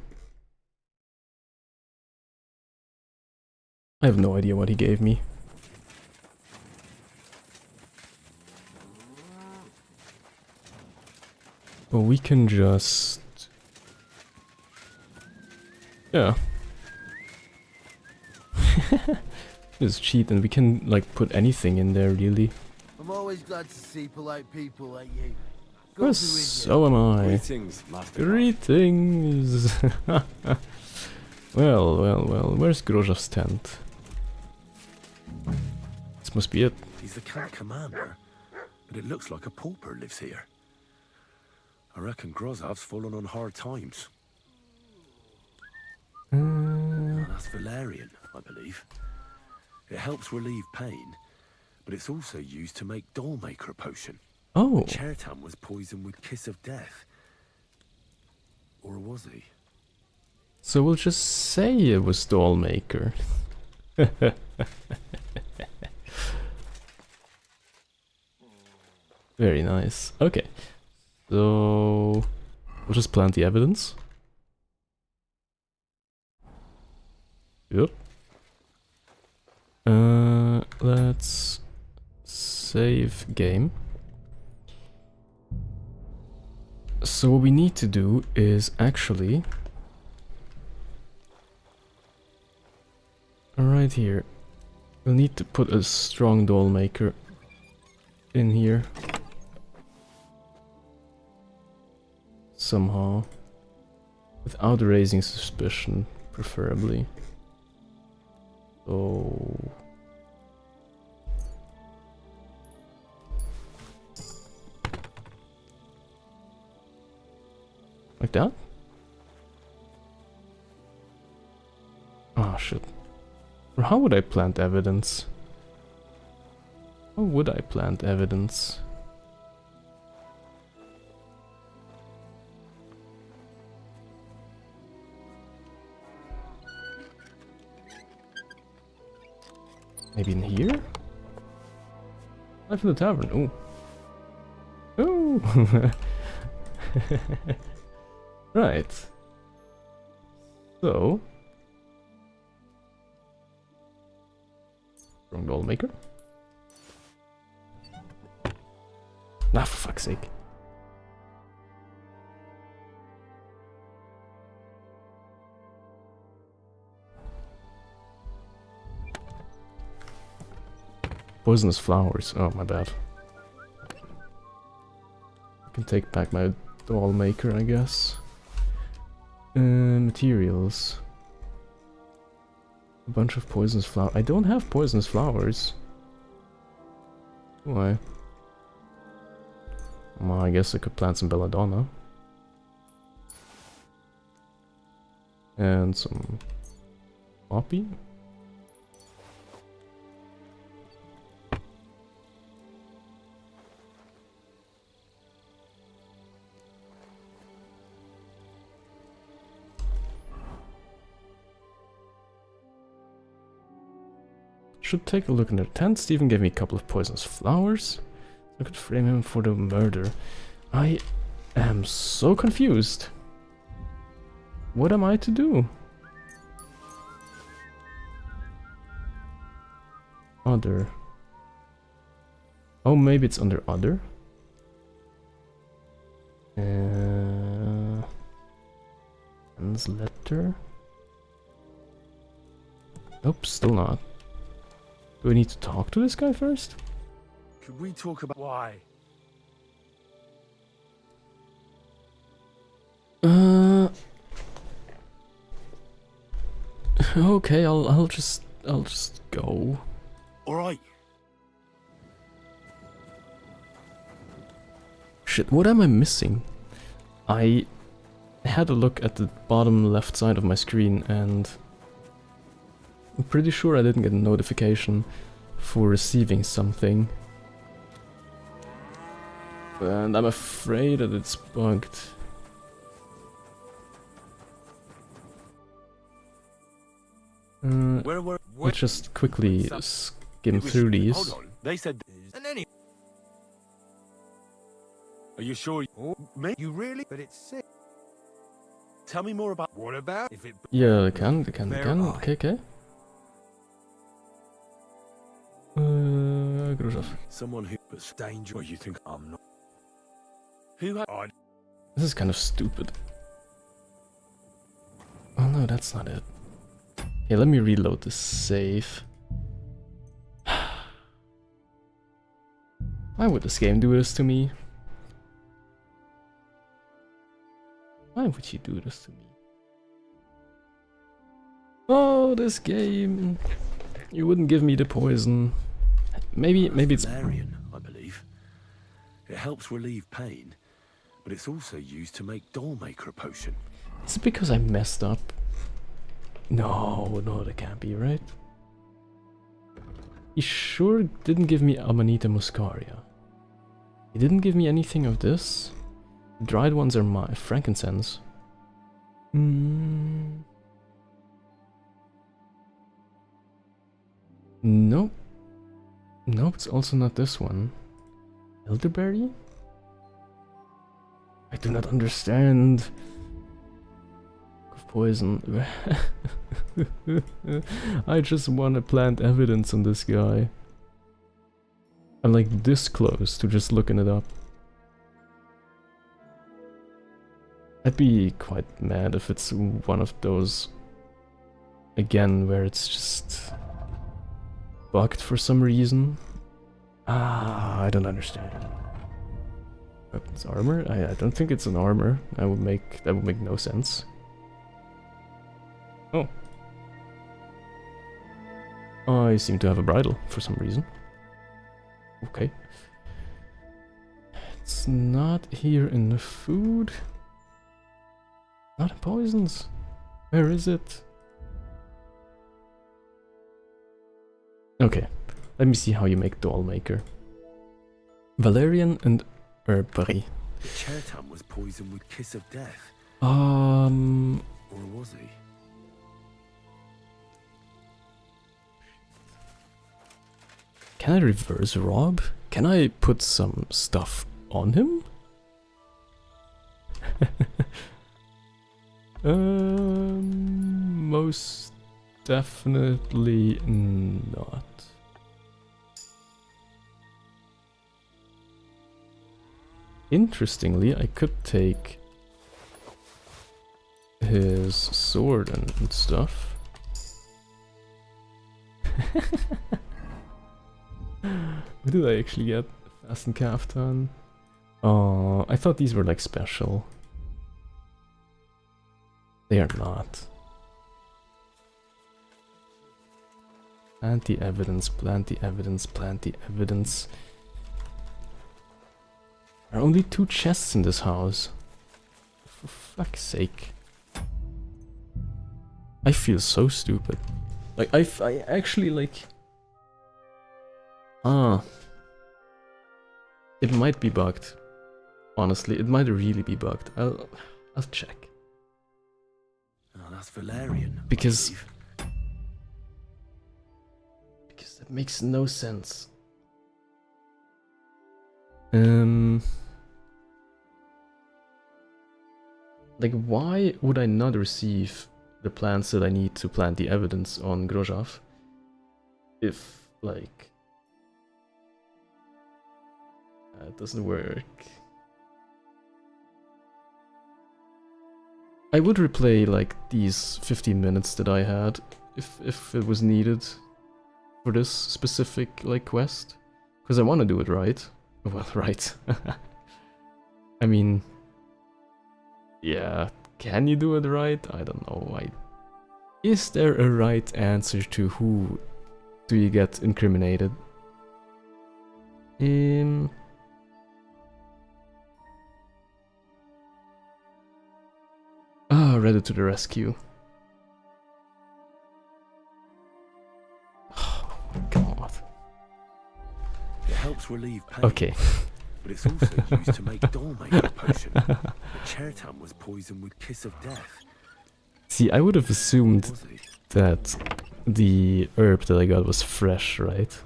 have no idea what he gave me. But we can just... yeah. Just cheat and we can like put anything in there really. I'm always glad to see polite people like you. Well, so am I. Greetings, Master. Greetings. Well, where's Grozhov's tent? This must be it. He's the camp commander, but it looks like a pauper lives here. I reckon Grozov's fallen on hard times. That's valerian, I believe. It helps relieve pain, but it's also used to make Dollmaker potion. Oh. Chertan was poisoned with Kiss of Death. Or was he? So we'll just say it was Dollmaker. Very nice. Okay. So we'll just plant the evidence. Yep. Let's save game. So what we need to do is actually right here. We'll need to put a strong Dollmaker in here somehow, without raising suspicion, preferably. So like that? Oh shit. Or how would I plant evidence? How would I plant evidence? Maybe in here? Life in the tavern. Oh. Oh. Right. So. Wrong Dollmaker. Nah, for fuck's sake. Poisonous flowers. Oh, my bad. I can take back my Dollmaker, I guess. Materials. A bunch of poisonous flowers. I don't have poisonous flowers. Why? Well, I guess I could plant some belladonna. And some poppy. Should take a look in their tent. Stephen gave me a couple of poisonous flowers. I could frame him for the murder. I am so confused. What am I to do? Other. Oh, maybe it's under other. Anne's letter. Nope, still not. Do we need to talk to this guy first? Could we talk about why? Okay, I'll just go. All right. Shit, what am I missing? I had a look at the bottom left side of my screen and I'm pretty sure I didn't get a notification for receiving something. And I'm afraid that it's bugged. Let's just quickly skim through these. Hold on. They said. Are you sure? Me? You really? But it's sick. Tell me more about. What about if it? Yeah, they can. Okay. Grozov. Someone who was dangerous. You think I'm not? Who had? This is kind of stupid. Oh no, that's not it. Okay, let me reload this save. Why would this game do this to me? Why would you do this to me? Oh, this game! You wouldn't give me the poison. Maybe it's Valerian, I believe. It helps relieve pain, but it's also used to make Dollmaker potion. Is it because I messed up? No, that can't be, right? He sure didn't give me Amanita muscaria. He didn't give me anything of this. The dried ones are my frankincense. Nope. Nope, it's also not this one. Elderberry? I do not understand. Of poison. I just want to plant evidence on this guy. I'm like this close to just looking it up. I'd be quite mad if it's one of those, again, where it's just bugged for some reason. I don't understand. Weapons armor? I don't think it's an armor. That would make no sense. Oh. I seem to have a bridle for some reason. Okay. It's not here in the food. Not in poisons. Where is it? Okay. Let me see how you make Dollmaker. Valerian and herbery. The Chertam was poisoned with Kiss of Death. Or was he? Can I reverse Rob? Can I put some stuff on him? Most definitely not. Interestingly, I could take his sword and stuff. What did I actually get? Fasten Kaftan. Oh, I thought these were like special. They are not. Plant the evidence, plant the evidence, plant the evidence. There are only 2 chests in this house. For fuck's sake. I feel so stupid. Like, I actually like... It might be bugged. Honestly, it might really be bugged. I'll check. Oh, that's Valerian. Because that makes no sense. Like, why would I not receive the plants that I need to plant the evidence on Grozov if, like, it doesn't work? I would replay like these 15 minutes that I had if it was needed for this specific like quest, because I want to do it right. Well, right. I mean, yeah, can you do it right? I don't know. Is there a right answer to who do you get incriminated? Ready to the rescue. helps relieve pain. Okay. But it's also used to make doll makeup potion. The Chertan was poisoned with kiss of death. See, I would have assumed that the herb that I got was fresh, right?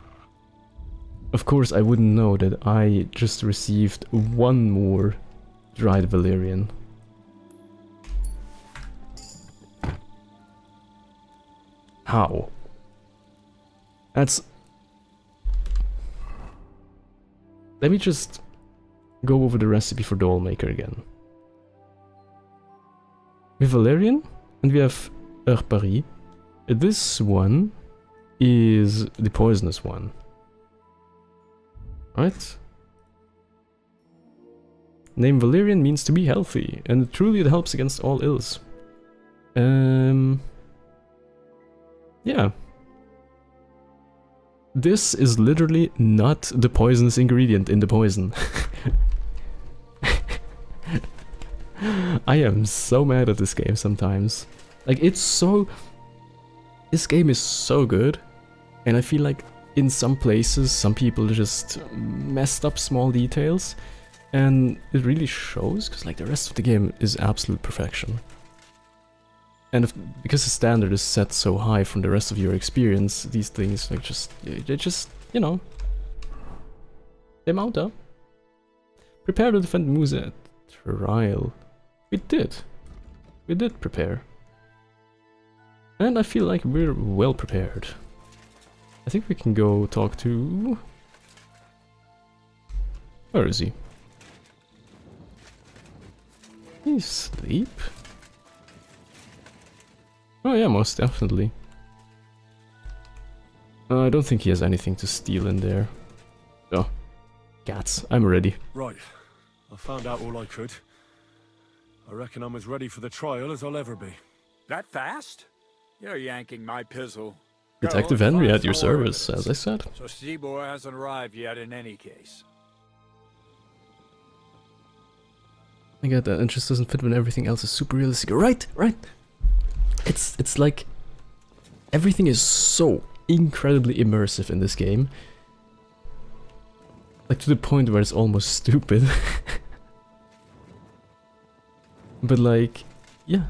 Of course, I wouldn't know that I just received one more dried valerian. How? That's... Let me just go over the recipe for doll maker again. We have valerian and we have herb Paris. This one is the poisonous one. Right? Name Valerian means to be healthy, and truly it helps against all ills. Yeah. This is literally not the poisonous ingredient in the poison. I am so mad at this game sometimes. Like, it's so... This game is so good, and I feel like in some places, some people just messed up small details, and it really shows, because like the rest of the game is absolute perfection. And because the standard is set so high from the rest of your experience, these things like they just, you know, they mount up. Prepare to defend Musa at trial. We did prepare. And I feel like we're well prepared. I think we can go talk to... Where is he? He's asleep? Oh yeah, most definitely. I don't think he has anything to steal in there. Oh, cats, I'm ready. Right, I found out all I could. I reckon I'm as ready for the trial as I'll ever be. That fast? You're yanking my pizzle. Detective Henry at your service, as I said. So Stibor hasn't arrived yet in any case. I get that interest doesn't fit when everything else is super realistic. Right. It's like everything is so incredibly immersive in this game. Like to the point where it's almost stupid. But like, yeah.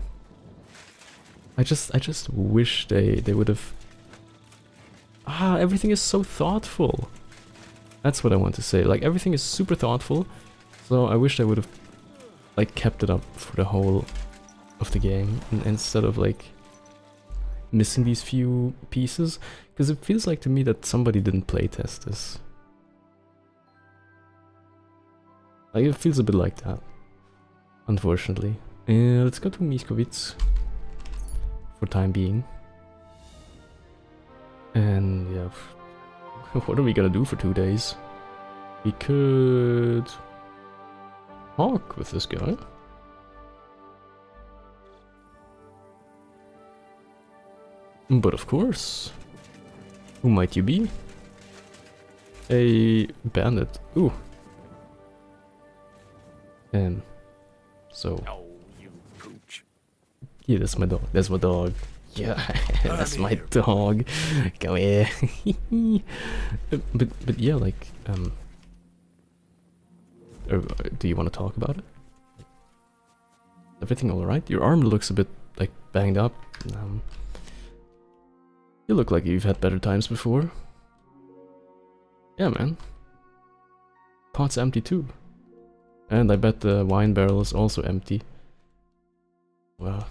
I just wish they would have... everything is so thoughtful. That's what I want to say. Like, everything is super thoughtful. So I wish they would have, like, kept it up for the whole of the game. Instead of, like, missing these few pieces. Because it feels like to me that somebody didn't playtest this. Like, it feels a bit like that. Unfortunately. Let's go to Miskowitz. For time being. And yeah, what are we gonna do for 2 days? We could talk with this guy. But of course, who might you be? A bandit. Ooh. So. Oh, you pooch. Yeah, that's my dog. That's my dog. Yeah, that's my dog. Come here. but yeah, like, do you want to talk about it? Everything all right? Your arm looks a bit like banged up. You look like you've had better times before. Yeah, man. Pot's empty too. And I bet the wine barrel is also empty. Wow.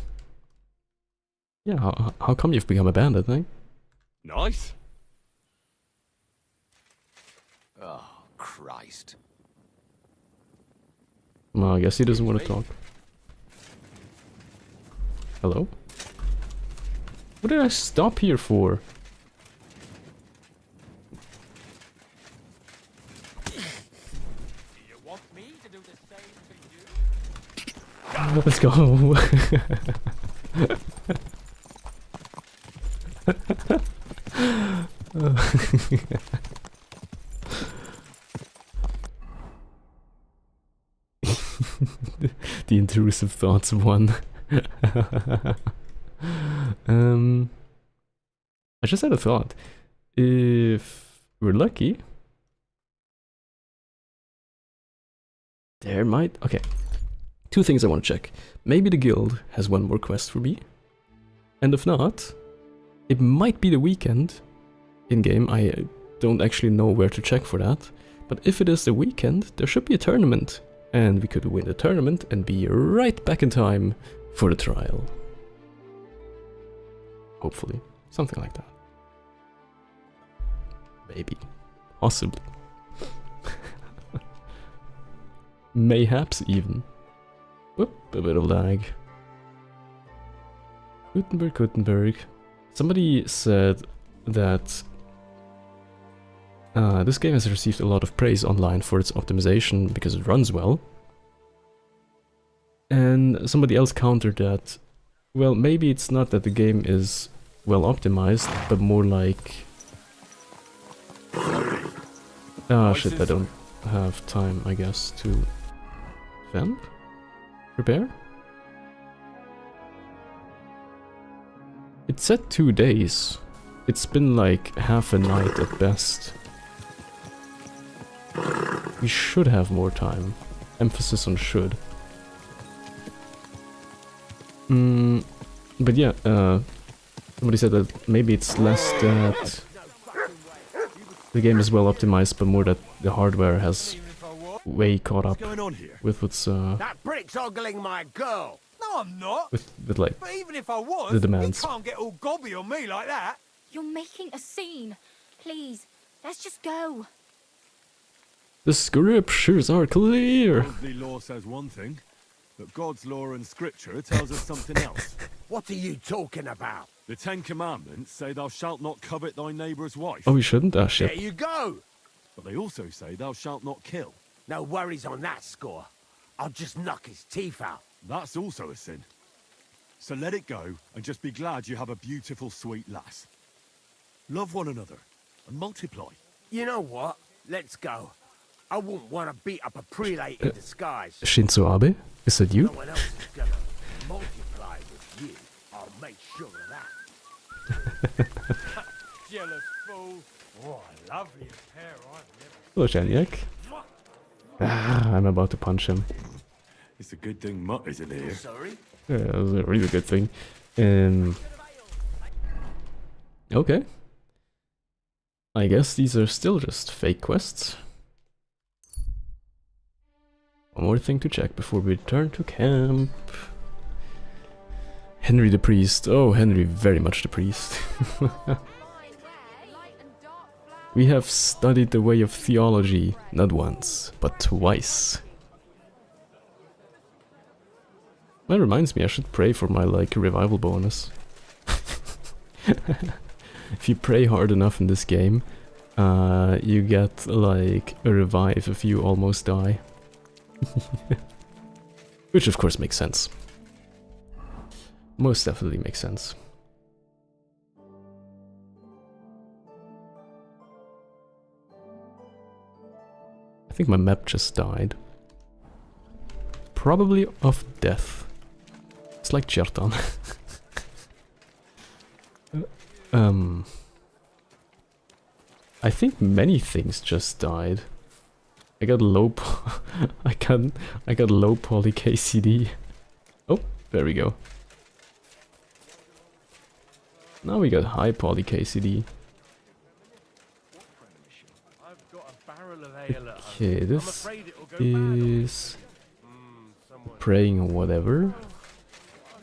Yeah, how come you've become a bandit, eh? Nice. Oh, Christ. Well, I guess he doesn't want to talk. Hello? What did I stop here for? You want me to do the same to you? Let's go. The intrusive thoughts won. I just had a thought. If we're lucky, There might... Okay. 2 things I want to check. Maybe the guild has 1 more quest for me. And if not, it might be the weekend in-game. I don't actually know where to check for that. But if it is the weekend, there should be a tournament. And we could win the tournament and be right back in time for the trial. Hopefully. Something like that. Maybe. Possibly. Mayhaps even. Whoop, a bit of lag. Gutenberg. Somebody said that this game has received a lot of praise online for its optimization because it runs well. And somebody else countered that, well, maybe it's not that the game is well optimized, but more like... Ah, shit, I don't have time, I guess, to vamp? Prepare? It said 2 days. It's been like half a night at best. We should have more time. Emphasis on should. But yeah, somebody said that maybe it's less that the game is well optimized, but more that the hardware has way caught up with what's That brick's ogling my girl. No, I'm not. with like But even if I was, the demands. you can't get all gobby on me like that. You're making a scene. Please, let's just go. The scriptures are clear. Worldly law says one thing, but God's law and scripture tells us something else. What are you talking about? The 10 Commandments say thou shalt not covet thy neighbour's wife. Oh, we shouldn't? Ah, shit. There you go. But they also say thou shalt not kill. No worries on that score. I'll just knock his teeth out. That's also a sin. So let it go and just be glad you have a beautiful, sweet lass. Love one another and multiply. You know what? Let's go. I wouldn't want to beat up a prelate in disguise. Shinzo Abe? Is that you? No one else is gonna multiply with you. I'll make sure of that. Jealous fool. Oh, loveliest pair I've Hello, Shaniak. Ah, I'm about to punch him. It's a good thing Mutt isn't here. Sorry? Yeah, that was a really good thing. Okay. I guess these are still just fake quests. One more thing to check before we return to camp. Henry the priest. Oh, Henry very much the priest. We have studied the way of theology, not once, but twice. That reminds me, I should pray for my, like, revival bonus. If you pray hard enough in this game, you get, like, a revive if you almost die. Which of course makes sense. Most definitely makes sense. I think my map just died. Probably of death. It's like Schaddn. I think many things just died. I got low I got low poly KCD. Oh, there we go. Now we got high poly KCD. Okay, this is praying or whatever.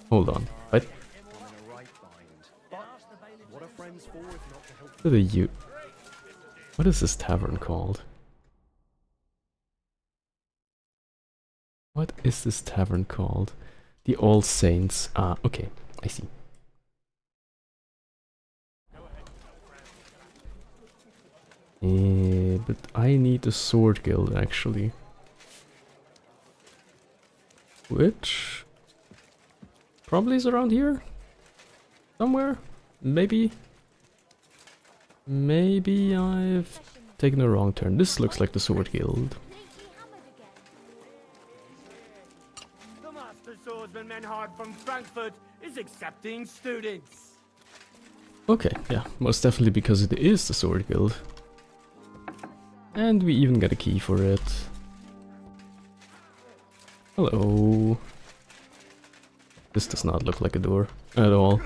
Hold on. What? What are you? What is this tavern called? What is this tavern called? The All Saints. Ah, okay. I see. But I need a sword guild actually. Which probably is around here? Somewhere? Maybe? Maybe I've taken a wrong turn. This looks like the sword guild. The master swordsman Menhard from Frankfurt is accepting students. Okay, yeah, most definitely because it is the sword guild. And we even got a key for it. Hello. This does not look like a door at all.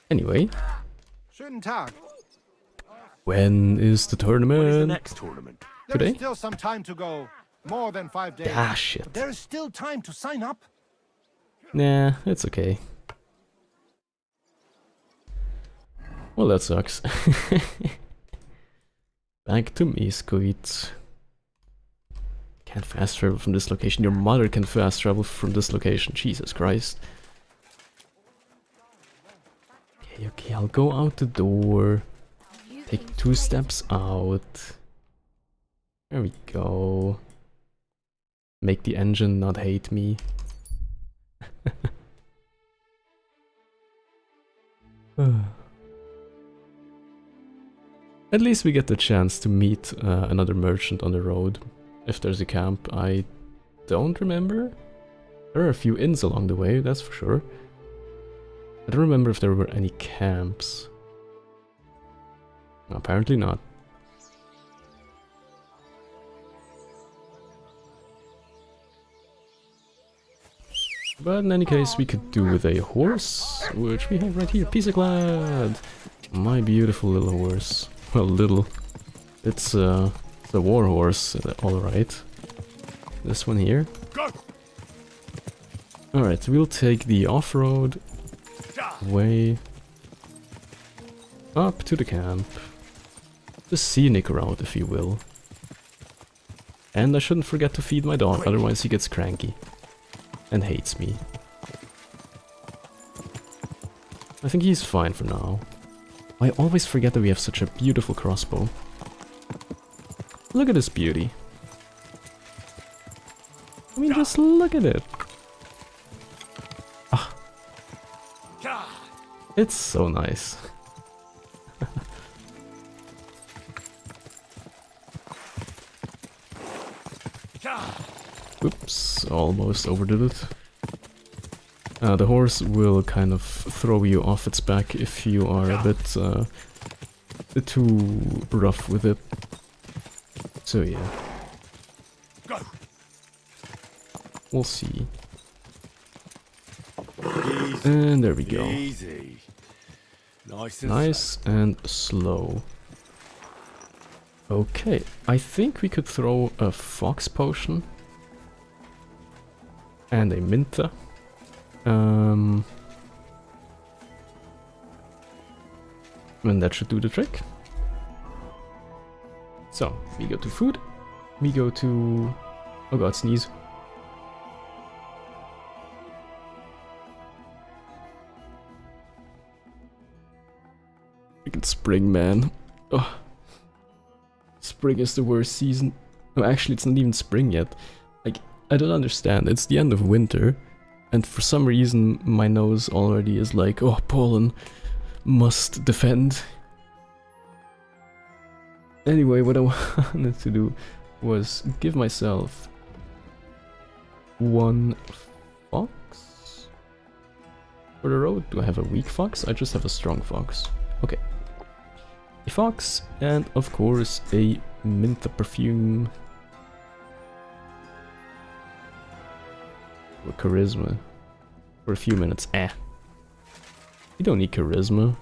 Anyway. Schönen Tag. When is the tournament? When is the next tournament? Today? There's still some time to go. More than 5 days. Ah, shit. There is still time to sign up. Nah, it's okay. Well, that sucks. Back to Miskuit. Can't fast travel from this location. Your mother can fast travel from this location. Jesus Christ. Okay, okay, I'll go out the door. Take 2 steps out. There we go. Make the engine not hate me. At least we get the chance to meet another merchant on the road. If there's a camp, I don't remember. There are a few inns along the way, that's for sure. I don't remember if there were any camps. Apparently not. But in any case, we could do with a horse, which we have right here, Pisaclad! My beautiful little horse. Well, little. It's the war horse, alright. This one here. Alright, we'll take the off-road way up to the camp. The scenic route, if you will. And I shouldn't forget to feed my dog, otherwise he gets cranky. And hates me. I think he's fine for now. I always forget that we have such a beautiful crossbow. Look at this beauty. I mean, just look at it. Ah. It's so nice. Oops, almost overdid it. The horse will kind of throw you off its back if you are a bit too rough with it. So yeah. We'll see. Easy. And there we go. Easy. Nice and slow. Okay, I think we could throw a fox potion. And a Mintha. And that should do the trick. So, we go to food. We go to... Oh god, sneeze. Freaking spring, man. Oh. Spring is the worst season. No, actually, it's not even spring yet. Like, I don't understand. It's the end of winter. And for some reason, my nose already is like, oh, pollen, must defend. Anyway, what I wanted to do was give myself 1 fox for the road. Do I have a weak fox? I just have a strong fox. Okay. A fox, and of course, a Mintha perfume. Or charisma. For a few minutes. You don't need charisma.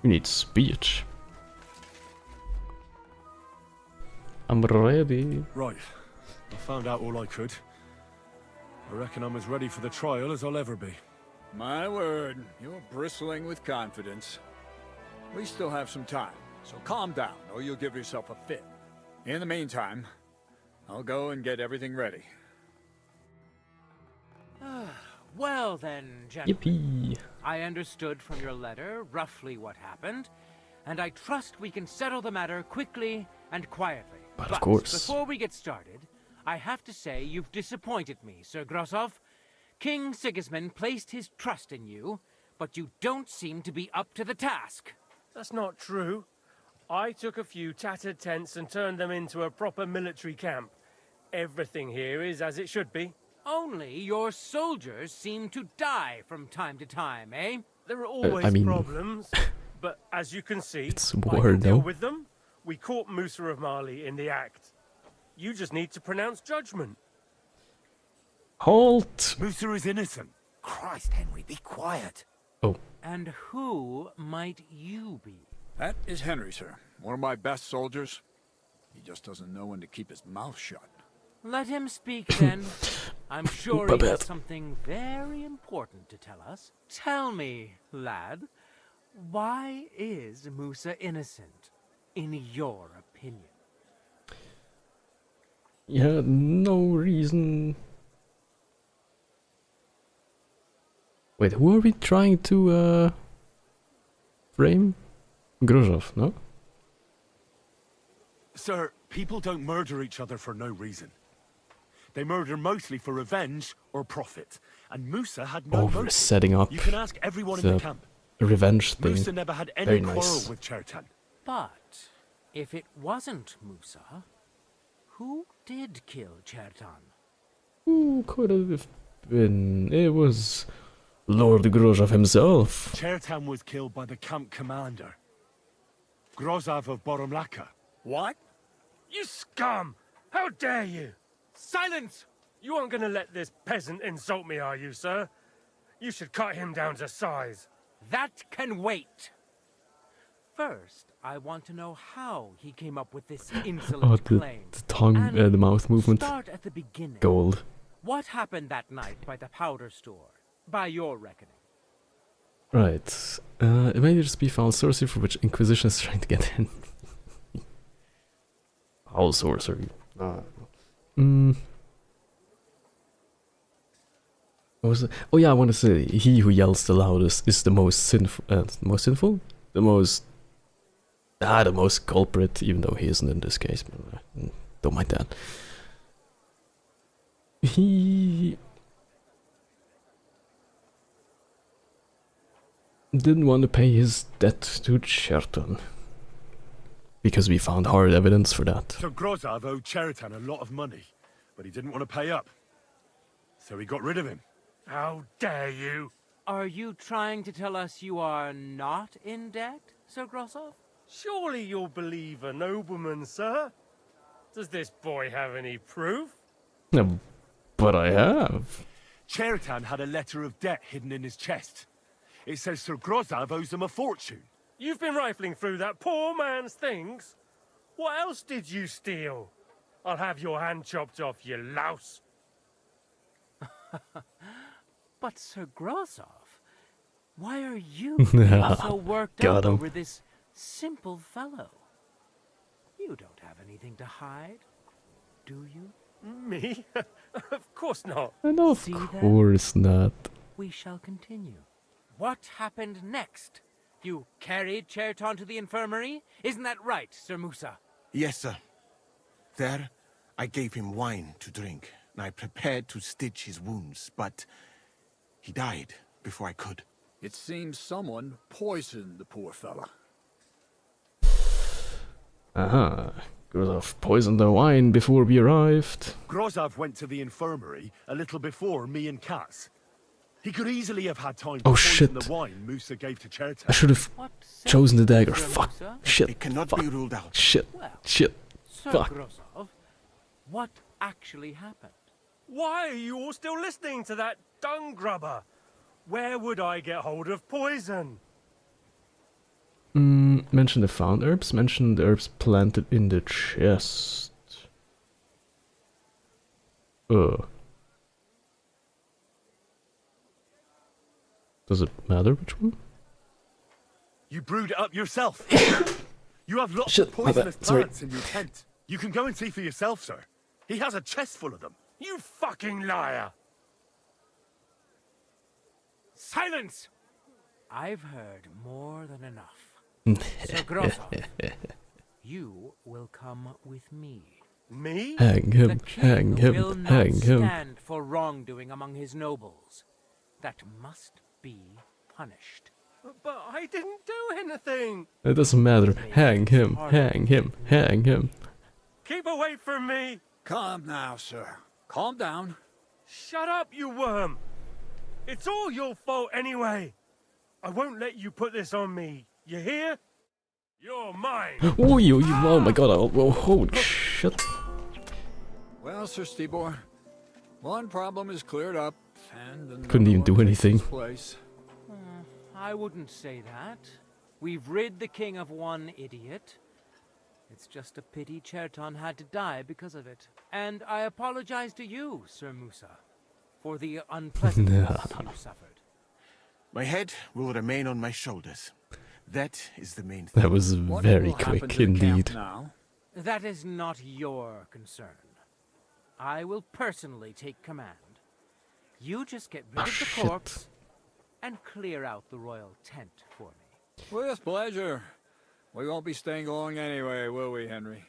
You need speech. I'm ready. Right. I found out all I could. I reckon I'm as ready for the trial as I'll ever be. My word, you're bristling with confidence. We still have some time, so calm down, or you'll give yourself a fit. In the meantime, I'll go and get everything ready. Well then, gentlemen. Yippee. I understood from your letter roughly what happened, and I trust we can settle the matter quickly and quietly. But of course. Before we get started, I have to say you've disappointed me, Sir Grosov. King Sigismund placed his trust in you, but you don't seem to be up to the task. That's not true. I took a few tattered tents and turned them into a proper military camp. Everything here is as it should be. Only your soldiers seem to die from time to time, eh? There are always I mean... problems, but as you can see, It's I war, can deal no? with them. We caught Musa of Mali in the act. You just need to pronounce judgment. Halt! Musa is innocent. Christ, Henry, be quiet. Oh. And who might you be? That is Henry, sir. One of my best soldiers. He just doesn't know when to keep his mouth shut. Let him speak then. I'm sure he has something very important to tell us. Tell me, lad, why is Musa innocent, in your opinion? Yeah, no reason. Wait, who are we trying to frame? Grozov, no? Sir, people don't murder each other for no reason. They murder mostly for revenge or profit. And Musa had no We're motive. setting up You can ask everyone in the camp. revenge thing. Musa never had any Very quarrel nice. with Schaddn. But if it wasn't Musa, who did kill Schaddn? Who could have been? It was Lord Grozov himself. Schaddn was killed by the camp commander, Grozov of Boromlaka. What? You scum! How dare you? Silence! You aren't gonna let this peasant insult me, are you, sir? You should cut him down to size. That can wait. First, I want to know how he came up with this insolent claim. The tongue, the mouth movement. Start at the beginning. Gold. What happened that night by the powder store, by your reckoning? Right. It may just be foul sorcery for which Inquisition is trying to get in. Foul sorcery. What was it? Oh yeah, I want to say he who yells the loudest is the most sinful. The most culprit, even though he isn't in this case. But, don't mind that. He didn't want to pay his debt to Schaddn because we found hard evidence for that. So Grozov owed Schaddn a lot of money, but he didn't want to pay up. So he got rid of him. How dare you? Are you trying to tell us you are not in debt, Sir Grozov? Surely you'll believe a nobleman, sir. Does this boy have any proof? No, but I have. Schaddn had a letter of debt hidden in his chest. It says Sir Grozov owes him a fortune. You've been rifling through that poor man's things? What else did you steal? I'll have your hand chopped off, you louse. But Sir Grozov, why are you so worked up over this simple fellow? You don't have anything to hide, do you? Me? Of course not. And of course not. We shall continue. What happened next? You carried Schaddn to the infirmary? Isn't that right, Sir Musa? Yes, sir. There, I gave him wine to drink, and I prepared to stitch his wounds, but he died before I could. It seems someone poisoned the poor fella. Grozov poisoned the wine before we arrived. Grozov went to the infirmary a little before me and Katz. He could easily have had time to poison the wine Musa gave to Schaddn. I should have chosen the dagger. Fuck. Shit. It cannot be ruled out. Shit. Shit. Sir Fuck. Grozov, what actually happened? Why are you all still listening to that dung grubber? Where would I get hold of poison? Mention the found herbs. Mention the herbs planted in the chest. Does it matter which one? You brewed it up yourself. You have lots Shit, of poisonous sorry. plants in your tent. You can go and see for yourself, sir. He has a chest full of them. You fucking liar! Silence! I've heard more than enough. Sir Grozov, you will come with me. Me? Hang him, The king hang him, will not hang him. stand for wrongdoing among his nobles. That must be punished. But I didn't do anything! It doesn't matter. Hang him, hang him, hang him. Keep away from me! Calm now, sir. Calm down. Shut up, you worm! It's all your fault anyway! I won't let you put this on me, you hear? You're mine! Oh my god, oh holy shit. Well, Sir Stibor, One problem is cleared up, and Couldn't even do anything. Place. I wouldn't say that. We've rid the king of one idiot. It's just a pity Cherton had to die because of it. And I apologize to you, Sir Musa, for the unpleasantness you suffered. My head will remain on my shoulders. That is the main thing. That was very quick indeed. That is not your concern. I will personally take command. You just get rid of the corpse and clear out the royal tent for me. With pleasure. We won't be staying long anyway, will we, Henry?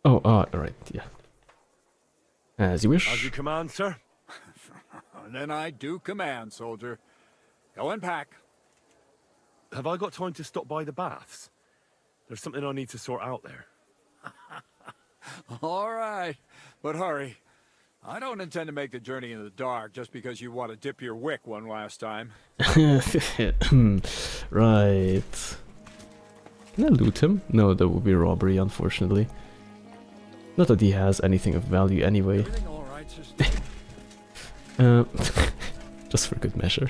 Oh, right, yeah. As you wish. As you command, sir. And then I do command, soldier. Go and pack. Have I got time to stop by the baths? There's something I need to sort out there. All right, but hurry. I don't intend to make the journey in the dark just because you want to dip your wick one last time. Right. Can I loot him? No, that would be robbery, unfortunately. Not that he has anything of value anyway. Everything all right, sister? Just for good measure.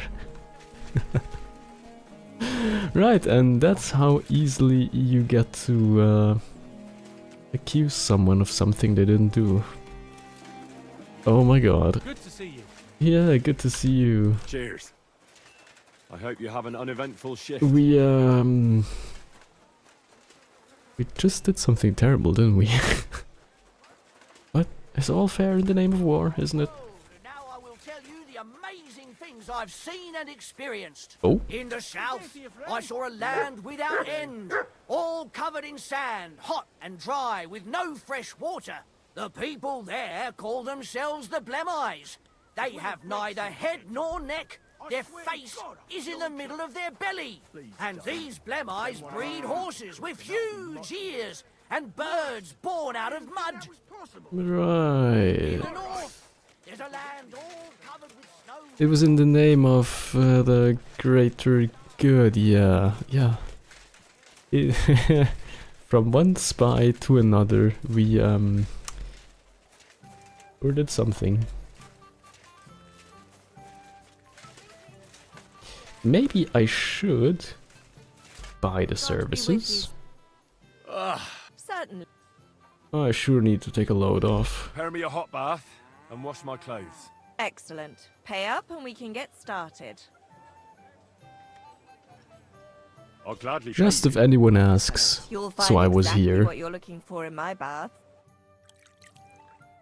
Right, and that's how easily you get to accuse someone of something they didn't do. Oh my god. Good to see you. Yeah, good to see you. Cheers. I hope you have an uneventful shift. We just did something terrible, didn't we? What? It's all fair in the name of war, isn't it? Now I will tell you the amazing things I've seen and experienced. Oh? In the south, I saw a land without end, all covered in sand, hot and dry, with no fresh water. The people there call themselves the Blemeyes. They have neither head nor neck. Their face is in the middle of their belly. And these Blemeyes breed horses with huge ears and birds born out of mud. Right. In the north, there's a land all covered with snow. It was in the name of the greater good, yeah. From one spy to another, we ordered something. Maybe I should buy the services. Certainly. I sure need to take a load off. Prepare me a hot bath and wash my clothes. Excellent. Pay up and we can get started. I'll gladly. Just if anyone asks, You'll find so I was exactly here. what you're looking for in my bath.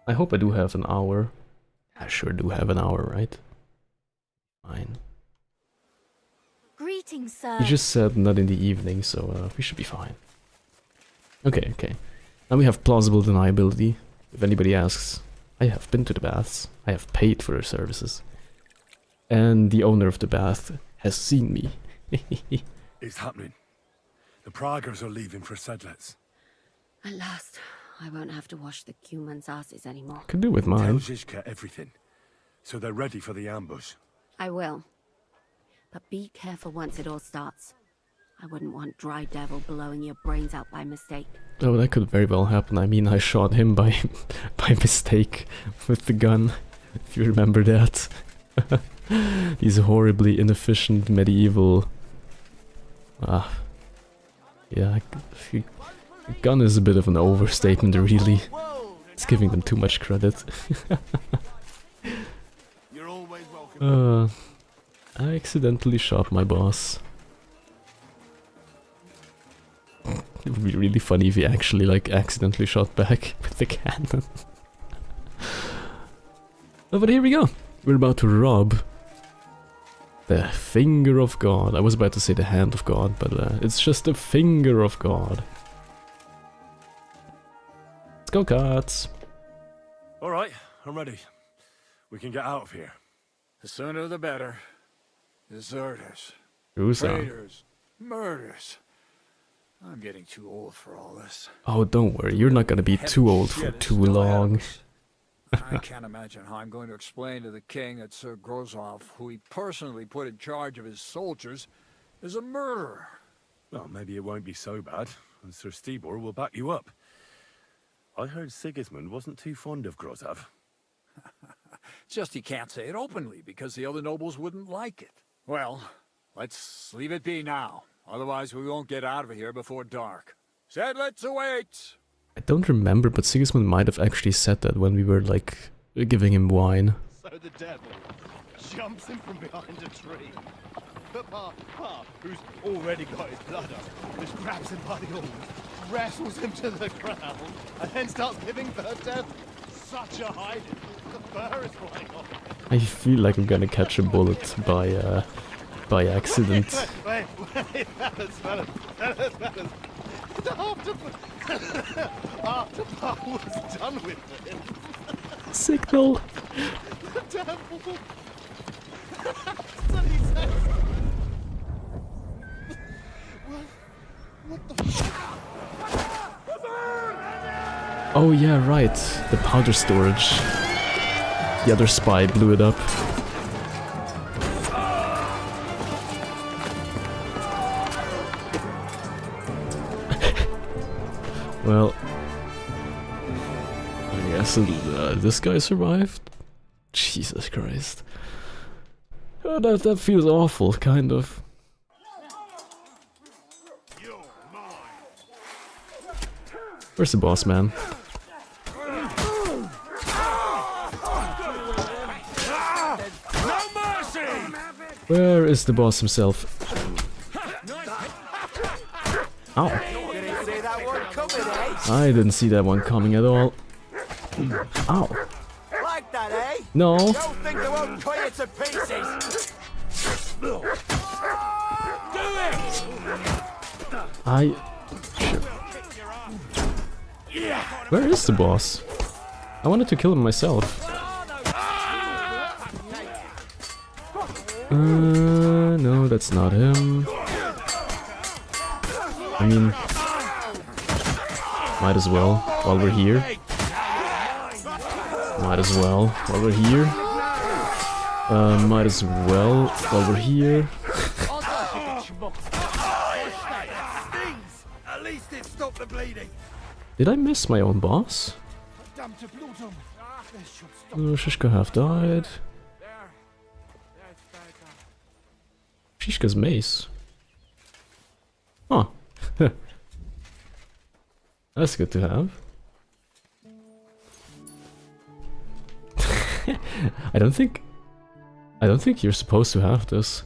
I hope I do have an hour. I sure do have an hour, right? Fine. Greetings, sir. You just said not in the evening, so we should be fine. Okay. Now we have plausible deniability. If anybody asks, I have been to the baths. I have paid for their services. And the owner of the bath has seen me. It's happening. The Praggers are leaving for Sedlets. At last, I won't have to wash the Cuman's asses anymore. Could do with Tell mine. Zizka everything, so they're ready for the ambush. I will. But be careful once it all starts. I wouldn't want Dry Devil blowing your brains out by mistake. Oh, that could very well happen. I mean, I shot him by mistake with the gun, if you remember that. These horribly inefficient medieval... yeah, the gun is a bit of an overstatement, really. It's giving them too much credit. I accidentally shot my boss. It would be really funny if he actually, like, accidentally shot back with the cannon. Oh, but here we go. We're about to rob the finger of God. I was about to say the hand of God, but it's just the finger of God. Let's go, cards. All right, I'm ready. We can get out of here. The sooner the better. Deserters. Traitors. Murders. I'm getting too old for all this. Oh, don't worry. You're not gonna be too old for too long. I can't imagine how I'm going to explain to the king that Sir Grozov, who he personally put in charge of his soldiers, is a murderer. Well, maybe it won't be so bad, and Sir Stibor will back you up. I heard Sigismund wasn't too fond of Grozov. Just he can't say it openly because the other nobles wouldn't like it. Well, let's leave it be now. Otherwise we won't get out of here before dark. Said let's await! I don't remember, but Sigismund might have actually said that when we were, like, giving him wine. So the devil jumps him from behind a tree. But Pa, who's already got his blood up, just grabs him by the arms, wrestles him to the ground, and then starts giving birth to such a hiding. The fur is flying off. I feel like I'm gonna catch a bullet by accident. Wait, fellas. After Pa was done with him. Signal. The devil. That's what he said. What the fuck? Oh yeah, right. The powder storage. The other spy blew it up. Well, I guess this guy survived? Jesus Christ. Oh, that feels awful, kind of. Where's the boss man? Where is the boss himself? Ow. I didn't see that one coming at all. Ow. Like that, eh? No. Don't think they won't cut you to pieces. Do it. Where is the boss? I wanted to kill him myself. No, that's not him. I mean, might as well while we're here. Might as well while we're here. Might as well while we're here. At least it stopped the bleeding. Did I miss my own boss? Shishka half died. Shishka's mace. Huh. That's good to have. I don't think you're supposed to have this.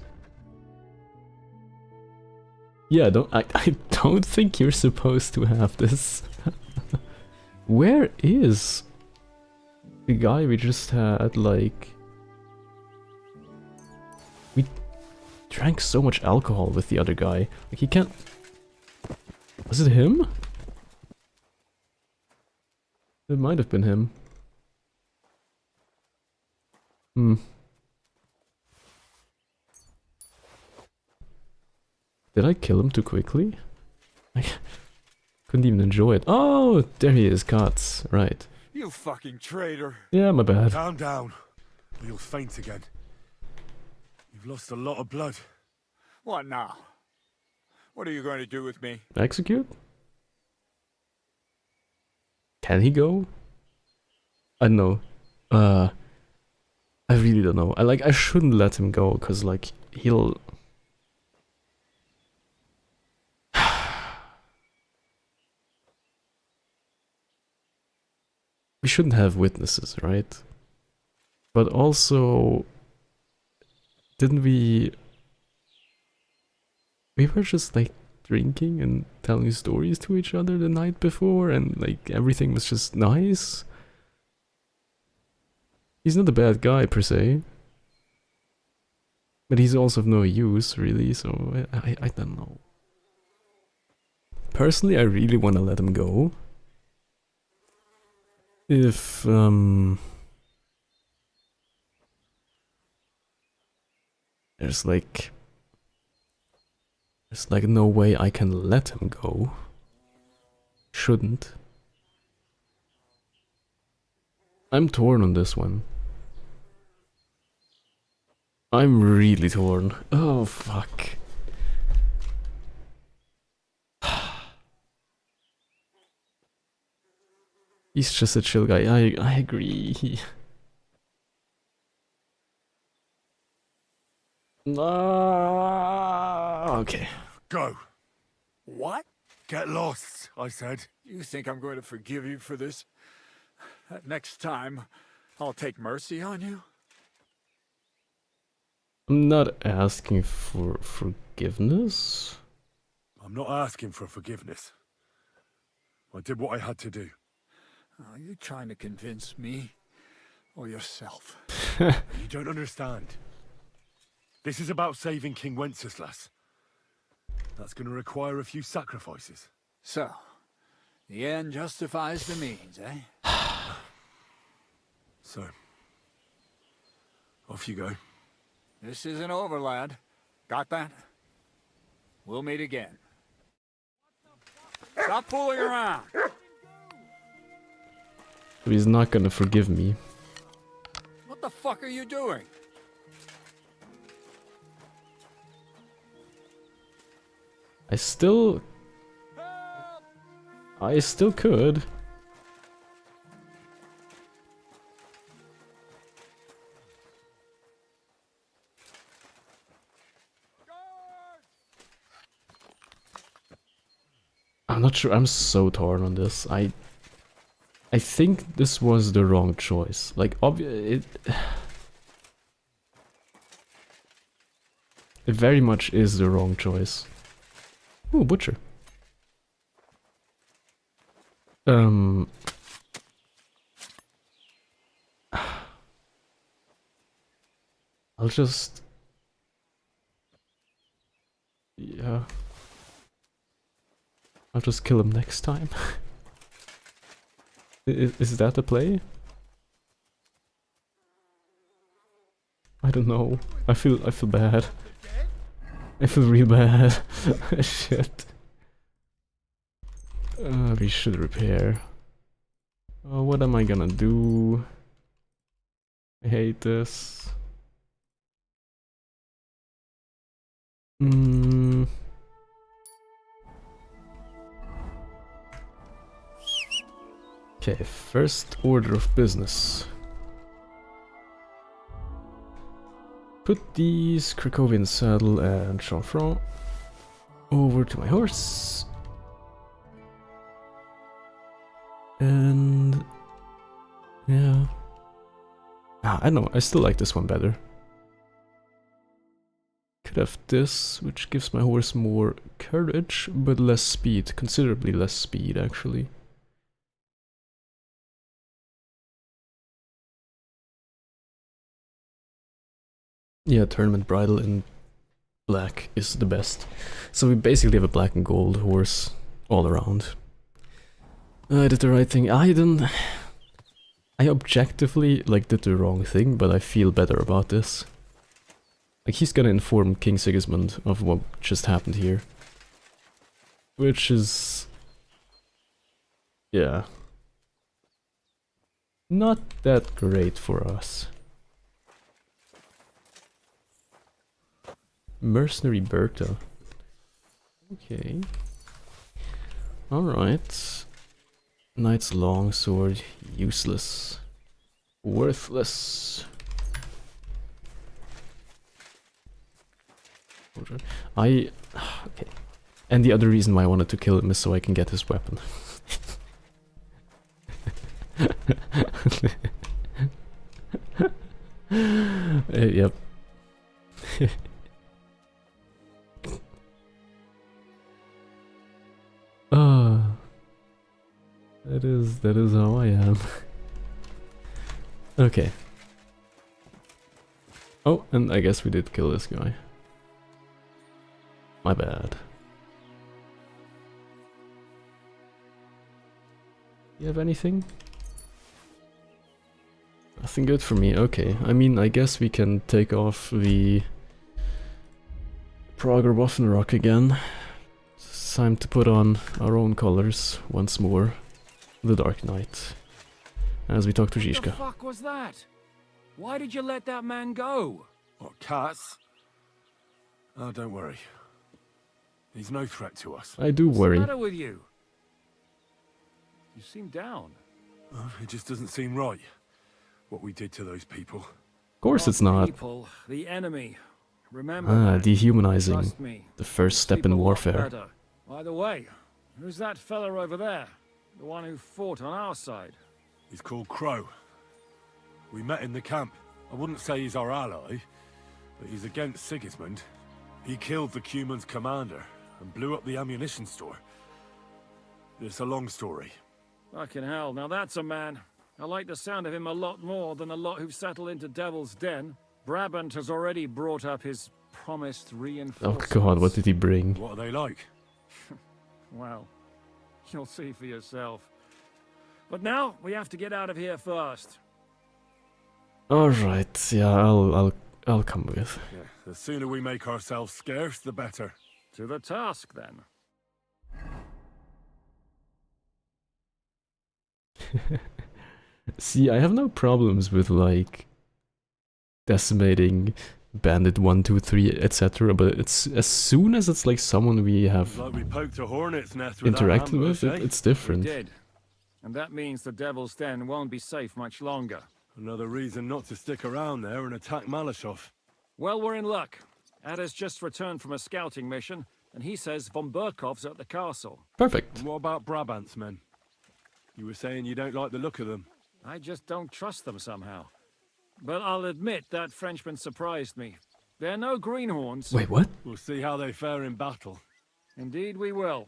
Yeah, I don't think you're supposed to have this. Where is the guy we just had? Like, we drank so much alcohol with the other guy. Like, he can't. Was it him? It might have been him. Did I kill him too quickly? I couldn't even enjoy it. Oh, there he is, Katz. Right. You fucking traitor. Yeah, my bad. Calm down, or you'll faint again. You've lost a lot of blood. What now? What are you going to do with me? Execute? Can he go? I don't know. I really don't know. I shouldn't let him go, cause like he'll. We shouldn't have witnesses, right? But also, didn't we? We were just like drinking and telling stories to each other the night before, and like everything was just nice. He's not a bad guy per se, but he's also of no use really, so I don't know. Personally, I really want to let him go. If there's like no way I can let him go. Shouldn't. I'm torn on this one. I'm really torn. Oh fuck. He's just a chill guy. I agree. Okay. Go. What? Get lost, I said. You think I'm going to forgive you for this? Next time, I'll take mercy on you? I'm not asking for forgiveness. I'm not asking for forgiveness. I did what I had to do. Are you trying to convince me or yourself? You don't understand. This is about saving King Wenceslas. That's going to require a few sacrifices. So, the end justifies the means, eh? So, off you go. This isn't over, lad. Got that? We'll meet again. Stop fooling around! So he's not gonna forgive me. What the fuck are you doing? I still could. I'm not sure. I'm so torn on this. I think this was the wrong choice. Like, it very much is the wrong choice. Ooh, butcher. I'll just... Yeah. I'll just kill him next time. Is that the play? I don't know. I feel bad. I feel real bad. Shit. We should repair. What am I gonna do? I hate this. Okay, first order of business. Put these Krakowian saddle and chanfron over to my horse. And yeah. I don't know, I still like this one better. Could have this, which gives my horse more courage, but less speed, considerably less speed actually. Yeah, tournament bridle in black is the best. So we basically have a black and gold horse all around. I did the right thing. I objectively did the wrong thing, but I feel better about this. Like, he's gonna inform King Sigismund of what just happened here. Which is... yeah. Not that great for us. Mercenary Bertha. Okay. Alright. Knight's longsword, useless. Worthless. Okay. And the other reason why I wanted to kill him is so I can get his weapon. Yep. That is how I am. Okay. Oh, and I guess we did kill this guy. My bad. You have anything? Nothing good for me, okay. I mean, I guess we can take off the Prager Waffenrock again. It's time to put on our own colors once more. The Dark Knight. As we talk to Zizka. What the fuck was that? Why did you let that man go? What, cats? Oh, don't worry. He's no threat to us. I do worry. What's the matter with you? You seem down. Oh, it just doesn't seem right, what we did to those people. Of course it's not. People, the enemy. Remember, Ah, man, dehumanizing. trust me, The first step sleep in a lot warfare. better. By the way, who's that fella over there? The one who fought on our side? He's called Crow. We met in the camp. I wouldn't say he's our ally, but he's against Sigismund. He killed the Cuman's commander and blew up the ammunition store. It's a long story. Fucking hell, now that's a man. I like the sound of him a lot more than a lot who've settled into Devil's Den. Brabant has already brought up his promised Oh reinforcements. god, what did he bring? What are they like? Well, you'll see for yourself. But now, we have to get out of here first. Alright, yeah, I'll come with. Yeah, the sooner we make ourselves scarce, the better. To the task, then. See, I have no problems with, like, decimating Bandit 1, 2, 3, etc. But it's as soon as it's like someone we have Like we poked a hornet's nest with interacted with, it's different. We did. And that means the Devil's Den won't be safe much longer. Another reason not to stick around there and attack Malashov. Well, we're in luck. Ada's just returned from a scouting mission, and he says von Burkov's at the castle. Perfect. And what about Brabant's men? You were saying you don't like the look of them. I just don't trust them somehow. But I'll admit that Frenchman surprised me. They're no greenhorns. Wait, what? We'll see how they fare in battle. Indeed we will.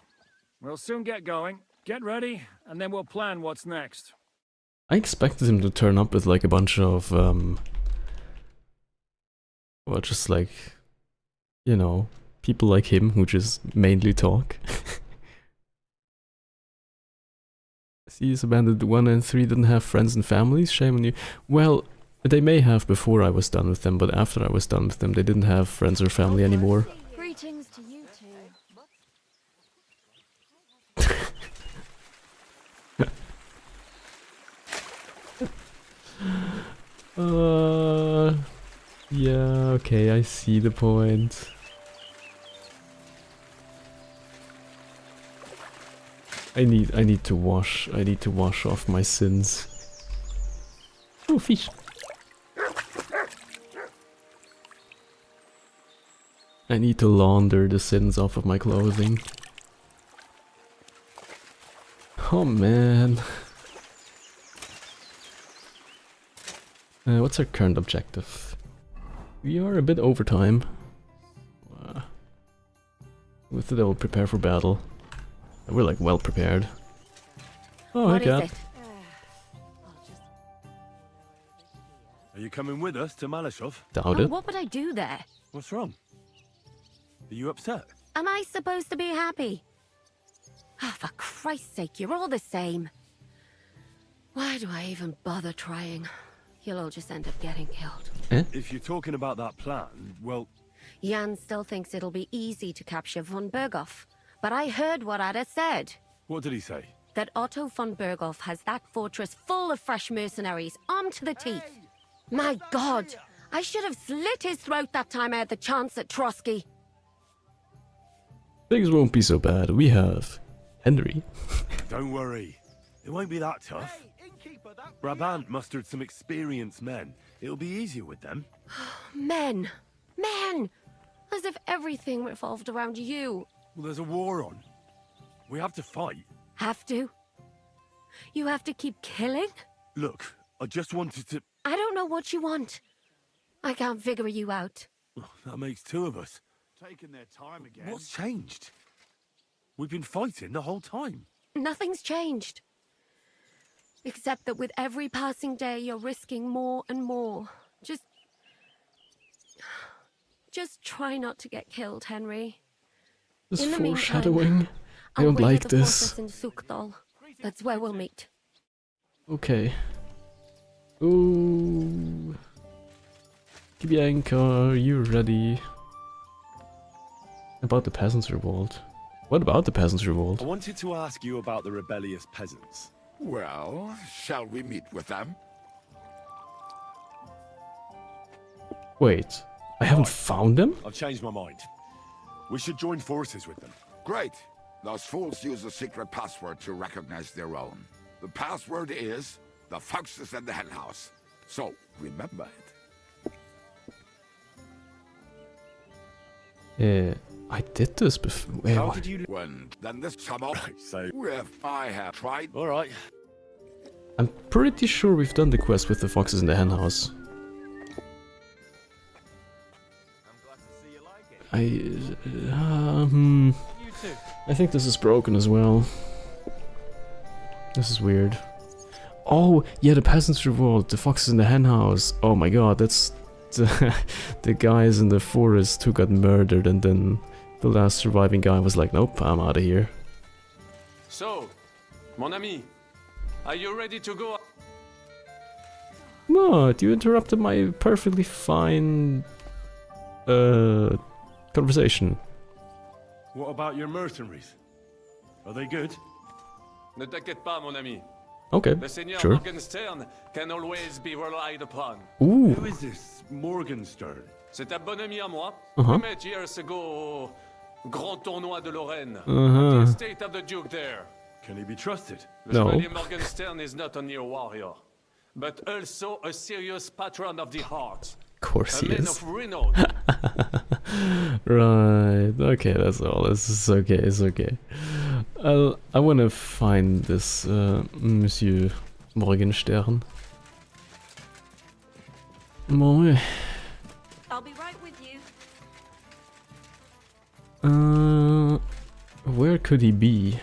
We'll soon get going. Get ready, and then we'll plan what's next. I expected him to turn up with like a bunch of well, just like, you know, people like him who just mainly talk. Seas Abandoned 1 and 3 didn't have friends and families, shame on you. Well, they may have before I was done with them, but after I was done with them, they didn't have friends or family anymore. Greetings to you two. Yeah, okay, I see the point. I need to wash off my sins. Oh, fish. I need to launder the sins off of my clothing. Oh man. What's our current objective? We are a bit over time. With it, I will prepare for battle. We're like well prepared. Oh, What hey cat. is it? Are you coming with us to Malashov? Doubt it. What would I do there? What's wrong? Are you upset? Am I supposed to be happy? Oh, for Christ's sake, you're all the same. Why do I even bother trying? You'll all just end up getting killed. If you're talking about that plan, well... Jan still thinks it'll be easy to capture von Berghoff. But I heard what Ada said. What did he say? That Otto von Berghoff has that fortress full of fresh mercenaries, armed to the teeth. My God! I should have slit his throat that time I had the chance at Trotsky. Things won't be so bad. We have Henry. Don't worry. It won't be that tough. Brabant mustered some experienced men. It'll be easier with them. Men! Men! As if everything revolved around you. Well, there's a war on. We have to fight. Have to? You have to keep killing? Look, I just wanted to... I don't know what you want. I can't figure you out. That makes two of us. Taking their time again. What's changed? We've been fighting the whole time. Nothing's changed. Except that with every passing day, you're risking more and more. Just try not to get killed, Henry. This In the foreshadowing. meantime, I don't I'll wait like at the this. fortress in Sukdal. That's where we'll meet. Okay. Ooh. Kibianka, are you ready? About the Peasants' Revolt. What about the Peasants' Revolt? I wanted to ask you about the rebellious peasants. Well, shall we meet with them? Wait, I haven't found them? I've changed my mind. We should join forces with them. Great. Those fools use a secret password to recognize their own. The password is the foxes in the henhouse. So, remember it. I did this before. Wait, How what? did you when then this summer? So if I have tried. All right. I'm pretty sure we've done the quest with the foxes in the henhouse. I think this is broken as well. This is weird. Oh, yeah, the peasants revolt, the foxes in the henhouse. Oh my god, that's the guys in the forest who got murdered, and then the last surviving guy was like, nope, I'm out of here. So, mon ami, are you ready to go? What? You interrupted my perfectly fine conversation. What about your mercenaries? Are they good? Ne t'inquiète pas, mon ami. Okay, Le Seigneur sure. Morgenstern can always be relied upon. Ooh. Who is this Morgenstern? C'est un bon ami à moi. Uh-huh. We met years ago au Grand Tournoi de Lorraine. Uh-huh. At the estate of the Duke there. Can he be trusted? The No. Chevalier Morgenstern is not only a warrior, but also a serious patron of the heart. Of course a he man is. of renown. Right, okay, that's all. This is okay, it's okay. I wanna find this Monsieur Morgenstern. Boy. I'll be right with you. Where could he be?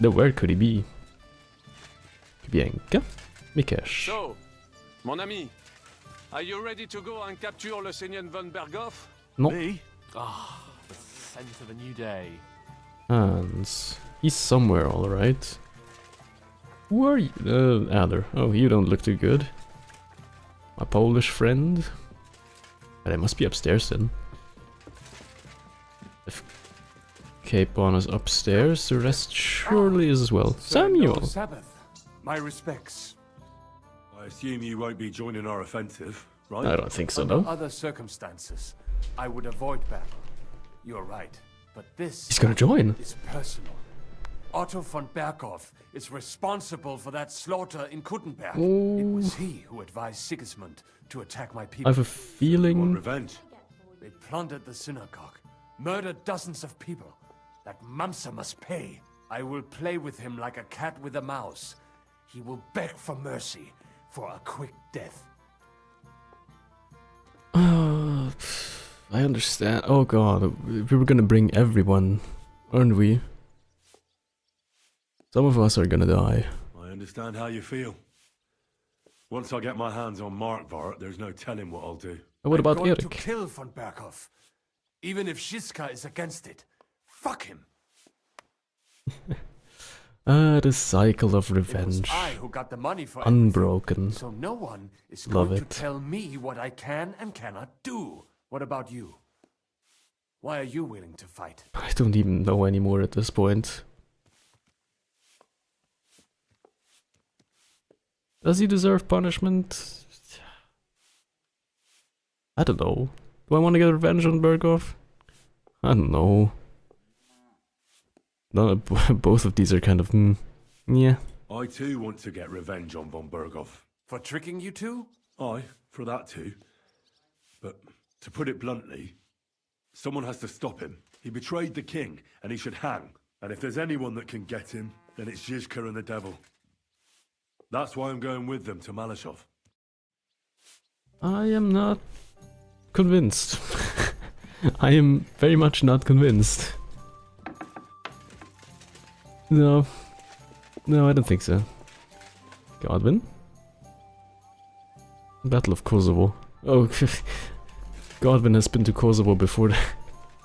Where could he be? Bianca? Mikesh. So, mon ami, are you ready to go and capture le Seigneur von Berghoff? No. Me? Ah, the scent of a new day. Hans. He's somewhere, alright. Who are you? Adder. Oh, you don't look too good. My Polish friend. But I must be upstairs then. If Capon is upstairs, the rest surely is as well. Samuel! Sabbath. My respects. I assume you won't be joining our offensive, right? I don't think so, Under no. other circumstances, I would avoid battle. You're right, but this He's gonna join. is personal. Otto von Berghoff is responsible for that slaughter in Kuttenberg. It was he who advised Sigismund to attack my people. I have a feeling... Revenge. They plundered the synagogue, murdered dozens of people. That Mamsa must pay. I will play with him like a cat with a mouse. He will beg for mercy, for a quick death. I understand. Oh god, we were gonna bring everyone, aren't we? Some of us are gonna die. I understand how you feel. Once I get my hands on Markvart, there's no telling what I'll do. What about I'm going to Erik? kill von Berghoff, even if Shiska is against it. Fuck him. The cycle of It was revenge. I who got the money for Unbroken. everything, so no one is Love going it. to tell me what I can and cannot do. What about you? Why are you willing to fight? I don't even know anymore at this point. Does he deserve punishment? I don't know. Do I want to get revenge on Berghoff? I don't know. No, both of these are kind of, yeah. I too want to get revenge on von Berghoff. For tricking you two? Aye, for that too. But to put it bluntly, someone has to stop him. He betrayed the king, and he should hang. And if there's anyone that can get him, then it's Zizka and the devil. That's why I'm going with them to Malashov. I am not convinced. I am very much not convinced. No. No, I don't think so. Godwin? Battle of Kosovo. Oh, Godwin has been to Kosovo before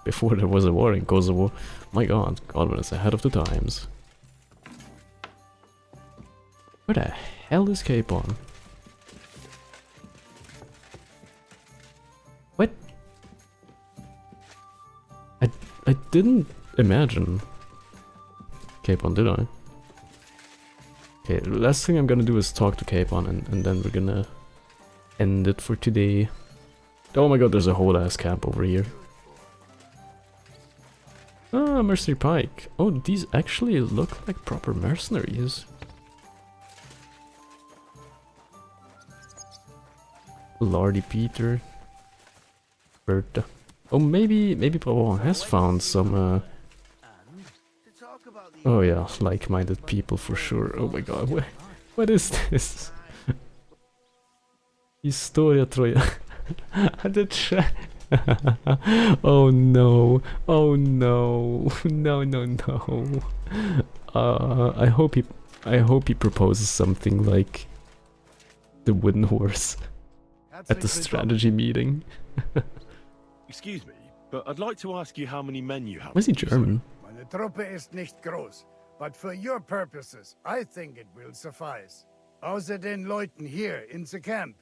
there was a war in Kosovo. My god, Godwin is ahead of the times. Where the hell is Capon? What? I didn't imagine Capon, did I? Okay, the last thing I'm gonna do is talk to Capon, and then we're gonna end it for today. Oh my god, there's a whole ass camp over here. Ah, mercenary pike. Oh, these actually look like proper mercenaries. Lardy Peter. Bertha. Oh, maybe Brabant has found some oh yeah, like-minded people for sure. Oh my god, what is this? Historia Troja. The chat. Oh no. Oh no. No, no, no. I hope he proposes something like the wooden horse at the strategy meeting. Excuse me, but I'd like to ask you how many men you have. Was he German? Meine Truppe ist nicht groß, but for your purposes, I think it will suffice. Außer den Leuten here in the camp,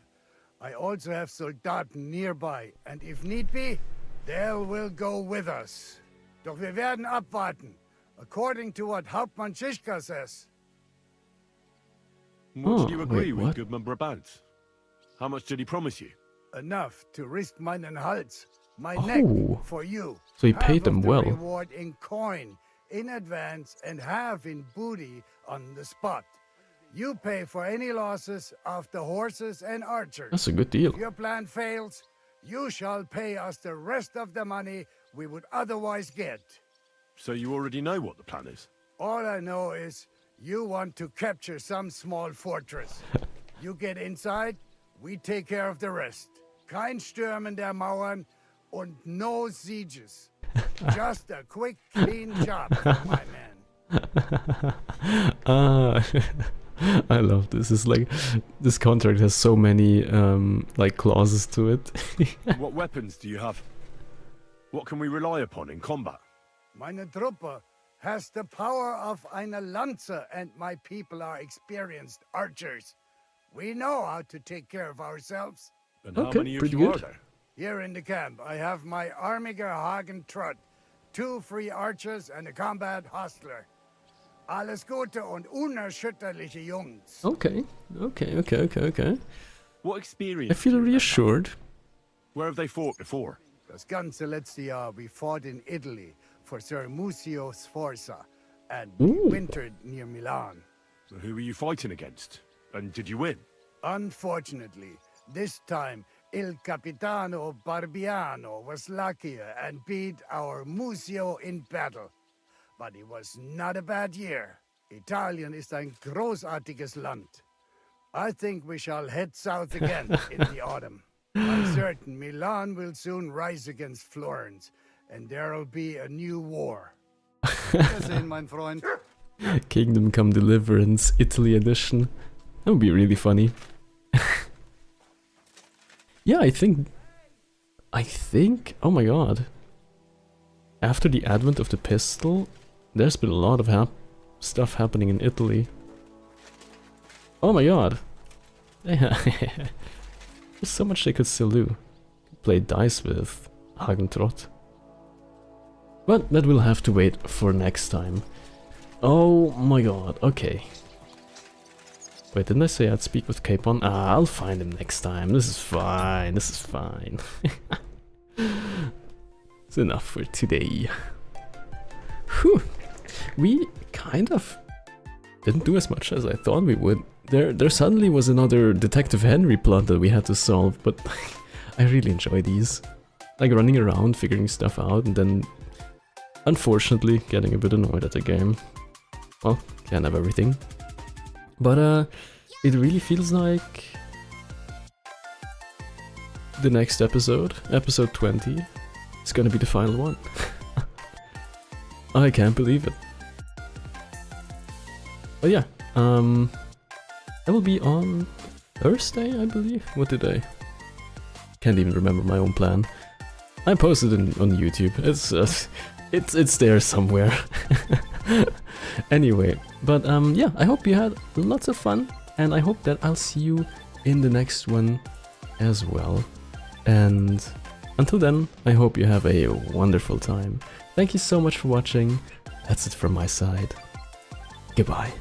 I also have Soldaten nearby, and if need be, they will go with us. Doch wir werden abwarten, according to what Hauptmann Schischka says. What did you agree wait, with what? Goodman Brabant? How much did he promise you? Enough to risk meinen Hals, my Oh. neck, for you. So he Half paid of them the well. Reward in coin, in advance, and half in booty on the spot. You pay for any losses of the horses and archers. That's a good deal. If your plan fails, you shall pay us the rest of the money we would otherwise get. So you already know what the plan is? All I know is you want to capture some small fortress. You get inside, we take care of the rest. Kein Stürmen der Mauern und no sieges. Just a quick, clean job for my man. I love this. It's like this contract has so many like clauses to it. What weapons do you have? What can we rely upon in combat? Meine Truppe has the power of eine Lanze, and my people are experienced archers. We know how to take care of ourselves. And how Okay, many of pretty you good. are there? Here in the camp, I have my Armiger Hagen Trott, 2 free archers and a combat hostler. Alles Gute und unerschütterliche Jungs. Okay, okay. What experience? I feel reassured. Where have they fought before? Das ganze letzte Jahr we fought in Italy for Sir Musio Sforza, and we Ooh. wintered near Milan. So who were you fighting against? And did you win? Unfortunately, this time Il Capitano Barbiano was luckier and beat our Musio in battle. But it was not a bad year. Italien ist ein großartiges Land. I think we shall head south again in the autumn. I'm certain Milan will soon rise against Florence, and there'll be a new war. Wiedersehen, mein Freund. Kingdom Come Deliverance, Italy edition. That would be really funny. Yeah, I think, oh my god. After the advent of the pistol, there's been a lot of stuff happening in Italy. Oh my god. There's so much they could still do. Play dice with Hagentrott. But that will have to wait for next time. Oh my god, okay. Wait, didn't I say I'd speak with Capon? Ah, I'll find him next time. This is fine, this is fine. It's enough for today. Whew. We kind of didn't do as much as I thought we would. There suddenly was another Detective Henry plot that we had to solve, but I really enjoy these. Like running around, figuring stuff out, and then unfortunately getting a bit annoyed at the game. Well, can't have everything. But it really feels like the next episode, episode 20, is gonna be the final one. I can't believe it. But yeah, that will be on Thursday, I believe. What did I? Can't even remember my own plan. I posted it on YouTube. It's there somewhere. Anyway, but yeah, I hope you had lots of fun, and I hope that I'll see you in the next one as well. And until then, I hope you have a wonderful time. Thank you so much for watching. That's it from my side. Goodbye.